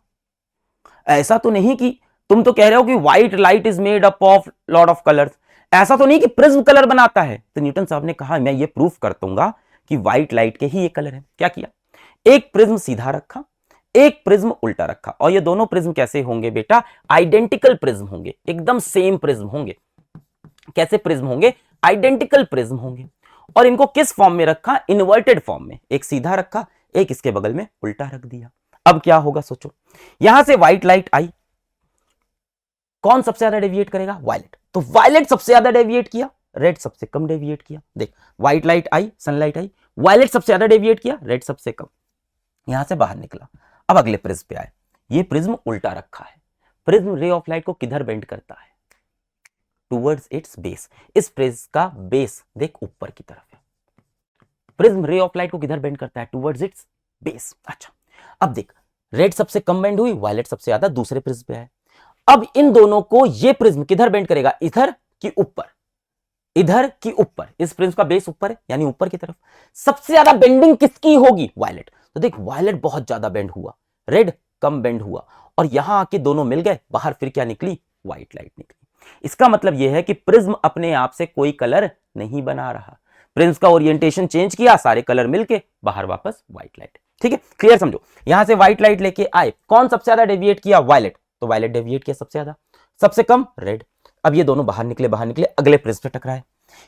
ऐसा तो नहीं कि तुम तो कह रहे हो कि white light is made up of lot of colours, ऐसा तो नहीं कि प्रिज्म कलर बनाता है। तो न्यूटन साहब ने कहा, मैं ये प्रूफ कर दूंगा कि व्हाइट लाइट के ही ये कलर है। क्या किया? एक प्रिज्म सीधा रखा, एक प्रिज्म उल्टा रखा, और ये दोनों प्रिज्म कैसे होंगे बेटा? आइडेंटिकल प्रिज्म होंगे, एकदम सेम प्रिज्म होंगे। कैसे प्रिज्म होंगे? आइडेंटिकल प्रिज्म होंगे। और इनको किस फॉर्म में रखा? इन्वर्टेड फॉर्म में। एक सीधा रखा, एक इसके बगल में उल्टा रख दिया। अब क्या होगा सोचो, यहां से व्हाइट लाइट आई, कौन सबसे ज्यादा डेविएट करेगा? वायलेट। तो वायलेट सबसे ज्यादा डेविएट किया, रेड सबसे कम डेविएट किया। देख, व्हाइट लाइट आई, सनलाइट आई, वायलेट सबसे ज्यादा डेविएट किया, रेड सबसे कम। यहां से बाहर निकला। अब अगले प्रिज्म पे आए, ये प्रिज्म उल्टा रखा है। प्रिज्म रे ऑफ लाइट को किधर बेंड करता है? Towards its base. इस प्रिज्म का बेस देख ऊपर की तरफ है। प्रिज्म रे ऑफ लाइट को किधर बेंड करता है? Towards its base. अच्छा, अब देख, रेड सबसे कम बेंड हुई, वायलेट सबसे ज्यादा, दूसरे प्रिज्म पे आए। अब इन दोनों को ये प्रिज्म किधर बेंड करेगा? इधर कि ऊपर? इधर कि ऊपर? इस प्रिज्म का बेस ऊपर है, यानी ऊपर की तरफ। सबसे ज्यादा बेंडिंग किसकी होगी? वायलेट। तो देख, वायलेट बहुत ज्यादा बेंड हुआ, रेड कम बेंड हुआ, और यहां आके दोनों मिल गए, बाहर फिर क्या निकली? व्हाइट लाइट निकली। इसका मतलब यह है कि प्रिज्म अपने आप से कोई कलर नहीं बना रहा। प्रिज्म का ओरिएंटेशन चेंज किया, सारे कलर मिलके बाहर वापस व्हाइट लाइट। ठीक है, क्लियर समझो। यहां से व्हाइट लाइट लेके आए, कौन सबसे ज्यादा डेविएट किया? वायलेट। तो वायलेट डेविएट किया सबसे ज्यादा, सबसे कम रेड। अब ये दोनों बाहर निकले, अगले प्रिज्म पे टकराए।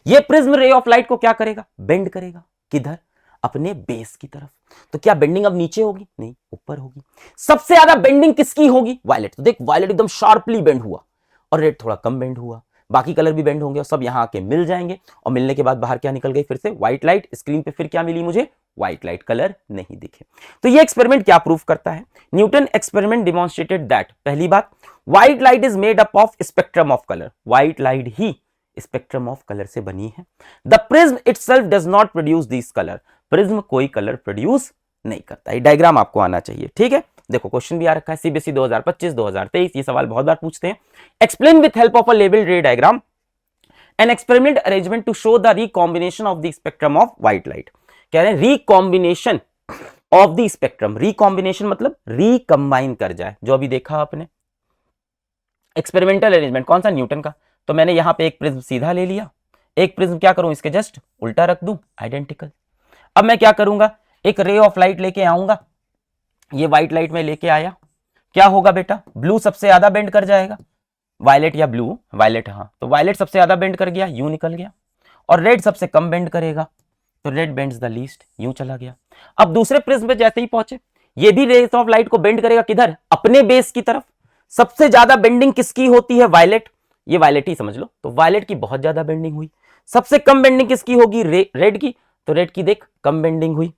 ये प्रिज्म रे ऑफ लाइट को क्या करेगा? बेंड करेगा। किधर? अपने बेस की तरफ। तो क्या बेंडिंग अब नीचे होगी? नहीं, ऊपर होगी। सबसे ज्यादा बेंडिंग किसकी होगी? वायलेट। तो देख, वायलेट एकदम शार्पली बेंड हुआ और रेड थोड़ा कम बेंड हुआ। बाकी कलर भी बेंड होंगे और सब यहां आके मिल जाएंगे, और मिलने के बाद बाहर क्या निकल गई, फिर से व्हाइट लाइट। स्क्रीन पे फिर क्या मिली मुझे, व्हाइट लाइट, कलर नहीं दिखे। तो ये एक्सपेरिमेंट क्या प्रूव करता है, न्यूटन एक्सपेरिमेंट डिमॉन्स्ट्रेटेड दैट, पहली बात, white light is made up of spectrum of colour, white light he spectrum of colour से बनी है। The prism itself does not produce this colour, prism कोई कलर प्रोड्यूस नहीं करता। ये डायग्राम आपको आना चाहिए, ठीक है। देखो क्वेश्चन भी आ रखा है सीबीएसई 2025 2023, ये सवाल बहुत बार पूछते हैं। Explain with help of a labelled ray diagram an experiment arrangement to show the recombination of the spectrum of white light. कह रहे हैं recombination of the spectrum, recombination मतलब रिकंबाइन कर जाए, जो अभी देखा आपने। एक्सपेरिमेंटल अरेंजमेंट कौन सा, न्यूटन का। तो मैंने यहां पे एक प्रिज्म सीधा ले लिया, एक प्रिज्म क्या करूं, इसके जस्ट उल्टा रख दूं, आइडेंटिकल। अब मैं क्या करूंगा, एक रे ऑफ लाइट लेके आऊंगा, ये व्हाइट लाइट में लेके आया, क्या होगा बेटा, ब्लू सबसे ज्यादा बेंड कर जाएगा, वायलेट या ब्लू, वायलेट, हाँ, तो वायलेट सबसे ज्यादा बेंड कर गया, यू निकल गया, और रेड सबसे कम बेंड करेगा, तो रेड बेंड्स द लीस्ट, यूं चला गया। अब दूसरे प्रिज्म पे जैसे ही पहुंचे, ये भी रेज ऑफ लाइट को बेंड करेगा, किधर, अपने बेस की तरफ। सबसे ज्यादा बेंडिंग किसकी होती है, वायलेट, ये वायलेट ही समझ लो, तो वायलेट की बहुत ज्यादा बेंडिंग हुई। सबसे कम बेंडिंग किसकी होगी, रेड की, तो रेड की देख कम बेंडिंग हुई।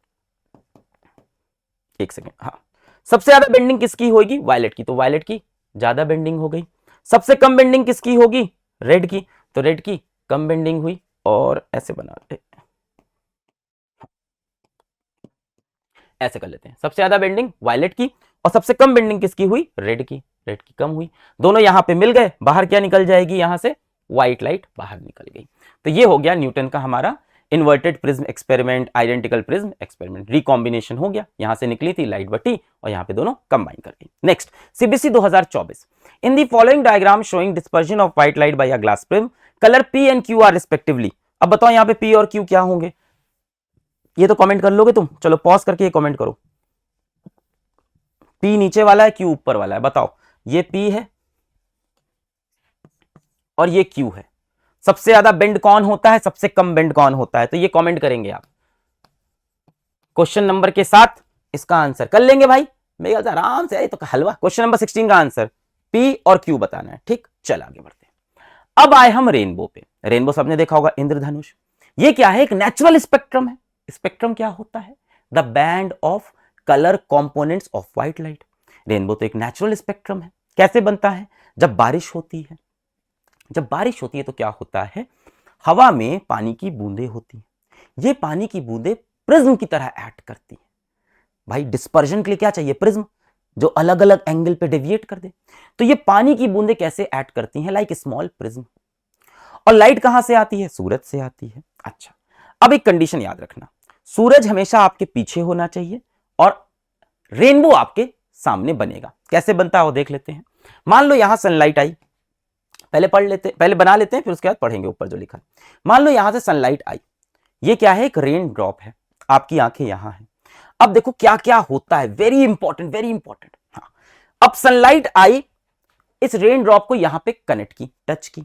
एक सेकेंड, हाँ, सबसे ज्यादा बेंडिंग किसकी होगी, वायलेट की, तो वायलेट की ज्यादा बेंडिंग हो गई। सबसे कम बेंडिंग किसकी होगी, रेड की, तो रेड की कम बेंडिंग हुई। और ऐसे बना ले, ऐसे कर लेते हैं, सबसे ज्यादा बेंडिंग वायलेट की और सबसे कम बेंडिंग किसकी हुई, रेड की, रेड की कम हुई। दोनों यहां पे मिल गए, बाहर क्या निकल जाएगी, यहां से व्हाइट लाइट बाहर निकल गई। तो ये हो गया न्यूटन का हमारा inverted prism experiment, identical prism experiment, recombination हो गया, यहां से निकली थी लाइट बटी और यहां पे दोनों कंबाइन कर गई। Next CBSE 2024, in the following diagram showing dispersion of white light by a glass prism, colour P and Q R respectively. अब बताओ यहां पे पी और क्यू क्या होंगे, ये तो कमेंट कर लोगे तुम, चलो पॉज करके ये कमेंट करो। पी नीचे वाला है, क्यू ऊपर वाला है, बताओ। ये पी है और ये क्यू है। सबसे ज्यादा बेंड कौन होता है, सबसे कम बेंड कौन होता है, तो ये कमेंट करेंगे आप क्वेश्चन नंबर के साथ, इसका आंसर कर लेंगे भाई, मेरा आराम से, तो हलवा। क्वेश्चन नंबर 16 का आंसर पी और क्यू बताना है, ठीक। चल आगे बढ़ते हैं। अब आए हम रेनबो पे। रेनबो सबने देखा होगा, इंद्रधनुष। ये क्या है, एक नेचुरल स्पेक्ट्रम है। स्पेक्ट्रम क्या होता है, the band of colour components of white light. Rainbow तो एक नेचुरल स्पेक्ट्रम है। कैसे बनता है, जब बारिश होती है, जब बारिश होती है तो क्या होता है, हवा में पानी की बूंदें होती हैं। ये पानी की बूंदें प्रिज्म की तरह एक्ट करती हैं। भाई डिस्पर्जन के लिए क्या चाहिए, प्रिज्म, जो अलग अलग एंगल पे डेविएट कर दे। तो ये पानी की बूंदें कैसे एक्ट करती हैं, लाइक स्मॉल प्रिज्म। और लाइट कहां से आती है, सूरज से आती है। अच्छा, अब एक कंडीशन याद रखना, सूरज हमेशा आपके पीछे होना चाहिए और रेनबो आपके सामने बनेगा। कैसे बनता है वो देख लेते हैं। मान लो यहां सनलाइट आई, पहले पढ़ लेते, पहले बना लेते हैं, फिर उसके बाद पढ़ेंगे ऊपर जो लिखा है। मान लो यहां से सनलाइट आई, ये क्या है, एक रेन ड्रॉप है, आपकी आंखें यहां हैं। अब देखो क्या क्या होता है, वेरी इंपॉर्टेंट, वेरी इंपॉर्टेंट। हाँ, अब सनलाइट आई, इस रेन ड्रॉप को यहां पे कनेक्ट की, टच की,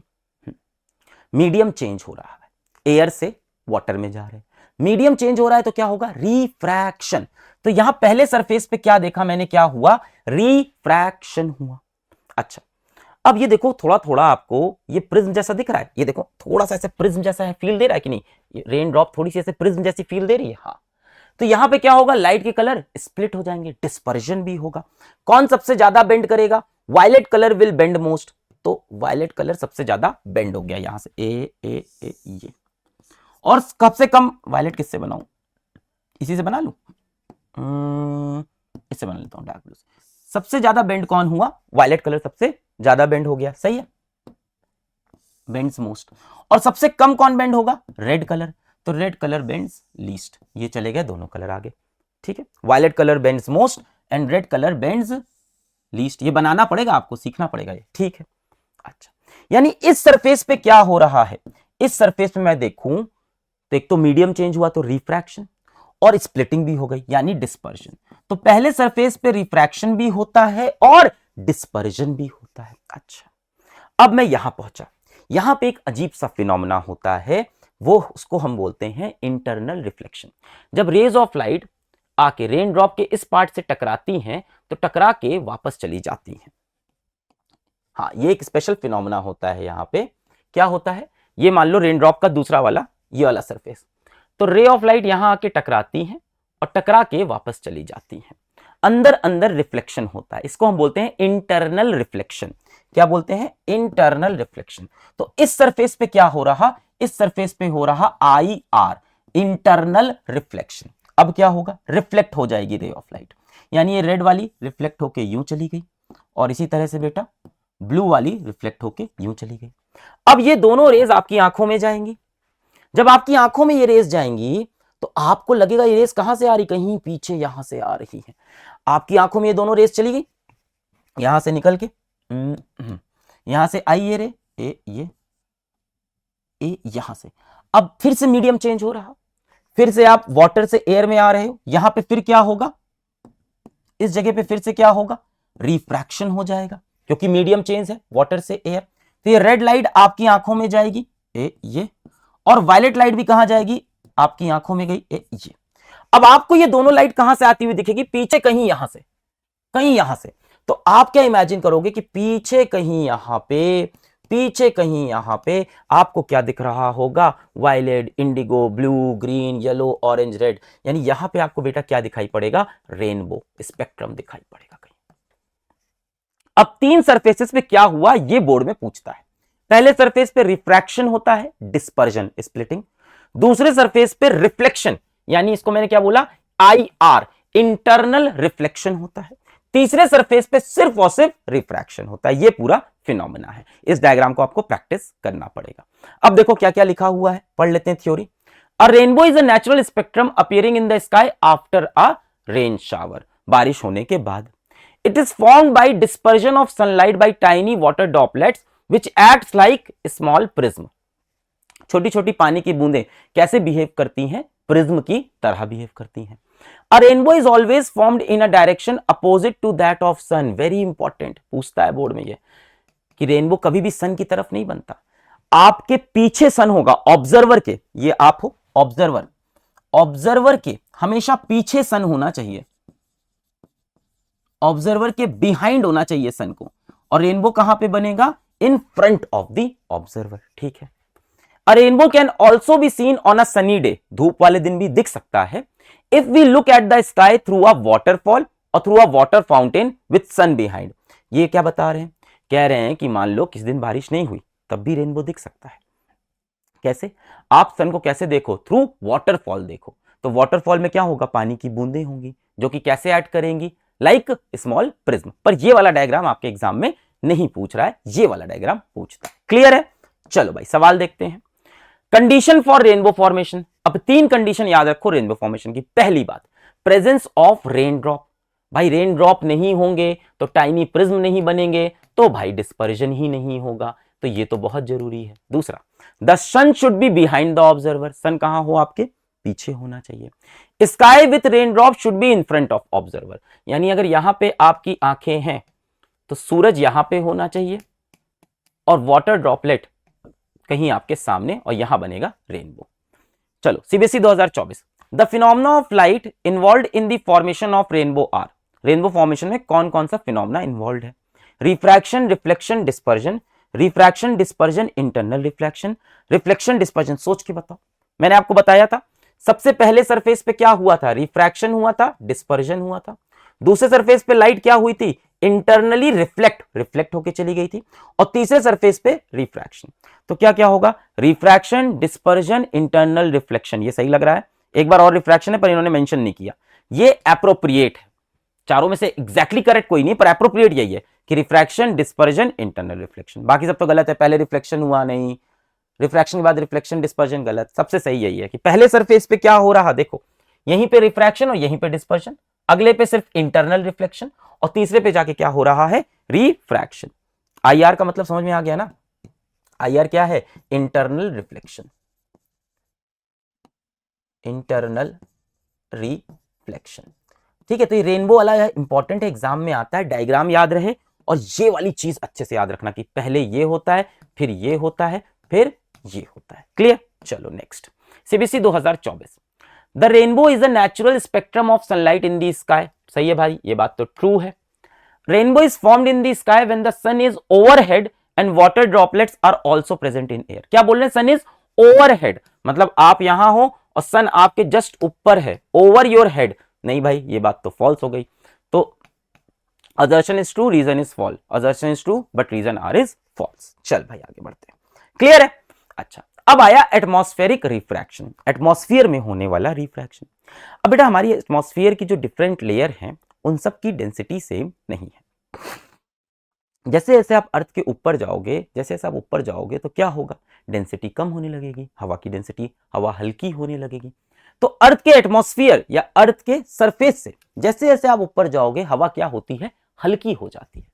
मीडियम चेंज हो रहा है, एयर से वाटर में जा रहे हैं, मीडियम चेंज हो रहा है, तो क्या होगा, रिफ्रैक्शन। तो यहां पहले सरफेस पे क्या देखा मैंने, क्या हुआ, रिफ्रैक्शन हुआ। अच्छा, अब ये देखो थोड़ा थोड़ा आपको ये प्रिज्म जैसा दिख रहा है, ये देखो थोड़ा सा ऐसे प्रिज्म जैसा है, फील दे रहा है कि नहीं, ये रेन ड्रॉप थोड़ी सी ऐसे प्रिज्म जैसी फील दे रही है, हाँ। तो यहां पे क्या होगा, लाइट के कलर स्प्लिट हो जाएंगे, डिस्पर्जन भी होगा। कौन सबसे ज्यादा बेंड करेगा, violet colour will bend most, तो वायलेट कलर सबसे ज्यादा बेंड हो गया यहां से, ए ये। और कब से कम, वायलेट किससे बनाऊं, इसी से बना लूं, इससे बना लेता हूं, डार्क ब्लू से। सबसे ज्यादा बेंड कौन हुआ, वायलेट कलर सबसे ज्यादा बेंड हो गया, सही है, बेंड्स मोस्ट। और सबसे कम कौन बेंड होगा, रेड कलर, तो रेड कलर बेंड्स लीस्ट। ये चले गए दोनों कलर आगे, ठीक है। Violet colour bends most and red colour bends least. ये बनाना पड़ेगा आपको, सीखना पड़ेगा ये, ठीक है। अच्छा, यानी इस सरफेस पे क्या हो रहा है, इस सरफेस पे मैं देखूं तो एक तो मीडियम चेंज हुआ तो रिफ्रैक्शन, और स्प्लिटिंग भी हो गई यानी डिस्पर्जन। तो पहले सरफेस पे रिफ्रैक्शन भी होता है और डिस्पर्जन भी होता है। अच्छा, अब मैं यहां पहुंचा, यहां पे एक अजीब सा फिनोमेना होता है, वो उसको हम बोलते हैं इंटरनल रिफ्लेक्शन। जब रेज ऑफ लाइट आके रेन ड्रॉप के इस पार्ट से टकराती हैं तो टकरा के वापस चली जाती हैं। हाँ, ये एक स्पेशल फिनोमेना होता है यहां पे क्या होता है, ये मान लो रेन ड्रॉप का दूसरा वाला ये वाला सरफेस, तो रे ऑफ लाइट यहां आके टकराती हैं और टकरा के वापस चली जाती हैं, अंदर अंदर रिफ्लेक्शन होता है, इसको हम बोलते हैं इंटरनल रिफ्लेक्शन। क्या बोलते हैं, इंटरनल रिफ्लेक्शन। तो इस सरफेस पे क्या हो रहा, इस सरफेस पे हो रहा आई आर, इंटरनल रिफ्लेक्शन। अब क्या होगा, रिफ्लेक्ट हो जाएगी रे ऑफ लाइट, यानी ये रेड वाली रिफ्लेक्ट होके यूं चली गई और इसी तरह से बेटा ब्लू वाली रिफ्लेक्ट होके यूं चली गई। अब ये दोनों रेज आपकी आंखों में जाएंगी, जब आपकी आंखों में ये रेज जाएंगी तो आपको लगेगा ये रेज कहां से आ रही, कहीं पीछे यहां से आ रही है। आपकी आंखों में ये दोनों रेज चली गई, यहां से निकल के यहां से आई ये रे, ये यहां से। अब फिर से मीडियम चेंज हो रहा, फिर से आप वाटर से एयर में आ रहे हो, यहां पे फिर क्या होगा, इस जगह पे फिर से क्या होगा, रिफ्रैक्शन हो जाएगा, क्योंकि मीडियम चेंज है वाटर से एयर। तो ये रेड लाइट आपकी आंखों में जाएगी, ये, और वायलेट लाइट भी कहां जाएगी, आपकी आंखों में गई, ये। अब आपको ये दोनों लाइट कहां से आती हुई दिखेगी, पीछे कहीं यहां से, कहीं यहां से। तो आप क्या इमेजिन करोगे कि पीछे कहीं यहां पे, पीछे कहीं यहां पे आपको क्या दिख रहा होगा, violet, indigo, blue, green, yellow, orange, red, यानी यहां पे आपको बेटा क्या दिखाई पड़ेगा, रेनबो स्पेक्ट्रम दिखाई पड़ेगा कहीं। अब तीन सरफेसेस पे क्या हुआ ये बोर्ड में पूछता है। पहले सरफेस पे रिफ्रैक्शन होता है, डिस्पर्जन, स्प्लिटिंग। दूसरे सरफेस पे रिफ्लेक्शन, यानी इसको मैंने क्या बोला, IR, इंटरनल रिफ्लेक्शन होता है। तीसरे सरफेस पे सिर्फ और सिर्फ रिफ्रैक्शन होता है। ये पूरा फिनोमेना है, इस डायग्राम को आपको प्रैक्टिस करना पड़ेगा। अब देखो क्या क्या लिखा हुआ है, पढ़ लेते हैं theory. A rainbow is a natural spectrum appearing in the sky after a rain shower, बारिश होने के बाद। It is formed by dispersion of sunlight by tiny water droplets which acts like small prism. छोटी छोटी पानी की बूंदें कैसे बिहेव करती हैं, प्रिज्म की तरह बिहेव करती हैं। A rainbow is always formed in a direction opposite to that of sun. Very important, पूछता है बोर्ड में ये कि रेनबो कभी भी सन की तरफ नहीं बनता, आपके पीछे सन होगा, ऑब्जर्वर के, ये आप हो ऑब्जर्वर, ऑब्जर्वर के हमेशा पीछे सन होना चाहिए, ऑब्जर्वर के बिहाइंड होना चाहिए सन को, और रेनबो कहां पे बनेगा, in front of the observer. ठीक है। A rainbow can also be seen on a sunny day, धूप वाले दिन भी दिख सकता है, if we look at the sky through a waterfall और through a water fountain with sun behind. ये क्या बता रहे हैं, कह रहे हैं कि मान लो किस दिन बारिश नहीं हुई तब भी रेनबो दिख सकता है। कैसे, आप सन को कैसे देखो, थ्रू वाटरफॉल देखो, तो वाटरफॉल में क्या होगा, पानी की बूंदें होंगी जो कि कैसे ऐड करेंगी, लाइक स्मॉल प्रिज्म। पर ये वाला डायग्राम आपके एग्जाम में नहीं पूछ रहा है, ये वाला डायग्राम पूछता है। क्लियर है। चलो भाई सवाल देखते हैं। कंडीशन फॉर रेनबो फॉर्मेशन, अब तीन कंडीशन याद रखो रेनबो फॉर्मेशन की। पहली बात, प्रेजेंस ऑफ रेन ड्रॉप, भाई रेन ड्रॉप नहीं होंगे तो टाइनी प्रिज्म नहीं बनेंगे, तो भाई डिस्पर्जन ही नहीं होगा, तो ये तो बहुत जरूरी है। दूसरा, the sun should be behind the observer, sun कहां हो, आपके पीछे होना चाहिए। Sky with raindrop should be in front of observer, यानी अगर यहां पे आपकी आंखें हैं तो सूरज यहां पे होना चाहिए और वाटर ड्रॉपलेट कहीं आपके सामने, और यहां बनेगा रेनबो। चलो CBSE 2024, the phenomena of light involve in the formation of rainbow are, rainbow formation में कौन कौन सा फिनोमेना इन्वॉल्व है, refraction, reflection, dispersion, refraction, dispersion, internal reflection, reflection, dispersion. सोच के बताओ, मैंने आपको बताया था सबसे पहले सरफेस पे क्या हुआ था, रिफ्रैक्शन हुआ था, डिस्पर्जन हुआ था। दूसरे सरफेस पे लाइट क्या हुई थी, इंटरनली रिफ्लेक्ट होके चली गई थी, और तीसरे सरफेस पे रिफ्रैक्शन। तो क्या क्या होगा, रिफ्रैक्शन, डिस्पर्जन, इंटरनल रिफ्लेक्शन। ये सही लग रहा है, एक बार और रिफ्रैक्शन है पर इन्होंने मेंशन नहीं किया, ये एप्रोप्रिएट है। चारों में से एग्जैक्टली करेक्ट कोई नहीं, पर एप्रोप्रिएट यही है कि रिफ्रैक्शन, डिस्पर्जन, इंटरनल रिफ्लेक्शन। बाकी सब तो गलत है, पहले रिफ्लेक्शन हुआ नहीं, रिफ्रैक्शन के बाद रिफ्लेक्शन, डिस्पर्जन, गलत। सबसे सही यही है कि पहले सरफेस पे क्या हो रहा, देखो यहीं पे रिफ्रैक्शन और यहीं पे डिस्पर्जन, अगले पे सिर्फ इंटरनल रिफ्लेक्शन, और तीसरे पे जाके क्या हो रहा है, रिफ्रैक्शन। IR का मतलब समझ में आ गया ना, IR क्या है, इंटरनल रिफ्लेक्शन, इंटरनल रिफ्लेक्शन। ठीक है। तो ये रेनबो वाला इंपॉर्टेंट है, एग्जाम में आता है, डायग्राम याद रहे, और ये वाली चीज अच्छे से याद रखना कि पहले ये होता है, फिर ये होता है, फिर ये होता है। क्लियर। चलो next, CBSE 2024, the rainbow is a natural spectrum of sunlight in the sky. सही है भाई, ये बात तो ट्रू है। Rainbow is formed in the sky when the sun is overhead and water droplets are also present in air. क्या बोल रहे हैं? सन इज ओवरहेड, मतलब आप यहां हो और सन आपके जस्ट ऊपर है, ओवर योर हेड। नहीं भाई, ये बात तो फॉल्स हो गई। तो assertion is true, reason is false, assertion is true but reason R is false। चल भाई आगे बढ़ते हैं, क्लियर है? अच्छा, अब आया एटमॉस्फेरिक रिफ्रैक्शन, एटमॉस्फेयर में होने वाला रिफ्रैक्शन। अब बेटा हमारी एटमॉस्फेयर की जो डिफरेंट लेयर हैं उन सब की डेंसिटी सेम नहीं है। जैसे जैसे आप अर्थ के ऊपर जाओगे, जैसे जैसे आप ऊपर जाओगे तो क्या होगा? डेंसिटी कम होने लगेगी, हवा की डेंसिटी, हवा हल्की होने लगेगी। तो अर्थ के एटमॉस्फेयर या अर्थ के सरफेस से जैसे जैसे आप ऊपर जाओगे हवा क्या होती है? हल्की हो जाती है।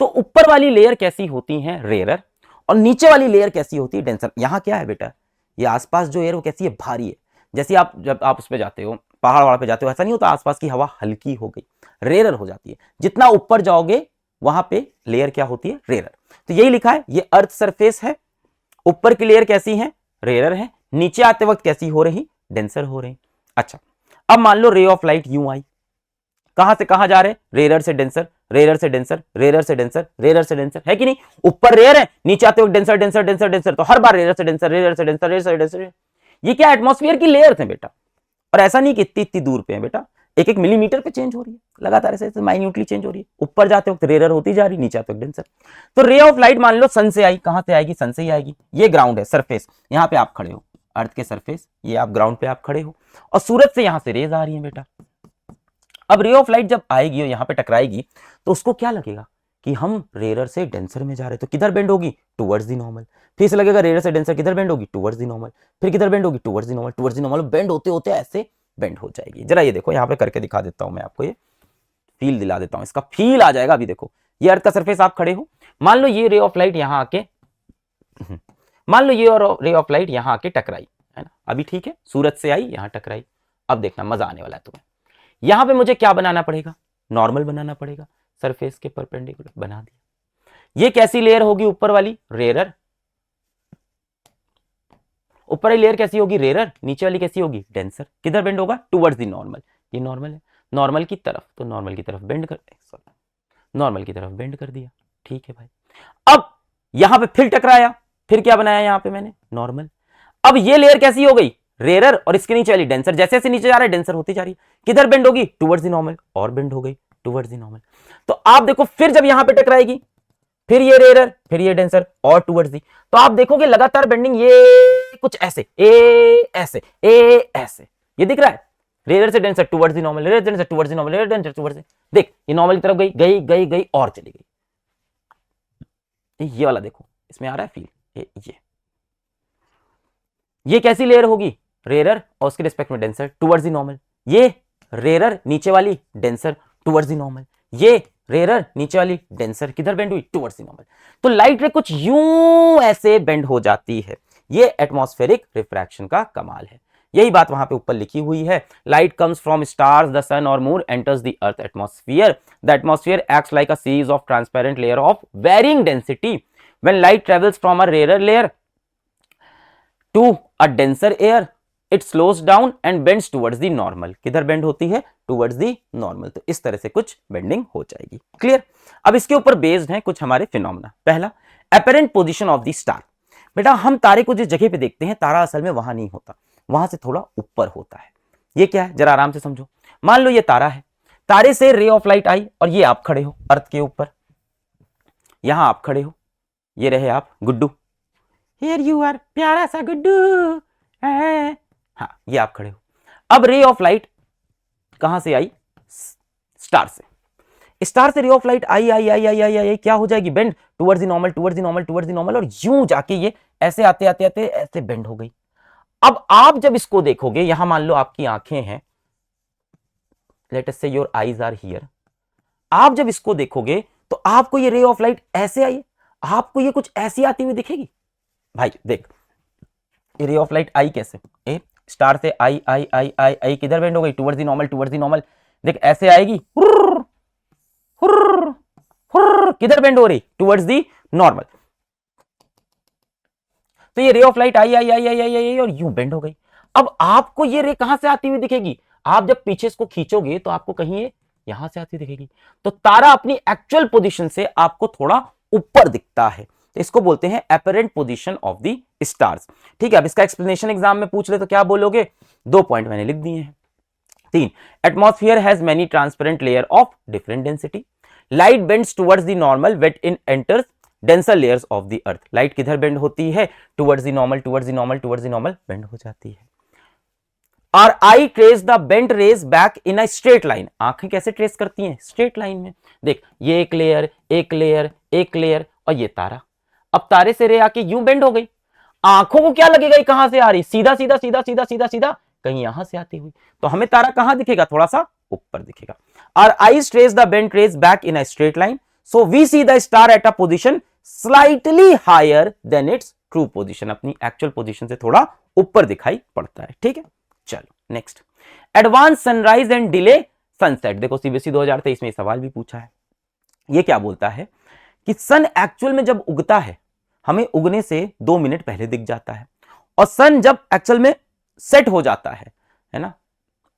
तो ऊपर वाली लेयर कैसी होती है? रेयरर, और नीचे वाली लेयर कैसी होती है? डेंसर। यहां क्या है बेटा? ये आसपास जो एयर वो कैसी है? भारी है। जैसे आप जब आप उस पर जाते हो, पहाड़ वहाड़ पे जाते हो, ऐसा नहीं होता आसपास की हवा हल्की हो गई, रेयरर हो जाती है। जितना ऊपर जाओगे वहां पे लेयर क्या होती है? रेयरर। तो यही लिखा है, ये अर्थ सरफेस है, ऊपर की लेयर कैसी है? रेयरर है, नीचे आते वक्त कैसी हो रही? डेंसर हो रही। अच्छा, अब मान लो रे ऑफ लाइट यूं आई, कहां से कहां जा रहे? रेयरर से डेंसर, रेयरर से डेंसर, रेयरर से डेंसर, रेयरर से डेंसर, है कि नहीं? ऊपर रेयर है, नीचे आते वक्त डेंसर डेंसर डेंसर डेंसर, तो हर बार रेयरर से डेंसर, रेयरर से डेंसर, रेयरर से डेंसर। ये क्या? एटमॉस्फेयर की लेयर थे बेटा। और ऐसा नहीं कि इतनी इतनी दूर पे है बेटा, एक एक मिलीमीटर पे चेंज हो रही है, लगातार ऐसे माइन्यूटली चेंज हो रही है। ऊपर जाते वक्त रेयरर होती जा रही, नीचे आते वक्त डेंसर। तो रे ऑफ लाइट मान लो सन से आई, कहां से आएगी? सन से ही आएगी। ये ग्राउंड है, सरफेस, यहां पे आप खड़े हो, अर्थ के सरफेस, ये आप ग्राउंड पे आप खड़े हो, और सूरज से यहां से रेज आ रही है बेटा। अब रे ऑफ लाइट जब आएगी और यहां पे टकराएगी तो उसको क्या लगेगा कि हम रेयरर से डेंसर में जा रहे हैं, तो किधर बेंड होगी? Towards the normal. फिर से लगेगा रेयरर से डेंसर, किधर बेंड होगी? Towards the normal. फिर किधर बेंड होगी? Towards the normal. Towards the normal bend होते होते ऐसे बेंड हो जाएगी। जरा ये देखो, यहां पे करके दिखा देता हूं मैं आपको, ये फील दिला देता हूं, इसका फील आ जाएगा। अभी देखो, ये अर्थ का सरफेस, आप खड़े हो, मान लो ये रे ऑफ लाइट यहां आके मान लो ये और रे ऑफ लाइट यहां आके टकराई, है ना? अभी ठीक है, सूरज से आई, यहां टकराई। अब देखना मजा आने वाला है तुम्हें। यहां पे मुझे क्या बनाना पड़ेगा? नॉर्मल बनाना पड़ेगा, सरफेस के परपेंडिकुलर बना दिया। ये कैसी लेयर होगी? ऊपर वाली रेयरर, ऊपर वाली लेयर कैसी होगी? रेयरर। नीचे वाली कैसी होगी? डेंसर। किधर बेंड होगा? Towards the normal. ये नॉर्मल है, नॉर्मल की तरफ, तो नॉर्मल की तरफ बेंड कर, नॉर्मल की तरफ बेंड कर दिया। ठीक है भाई। अब यहां पे फिर टकराया, फिर क्या बनाया यहां पे मैंने? नॉर्मल। अब ये लेयर कैसी हो गई? रेयरर, और इसके नीचे वाली डेंसर। जैसे जैसे नीचे जा रहा है डेंसर होती जा रही है। किधर बेंड होगी? टुवर्ड्स द नॉर्मल, और बेंड हो गई टुवर्ड्स द नॉर्मल। तो आप देखो, फिर जब यहां पे टकराएगी, फिर ये रेयरर, फिर ये डेंसर, और टुवर्ड्स दी, तो आप देखोगे लगातार बेंडिंग, ये कुछ ऐसे, ऐसे, ऐसे, ये दिख रहा है। रेयरर से denser towards the normal, rarer denser towards the normal, rarer denser towards the, देख ये नॉर्मल की तरफ गई गई गई गई और चली गई। ये वाला देखो, इसमें आ रहा है फील। ये कैसी लेयर होगी? रेयरर, और उसके रिस्पेक्ट में डेंसर टुवर्ड्स द नॉर्मल। ये रेयरर, नीचे वाली डेंसर टुवर्ड्स द नॉर्मल। ये रेयरर, नीचे वाली डेंसर, किधर बेंड हुई? Towards the normal. तो लाइट रे कुछ यूं ऐसे बेंड हो जाती है। ये एटमॉस्फेरिक रिफ्रैक्शन का कमाल है। यही बात वहां पे ऊपर लिखी हुई है। Light comes from stars, the sun और moon, enters the earth atmosphere. The atmosphere acts like a series of transparent layer of varying density. When light travels from a rarer layer to a denser air, it slows down and bends towards the normal. किधर bend होती है? Towards the normal. तो इस तरह से कुछ bending हो जाएगी। क्लियर? अब इसके ऊपर बेस्ड है कुछ हमारे फिनोमेना। पहला, apparent position of the star. बेटा हम तारे को जिस जगह पे देखते हैं, तारा असल में वहां नहीं होता, वहां से थोड़ा ऊपर होता है। ये क्या है? जरा आराम से समझो। मान लो ये तारा है, तारे से रे ऑफ लाइट आई, और ये आप खड़े हो अर्थ के ऊपर, यहां आप खड़े हो, ये रहे आप गुड्डू, हियर यू आर, प्यारा सा गुड्डू, हाँ ये आप खड़े हो। अब रे ऑफ लाइट कहां से आई? स्टार से। स्टार से रे ऑफ लाइट आई आई आई आई आई आई, क्या हो जाएगी? Bend towards the normal, towards the normal, towards the normal, और यूं जाके ये ऐसे आते आते आते ऐसे बेंड हो गई। अब आप जब इसको देखोगे, यहां मान लो आपकी आंखें हैं, लेट अस से योर आईज आर हियर। आप जब इसको देखोगे तो आपको ये रे ऑफ लाइट ऐसे आई, आपको ये कुछ ऐसी आती हुई दिखेगी। भाई देख, ये रे ऑफ लाइट आई कैसे? ए स्टार से आई आई आई आई आई, किधर बेंड हो गई? Towards the normal, towards the normal. देख ऐसे आएगी, हुर्र, हुर्र, हुर्र, किधर बेंड हो रही? Towards the normal. तो ये रे ऑफ लाइट आई आई आई आई आई आई और यूं बेंड हो गई। अब आपको ये रे कहां से आती हुई दिखेगी? आप जब पीछे इसको खींचोगे तो आपको कहीं ये यहां से आती दिखेगी। तो तारा अपनी एक्चुअल पोजीशन से आपको थोड़ा ऊपर दिखता है। तो इसको बोलते हैं apparent position of the stars. ठीक है, अब इसका एक्सप्लेनेशन एग्जाम में पूछ ले तो क्या बोलोगे? 2 पॉइंट मैंने लिख दिए हैं। 3, atmosphere has many transparent layer of different density. Light bends towards the normal when it enters denser layers of the earth. लाइट किधर बेंड होती है? Towards the normal, towards the normal, towards the normal bend हो जाती है। और eye trace the bent rays back in a straight line. आंखें कैसे ट्रेस करती हैं? स्ट्रेट लाइन में। देख, ये एक लेयर, एक लेयर, एक लेयर, और ये तारा। अब तारे से रे आके यूं बेंड हो गई, आंखों को क्या लगेगा ये कहां से आ रही? सीधा सीधा सीधा सीधा सीधा सीधा कहीं यहां से आती हुई, तो हमें तारा कहां दिखेगा? थोड़ा सा ऊपर दिखेगा। और eyes trace the bent rays back in a straight line, so we see the star at a position slightly higher than its true position. अपनी एक्चुअल पोजीशन से थोड़ा ऊपर दिखाई पड़ता है। ठीक है, चलो next, advance sunrise and delay sunset. देखो सीबीएसई 2023 में सवाल भी पूछा है। ये क्या बोलता है कि सन एक्चुअल में जब उगता है हमें उगने से 2 मिनट पहले दिख जाता है, और सन जब एक्चुअल में सेट हो जाता है ना,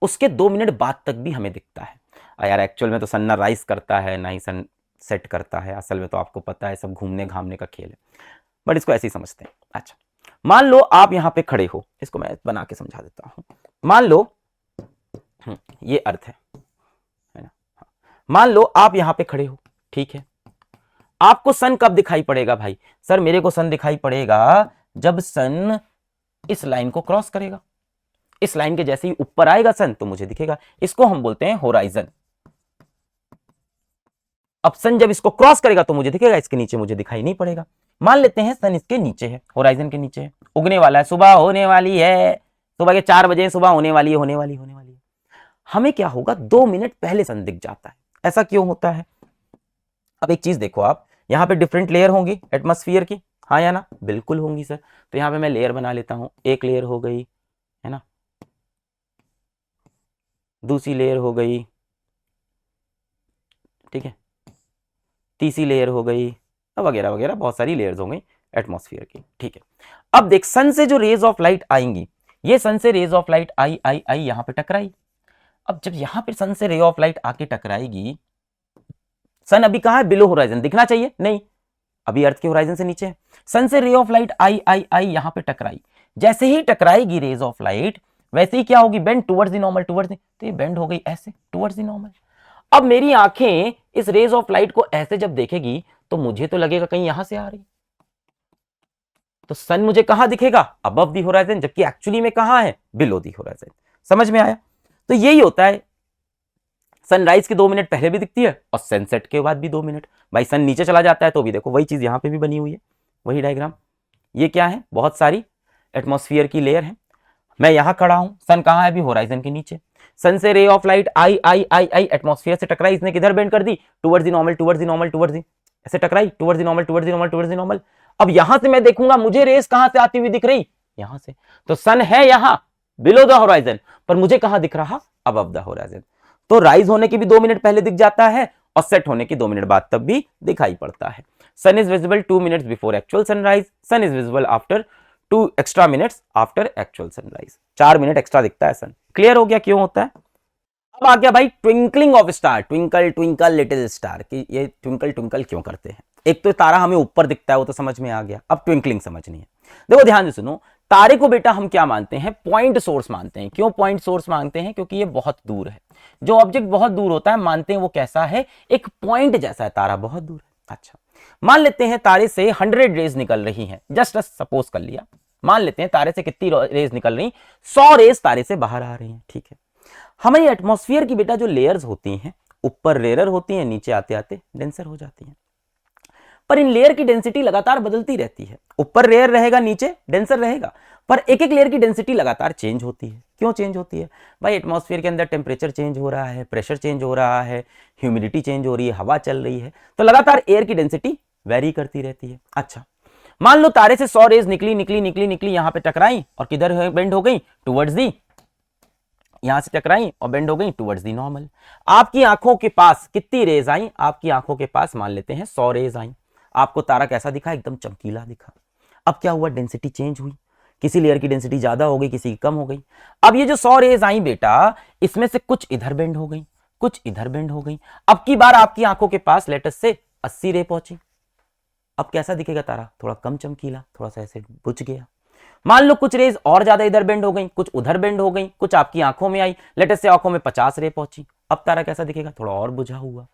उसके 2 मिनट बाद तक भी हमें दिखता है। यार एक्चुअल में तो सन ना राइज करता है ना ही सन सेट करता है, असल में तो आपको पता है सब घूमने घामने का खेल है, बट इसको ऐसे ही समझते हैं। अच्छा, मान लो आप यहां पे खड़े हो, इसको मैं बना के समझा देता हूं। मान लो ये अर्थ है ना, मान लो आप यहां पे खड़े हो, ठीक है। आपको सन कब दिखाई पड़ेगा भाई? सर मेरे को सन दिखाई पड़ेगा जब सन इस लाइन को क्रॉस करेगा। इस लाइन के जैसे ही ऊपर आएगा सन तो मुझे दिखेगा। इसको हम बोलते हैं होराइजन। अब सन जब इसको क्रॉस करेगा तो मुझे दिखेगा, इसके नीचे मुझे दिखाई नहीं पड़ेगा। मान लेते हैं सन इसके नीचे है, होराइजन के नीचे है, उगने वाला है, सुबह होने वाली है, सुबह के 4 बजे सुबह होने वाली है, होने वाली है। हमें क्या होगा? 2 मिनट पहले सन दिख जाता है। ऐसा क्यों होता है? अब एक चीज देखो, आप यहां पे डिफरेंट लेयर होंगी एटमॉस्फेयर की, हाँ या ना? बिल्कुल होंगी सर। तो यहां पे मैं लेयर बना लेता हूं। एक लेयर हो गई, है ना, दूसरी लेयर हो गई, ठीक है, तीसरी लेयर हो गई, वगैरह वगैरह बहुत सारी लेयर्स हो गई एटमॉस्फेयर की। ठीक है, अब देख, सन से जो रेज ऑफ लाइट आएंगी, ये सन से रेज ऑफ लाइट आई आई आई यहां पे टकराई। अब जब यहां पे सन से रे ऑफ लाइट आके टकराएगी, सन अभी कहां है? बिलो होराइजन, दिखना चाहिए नहीं, अभी अर्थ के होराइजन से नीचे है। सन से रे ऑफ लाइट आई आई आई यहां पे टकराई, जैसे ही टकराएगी रेज ऑफ लाइट वैसे ही क्या होगी? Bend towards the normal, towards the, तो ये बेंड हो गई ऐसे टुवर्ड्स द नॉर्मल। अब मेरी आंखें इस रेज ऑफ लाइट को ऐसे जब देखेगी तो मुझे तो लगेगा कहीं यहां से आ रही, तो सन मुझे कहां दिखेगा? अबव दी होराइजन, जबकि एक्चुअली में कहां है? Below the horizon. समझ में आया? तो यही होता है, सनराइज के 2 मिनट पहले भी दिखती है और सनसेट के बाद भी 2 मिनट। भाई सन नीचे चला जाता है तो भी देखो वही चीज यहां पे भी बनी हुई है, वही डायग्राम। ये क्या है? बहुत सारी एटमॉस्फेयर की लेयर है। मैं यहां खड़ा हूं, सन कहां है? अभी होराइजन के नीचे। सन से रे ऑफ लाइट आई आई आई आई एटमॉस्फेयर से टकराई, इसने किधर बेंड कर दी? Towards the normal, towards the normal, towards the, ऐसे टकराई, towards the normal, towards the normal, towards the normal. अब यहां से मैं देखूंगा, मुझे रेस कहां से आती हुई दिख रही? यहां से। तो सन है यहां बिलो द होराइजन, पर मुझे कहां दिख रहा? Above the horizon. तो राइज होने की भी 2 मिनट पहले दिख जाता है और सेट होने की 2 मिनट बाद तब भी दिखाई पड़ता है। Sun is visible 2 minutes before actual sunrise, sun is visible after 2 extra minutes after actual sunrise. 4 minute extra दिखता है सन। क्लियर हो गया क्यों होता है? अब आ गया भाई twinkling of star, twinkle twinkle little star, कि ये ट्विंकल ट्विंकल क्यों करते हैं। एक तो तारा हमें ऊपर दिखता है, वो तो समझ में आ गया, अब ट्विंकलिंग समझनी है। देखो ध्यान से सुनो, तारे को बेटा हम क्या मानते हैं? पॉइंट सोर्स मानते हैं। क्यों पॉइंट सोर्स मानते हैं? क्योंकि ये बहुत दूर है। जो ऑब्जेक्ट बहुत दूर होता है मानते हैं वो कैसा है? एक पॉइंट जैसा है। तारा बहुत दूर है। अच्छा, मान लेते हैं तारे से 100 रेज निकल रही हैं, जस्ट सपोज कर लिया। मान लेते हैं तारे से कितनी रेज निकल रही? 100 रेज तारे से बाहर आ रही हैं, ठीक है। हमारी एटमॉस्फेयर की बेटा जो लेयर्स होती हैं, ऊपर रेयर होती हैं, नीचे आते आते डेंसर हो जाती हैं। पर इन लेयर की डेंसिटी लगातार बदलती रहती है। ऊपर रेयर रहेगा, नीचे डेंसर रहेगा, पर एक एक लेयर की डेंसिटी लगातार चेंज होती है। क्यों चेंज होती है भाई? एटमॉस्फेयर के अंदर टेम्परेचर चेंज हो रहा है, प्रेशर चेंज हो रहा है, ह्यूमिडिटी चेंज हो रही है, हवा चल रही है, तो लगातार एयर की डेंसिटी वेरी करती रहती है। अच्छा, मान लो तारे से 100 रेज निकली निकली निकली निकली, यहां पे टकराई और किधर बेंड हो गई? टुवर्ड्स दी, यहां से टकराई और बेंड हो गई टुवर्ड्स दी नॉर्मल। आपकी आंखों के पास कितनी रेज आई? आपकी आंखों के पास मान लेते हैं 100 रेज आई। आपको तारा कैसा दिखा? एकदम चमकीला दिखा। अब क्या हुआ? डेंसिटी चेंज हुई, किसी लेयर की डेंसिटी ज्यादा हो गई, किसी की कम हो गई। अब ये जो 100 रेज आई बेटा, इसमें से कुछ इधर बेंड हो गई, कुछ इधर बेंड हो गई। अब की बार आपकी आंखों के पास लेटस से 80 रे पहुंची। अब कैसा दिखेगा तारा? थोड़ा कम चमकीला, थोड़ा सा ऐसे बुझ गया। मान लो कुछ रेज और ज्यादा इधर बेंड हो गई, कुछ उधर बेंड हो गई, कुछ आपकी आंखों में आई, लेटेस्ट से आंखों में 50 रे पहुंची, अब तारा कैसा दिखेगा? थोड़ा और बुझा हुआ।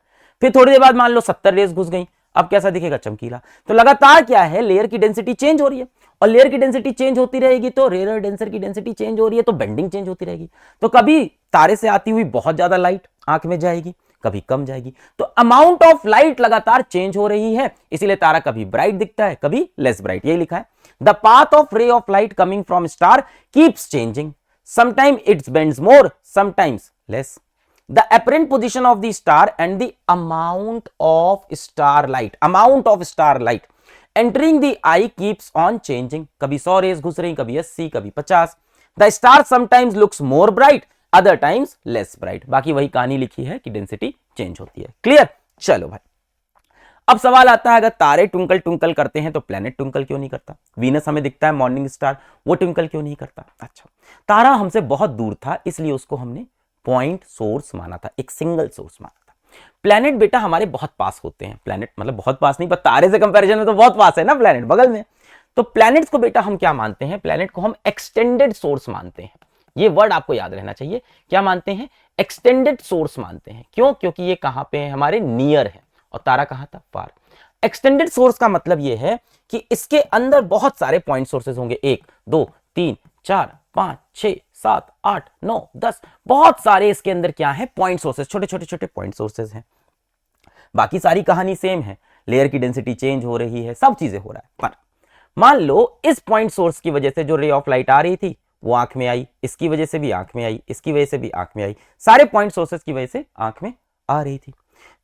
फिर थोड़ी देर बाद मान लो 70 रेज घुस गई, अब कैसा दिखेगा? चमकीला। तो लगातार क्या है, लेयर की डेंसिटी चेंज हो रही है, और लेयर की डेंसिटी चेंज होती रहेगी तो रेयर डेंसर की डेंसिटी चेंज हो रही है तो बेंडिंग चेंज होती रहेगी। तो कभी तारे से आती हुई बहुत ज्यादा लाइट आंख में जाएगी, कभी कम जाएगी, तो अमाउंट ऑफ लाइट लगातार चेंज हो रही है, इसीलिए तारा कभी ब्राइट दिखता है, कभी लेस ब्राइट। यही लिखा है, the path of ray of light coming from star keeps changing, sometime its bends more, sometimes less. The apparent position of the star and the amount of star light entering the eye keeps on changing. कभी 100 raise घुस रही, कभी 80, कभी 50. The star sometimes looks more bright, other times less bright. बाकी वही कहानी लिखी है कि डेंसिटी चेंज होती है। क्लियर? चलो भाई, अब सवाल आता है, अगर तारे ट्विंकल ट्विंकल करते हैं तो प्लेनेट ट्विंकल क्यों नहीं करता? वीनस हमें दिखता है मॉर्निंग स्टार, वो ट्विंकल क्यों नहीं करता? अच्छा, तारा हमसे बहुत दूर था, इसलिए उसको हमने पॉइंट सोर्स माना था, एक सिंगल सोर्स माना था। प्लेनेट बेटा हमारे बहुत पास होते हैं, प्लेनेट मतलब बहुत पास नहीं, पर तारे से कंपैरिजन में तो बहुत पास है ना प्लेनेट, बगल में। तो प्लेनेट्स को बेटा हम क्या मानते हैं? प्लेनेट को हम एक्सटेंडेड सोर्स मानते हैं। ये वर्ड आपको याद रहना चाहिए, क्या मानते हैं? एक्सटेंडेड सोर्स मानते हैं। क्यों? क्योंकि ये कहां पे है? हमारे नियर है, और तारा कहां था? फार। एक्सटेंडेड सोर्स का मतलब यह है कि इसके अंदर बहुत सारे पॉइंट सोर्सेज होंगे, 1 2 3 4 5 6 7 8 9 10, बहुत सारे इसके अंदर क्या है? पॉइंट सोर्सेज, छोटे छोटे छोटे पॉइंट सोर्सेज हैं। बाकी सारी कहानी सेम है, लेयर की डेंसिटी चेंज हो रही है, सब चीजें हो रहा है। पर मान लो इस पॉइंट सोर्स की वजह से जो रे ऑफ लाइट आ रही थी वो आंख में आई, इसकी वजह से भी आंख में आई, इसकी वजह से भी आंख में आई, सारे पॉइंट सोर्सेज की वजह से आंख में आ रही थी।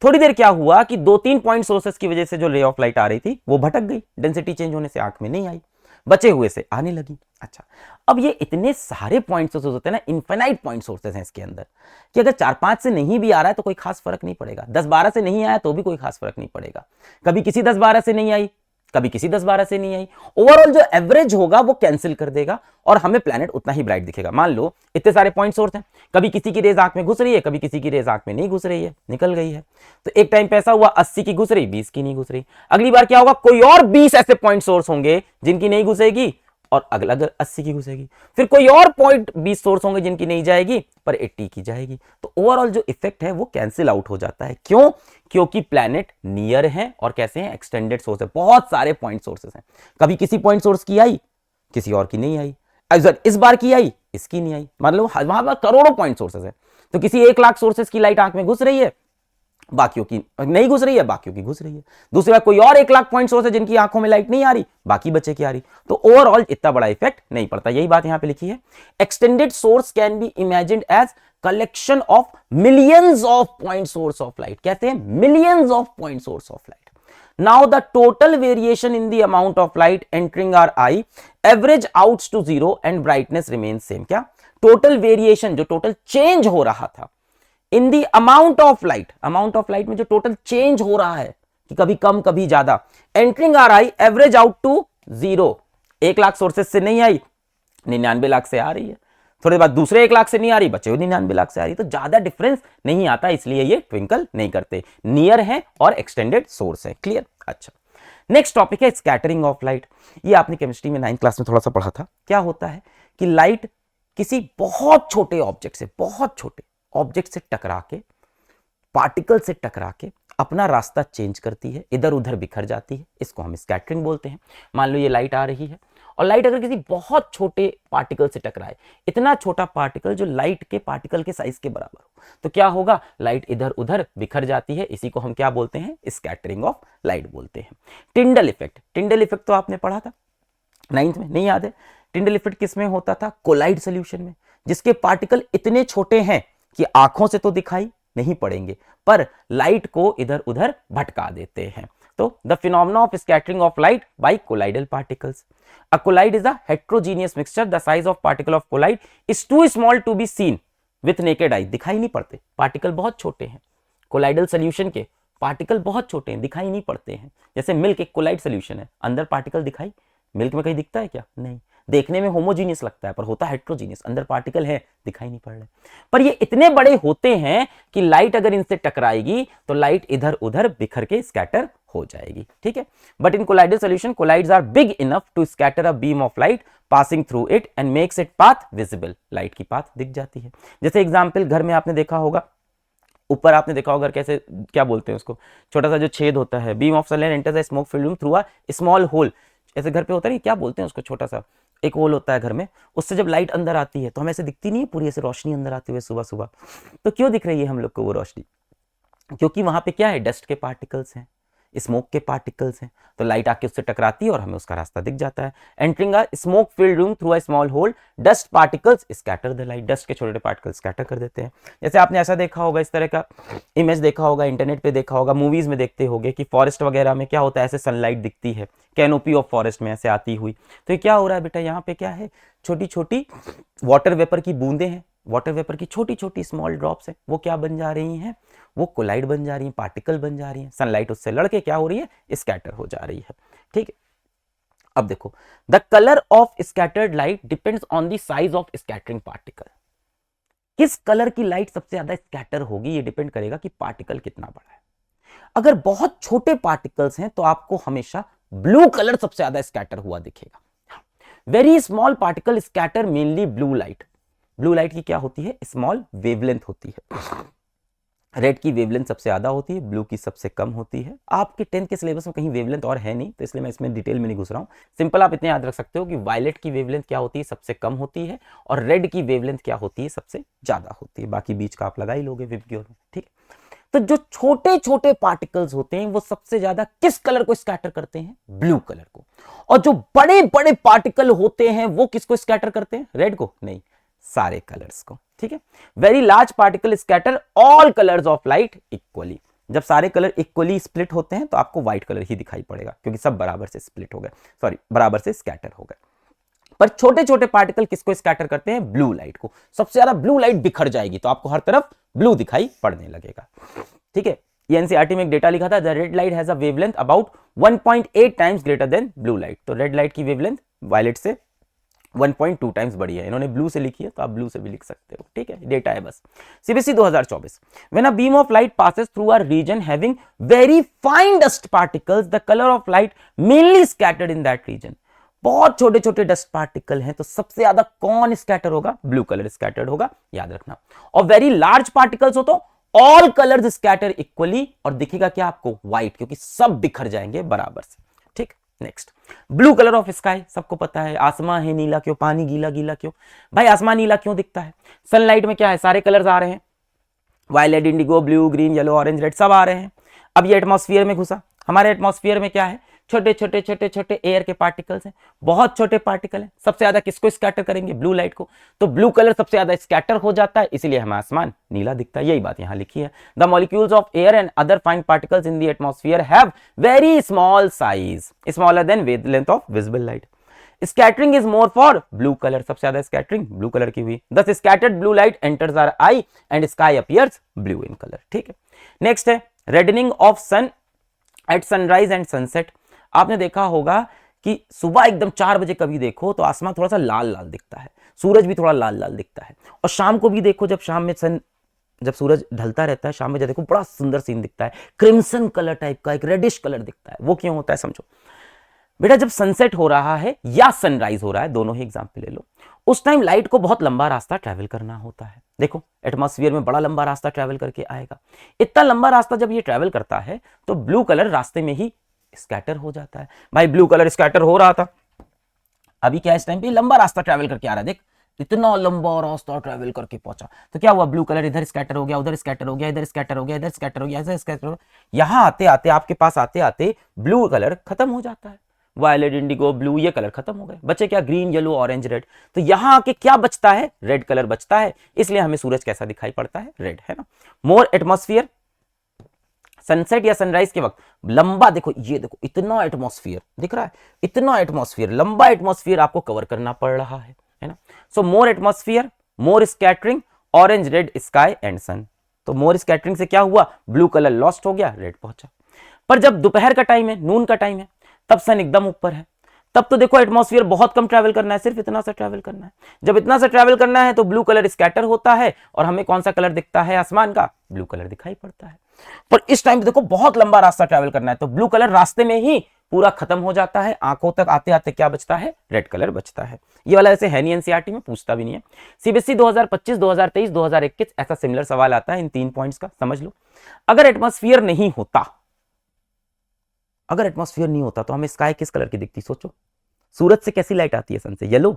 थोड़ी देर क्या हुआ कि 2-3 पॉइंट सोर्सेज की वजह से जो रे ऑफ लाइट आ रही थी वो भटक गई, डेंसिटी चेंज होने से आंख में नहीं आई, बचे हुए से आने लगी। अच्छा, अब ये इतने सारे पॉइंट सोर्सेज होते हैं ना, इनफाइनाइट पॉइंट सोर्सेज हैं इसके अंदर, कि अगर 4-5 से नहीं भी आ रहा है तो कोई खास फर्क नहीं पड़ेगा, 10-12 से नहीं आया तो भी कोई खास फर्क नहीं पड़ेगा, कभी किसी 10-12 से नहीं आई, कभी किसी 10-12 से नहीं आई, ओवरऑल जो एवरेज होगा वो कैंसिल कर देगा और हमें प्लेनेट उतना ही ब्राइट दिखेगा। मान लो इतने सारे पॉइंट सोर्स हैं, कभी किसी की रेज आंख में घुस रही है, कभी किसी की रेज आंख में नहीं घुस रही है, निकल गई है। तो एक टाइम पे ऐसा हुआ 80 की घुस रही, 20 की नहीं घुस रही। अगली बार क्या होगा? कोई और 20 ऐसे पॉइंट सोर्स होंगे जिनकी नहीं घुसेगी और अगला 80 की घुसेगी, फिर कोई और पॉइंट 20 सोर्स होंगे जिनकी नहीं जाएगी पर 80 की जाएगी। तो ओवरऑल जो इफेक्ट है वो कैंसिल आउट हो जाता है। क्यों? क्योंकि प्लैनेट नियर है और कैसे हैं? एक्सटेंडेड सोर्स है, बहुत सारे पॉइंट सोर्सेस हैं। कभी किसी पॉइंट सोर्स की आई, किसी और की नहीं आई, इस बार की आई, इसकी नहीं आई, मतलब वहां पर करोड़ों पॉइंट सोर्सेस है। तो किसी 1 लाख सोर्सेस की लाइट आंख में घुस रही है, बाकियों की नहीं घुस रही है, बाकियों की घुस रही है। दूसरी बार कोई और 1 लाख पॉइंट सोर्स है जिनकी आंखों में लाइट नहीं आ रही, बाकी बच्चे की आ रही, तो ओवरऑल इतना बड़ा इफेक्ट नहीं पड़ता। यही बात यहां पे लिखी है, extended source can be imagined as collection of millions of point source of light. कहते हैं millions of point source of light. Now the total variation in the amount of light entering our eye average out to 0 and brightness remains same। क्या? Total variation, जो total change हो रहा था in the amount of light, amount of light में जो total change हो रहा है कि कभी कम कभी ज्यादा, entering our eye average out to 0। 1 lakh sources से नहीं आई, 99 लाख से आ रही है, थोड़ी बाद दूसरे 1 लाख से नहीं आ रही, बचे हुए 99 लाख से आ रही, तो ज्यादा डिफरेंस नहीं आता, इसलिए ये ट्विंकल नहीं करते, नियर है और एक्सटेंडेड सोर्स है। क्लियर? अच्छा, नेक्स्ट टॉपिक है स्कैटरिंग ऑफ लाइट। ये आपने केमिस्ट्री में 9th क्लास में थोड़ा सा पढ़ा था। क्या होता है कि लाइट किसी बहुत छोटे ऑब्जेक्ट से, बहुत छोटे ऑब्जेक्ट से टकरा के, पार्टिकल से टकरा के अपना रास्ता चेंज करती है, इधर उधर बिखर जाती है, इसको हम स्कैटरिंग बोलते हैं। मान लो ये लाइट आ रही है और लाइट अगर किसी बहुत छोटे पार्टिकल से टकराए, इतना छोटा पार्टिकल जो लाइट के पार्टिकल के साइज के बराबर हो, तो क्या होगा? लाइट इधर उधर बिखर जाती है, इसी को हम क्या बोलते हैं? स्कैटरिंग ऑफ लाइट बोलते हैं। टिंडल इफेक्ट, टिंडल इफेक्ट तो आपने पढ़ा था 9th में, नहीं याद है? टिंडल इफेक्ट किस में होता था? कोलाइड सॉल्यूशन में, जिसके पार्टिकल इतने छोटे हैं कि आंखों से तो दिखाई नहीं पड़ेंगे पर लाइट को इधर उधर भटका देते हैं। तो the phenomena of scattering of light by colloidal particles. A colloid is a heterogeneous mixture, the size of particle of colloid is too small to be seen with naked eye. दिखाई नहीं पड़ते, पार्टिकल बहुत छोटे हैं। Colloidal solution के particle बहुत छोटे हैं, दिखाई नहीं पड़ते हैं। जैसे मिल्क एक कोलाइड सॉल्यूशन है, अंदर पार्टिकल दिखाई, मिल्क में कहीं दिखता है क्या? नहीं। देखने में होमोजीनियस लगता है पर होता हेट्रोजीनियस, अंदर पार्टिकल है दिखाई नहीं पड़ रहे, पर ये इतने बड़े होते हैं कि लाइट अगर इनसे टकराएगी तो लाइट इधर उधर बिखर के स्कैटर हो जाएगी, ठीक है। But in colloidal solution colloids are big enough to scatter a beam of light passing through it and makes it path visible, light की पाथ दिख जाती है। जैसे एग्जांपल घर में आपने देखा होगा, ऊपर आपने देखा होगा कैसे, क्या बोलते हैं उसको, छोटा सा जो छेद होता है, beam of sunlight enters a smoke filled room through a small hole, ऐसे घर पे होता है, क्या बोलते हैं उसको, छोटा सा एक होल होता है घर में, उससे जब लाइट अंदर आती है तो हमें ऐसे दिखती नहीं है पूरी ऐसे रोशनी अंदर आती हुई सुबह सुबह, तो क्यों दिख रही है हम लोग को वो रोशनी, क्योंकि वहां पे क्या है, डस्ट के पार्टिकल्स हैं, स्मोक के पार्टिकल्स हैं, तो लाइट आके उससे टकराती है और हमें उसका रास्ता दिख जाता है। Entering a smoke filled room through a small hole, dust particles scatter the light, dust के छोटे पार्टिकल्स स्कैटर कर देते हैं। जैसे आपने ऐसा देखा होगा, इस तरह का इमेज देखा होगा, इंटरनेट पे देखा होगा, मूवीज में देखते होगे कि फॉरेस्ट वगैरह में क्या होता है, ऐसे सनलाइट दिखती है कैनोपी ऑफ फॉरेस्ट में ऐसे आती हुई, तो ये क्या हो रहा है बेटा, यहाँ पे क्या है, छोटी छोटी वाटर वेपर की बूंदे हैं, वाटर वेपर की छोटी छोटी स्मॉल ड्रॉप्स हैं, वो क्या बन जा रही हैं, वो कोलाइड बन जा रही है, पार्टिकल बन जा रही है, सनलाइट उससे लड़के क्या हो रही है, स्कैटर हो जा रही है, ठीक है। अब देखो, the colour of scattered light depends on the size of scattering particle, किस कलर की लाइट सबसे ज्यादा स्कैटर होगी ये डिपेंड करेगा कि पार्टिकल कितना बड़ा है। अगर बहुत छोटे पार्टिकल्स हैं तो आपको हमेशा ब्लू कलर सबसे ज्यादा स्कैटर हुआ दिखेगा। Very small particle scatter mainly blue light, blue light की क्या होती है, स्मॉल वेवलेंथ होती है, रेड की वेवलेंथ सबसे ज्यादा होती है, ब्लू की सबसे कम होती है। आपके 10th के सिलेबस में कहीं वेवलेंथ और है नहीं, तो इसलिए मैं इसमें डिटेल में नहीं घुस रहा हूं, सिंपल आप इतने याद रख सकते हो कि वायलेट की वेवलेंथ क्या होती है, सबसे कम होती है, और रेड की वेवलेंथ क्या होती है, सबसे ज्यादा होती है, बाकी बीच का आप लगा ही लोगे विबग्योर में, ठीक है। तो जो छोटे छोटे पार्टिकल्स होते हैं वो सबसे ज्यादा किस कलर को स्कैटर करते हैं, ब्लू कलर को, और जो बड़े बड़े पार्टिकल होते हैं वो किसको स्कैटर करते हैं, रेड को नहीं, सारे कलर्स को, ठीक है। Very large particle scatter all colours of light equally, जब सारे कलर इक्वली स्प्लिट होते हैं तो आपको व्हाइट कलर ही दिखाई पड़ेगा क्योंकि सब बराबर से स्प्लिट हो गए, सॉरी बराबर से स्कैटर हो गए। पर छोटे छोटे पार्टिकल किसको स्कैटर करते हैं, ब्लू लाइट को, सबसे ज्यादा ब्लू लाइट बिखर जाएगी तो आपको हर तरफ ब्लू दिखाई पड़ने लगेगा, ठीक है। ये एनसीईआरटी में एक डेटा लिखा था, the red light has a wavelength about 1.8 times greater than blue light, तो रेड लाइट की वेवलेंथ वायलेट से 1.2 टाइम्स बड़ी है, इन्होंने ब्लू से लिखी है तो आप ब्लू से भी लिख सकते हो, ठीक है, डेटा है बस। CBSE 2024, when a beam of light passes through a region having very fine dust particles, the colour of light mainly scattered in that region, बहुत छोटे छोटे डस्ट पार्टिकल हैं तो सबसे ज्यादा कौन स्कैटर होगा, ब्लू कलर स्कैटर्ड होगा, याद रखना। और वेरी लार्ज पार्टिकल्स हो तो ऑल कलर्स स्कैटर इक्वली, और दिखेगा क्या आपको, व्हाइट, क्योंकि सब बिखर जाएंगे बराबर से, ठीक। Next, blue colour of sky, सबको पता है आसमान है नीला क्यों, पानी गीला गीला क्यों, भाई आसमान नीला क्यों दिखता है, सनलाइट में क्या है, सारे कलर्स आ रहे हैं, violet, indigo, blue, green, yellow, orange, red, सब आ रहे हैं। अब ये एटमॉस्फेयर में घुसा, हमारे एटमॉस्फेयर में क्या है, छोटे छोटे छोटे छोटे एयर के पार्टिकल्स हैं, बहुत छोटे पार्टिकल हैं, सबसे ज्यादा किसको स्कैटर करेंगे, ब्लू लाइट को, तो ब्लू कलर सबसे ज्यादा स्कैटर हो जाता है, इसलिए हमें आसमान नीला दिखता है, यही बात यहां लिखी है। The molecules of air and other fine particles in the atmosphere have very small size, smaller than wavelength of visible light, scattering is more for blue colour, सबसे ज्यादा स्कैटरिंग ब्लू कलर की हुई, thus scattered blue light enters our eye and sky appears blue in colour, ठीक है। Next है reddening of sun at sunrise and sunset, आपने देखा होगा कि सुबह एकदम 4 बजे कभी देखो तो आसमान थोड़ा सा लाल लाल दिखता है, सूरज भी थोड़ा लाल लाल दिखता है, और शाम को भी देखो, जब शाम में जब सूरज ढलता रहता है शाम में जब देखो बड़ा सुंदर सीन दिखता है, क्रिम्सन कलर टाइप का एक रेडिश कलर दिखता है, वो क्यों होता है समझो बेटा, जब सनसेट हो रहा है या सनराइज हो रहा है, दोनों ही एग्जाम्पल ले लो, उस टाइम लाइट को बहुत लंबा रास्ता ट्रैवल करना होता है, देखो एटमॉस्फेयर में बड़ा लंबा रास्ता ट्रैवल करके आएगा, इतना लंबा रास्ता जब ये ट्रैवल करता है तो ब्लू कलर रास्ते में ही स्कैटर हो जाता है। भाई ब्लू कलर स्कैटर हो रहा था, अभी क्या इस टाइम पे लंबा रास्ता ट्रैवल करके आ रहा है, देख इतना लंबा रास्ता ट्रैवल करके पहुंचा, तो क्या हुआ, ब्लू कलर इधर स्कैटर हो गया, उधर स्कैटर हो गया, इधर स्कैटर हो गया, इधर स्कैटर हो गया, इधर स्कैटर हो गया, यहां आते आते आपके पास आते आते ब्लू कलर खत्म हो जाता है, वायलेट, इंडिगो, ब्लू, ये कलर खत्म हो गए, बचे क्या, ग्रीन, येलो, ऑरेंज, रेड, तो यहां आके क्या बचता है, रेड कलर बचता है, इसलिए हमें सूरज कैसा दिखाई पड़ता है, रेड, है ना। मोर एटमॉस्फेयर, सनसेट या सनराइज के वक्त लंबा, देखो ये देखो इतना एटमॉस्फेयर दिख रहा है, इतना एटमॉस्फेयर, लंबा एटमॉस्फेयर आपको कवर करना पड़ रहा है ना। So more atmosphere, more scattering, orange, red, sky and sun, तो मोर स्कैटरिंग से क्या हुआ, ब्लू कलर लॉस्ट हो गया, रेड पहुंचा। पर जब दोपहर का टाइम है, नून का टाइम है, तब सन एकदम ऊपर है, तब तो देखो एटमॉस्फेयर बहुत कम ट्रैवल करना है, सिर्फ इतना सा ट्रैवल करना है। जब इतना सा ट्रैवल करना है तो ब्लू कलर स्कैटर होता है और हमें कौन सा कलर दिखता है आसमान का, ब्लू कलर दिखाई पड़ता है। पर इस टाइम देखो बहुत लंबा रास्ता ट्रैवल करना है तो ब्लू कलर रास्ते में ही पूरा खत्म हो जाता है, आंखों तक आते आते क्या बचता है, रेड कलर बचता है। ये वाला ऐसे है नहीं एनसीईआरटी में, पूछता भी नहीं है। सीबीएसई 2025, 2023, 2021 ऐसा सिमिलर सवाल आता है इन 3 पॉइंट्स का, समझ लो। अगर एटमॉस्फेयर नहीं होता, अगर एटमॉस्फेयर नहीं होता तो हमें स्काई किस कलर की दिखती, सोचो। सूरज से कैसी लाइट आती है, सन से, येलो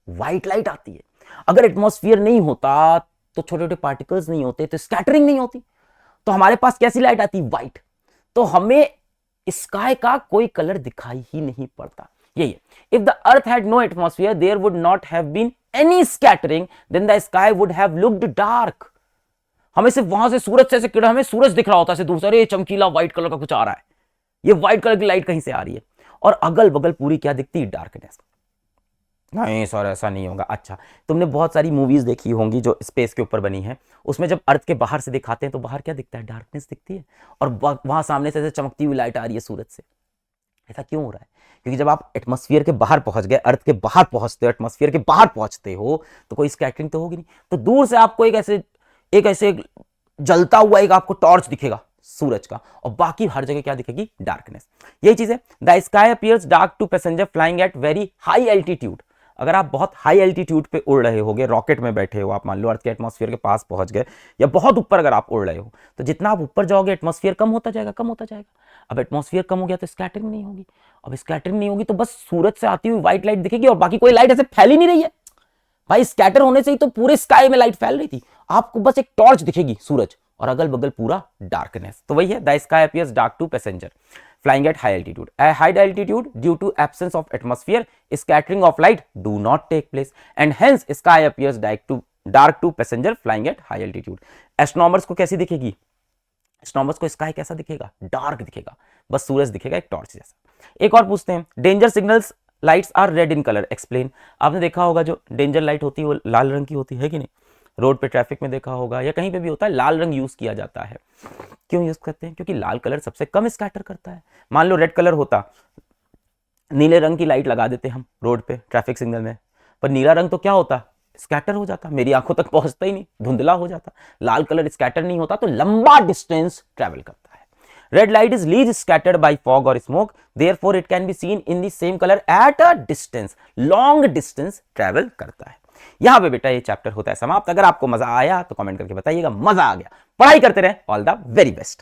व्हाइट लाइट आती है। अगर एटमॉस्फेयर नहीं होता तो छोटे छोटे पार्टिकल्स नहीं होते, तो स्कैटरिंग नहीं होती, तो हमारे पास कैसी लाइट आती, व्हाइट। तो हमें स्काई का कोई कलर दिखाई ही नहीं पड़ता। यही है, if the earth had no atmosphere there would not have been any scattering, then the sky would have looked dark. हमें सिर्फ वहां से सूरज से किरण, हमें सूरज दिख रहा होता है दूर से, अरे चमकीला व्हाइट कलर का कुछ आ रहा है, ये व्हाइट कलर की लाइट कहीं से आ रही है, और अगल बगल पूरी क्या दिखती, डार्कनेस। नहीं सर ऐसा नहीं होगा। अच्छा, तुमने बहुत सारी मूवीज देखी होंगी जो स्पेस के ऊपर बनी है, उसमें जब अर्थ के बाहर से दिखाते हैं तो बाहर क्या दिखता है, डार्कनेस दिखती है, और वहां सामने से चमकती हुई लाइट आ रही है सूरज से। ऐसा क्यों हो रहा है, क्योंकि जब आप एटमॉस्फेयर के बाहर पहुंच गए, अर्थ के बाहर पहुंचते हो, एटमॉस्फेयर के बाहर पहुंचते हो, तो कोई स्कैटरिंग तो होगी नहीं। तो दूर से आपको एक ऐसे जलता हुआ एक आपको टॉर्च दिखेगा सूरज का, और बाकी हर जगह क्या दिखेगी, डार्कनेस। यही चीज है, the sky appears dark to passenger flying at very high altitude. अगर आप बहुत हाई एल्टीट्यूड पे उड़ रहे होगे, रॉकेट में बैठे हो आप, मान लो अर्थ के एटमॉस्फेयर के पास पहुंच गए, या बहुत ऊपर अगर आप उड़ रहे हो, तो जितना आप ऊपर जाओगे एटमॉस्फेयर कम होता जाएगा, कम होता जाएगा। अब एटमॉस्फेयर कम हो गया तो स्कैटरिंग नहीं होगी, अब स्कैटरिंग नहीं होगी तो बस सूरज से आती हुई व्हाइट लाइट दिखेगी, और बाकी कोई लाइट ऐसे फैल ही नहीं रही है। भाई स्कैटर होने से ही तो पूरे स्काई में लाइट फैल रही थी, आपको बस एक टॉर्च दिखेगी सूरज, और अगल बगल पूरा डार्कनेस। तो वही है, the sky appears dark to passenger flying at high altitude. At high altitude, due to absence of atmosphere, scattering of light do not take place, and hence sky appears dark to passenger flying at high altitude. Astronomers को कैसी दिखेगी, astronomers को sky कैसा दिखेगा, dark दिखेगा, बस सूरज दिखेगा एक टॉर्च जैसा। एक और पूछते हैं, danger signals lights are red in colour, explain. आपने देखा होगा जो डेंजर लाइट होती है वो लाल रंग की होती है कि नहीं, रोड पे ट्रैफिक में देखा होगा या कहीं पे भी होता है, लाल रंग यूज किया जाता है। क्यों यूज करते हैं, क्योंकि लाल कलर सबसे कम स्कैटर करता है। मान लो रेड कलर होता, नीले रंग की लाइट लगा देते हम रोड पे ट्रैफिक सिग्नल में, पर नीला रंग तो क्या होता, स्कैटर हो जाता, मेरी आंखों तक पहुंचता ही नहीं, धुंधला हो जाता। लाल कलर स्कैटर नहीं होता तो लंबा डिस्टेंस ट्रैवल करता है। Red light is least scattered by fog और smoke, therefore it can be seen in the same colour at a distance, long distance travel करता है। यहां पे बेटा ये चैप्टर होता है समाप्त। अगर आपको मजा आया तो कमेंट करके बताइएगा, मजा आ गया। पढ़ाई करते रहे, ऑल द वेरी बेस्ट।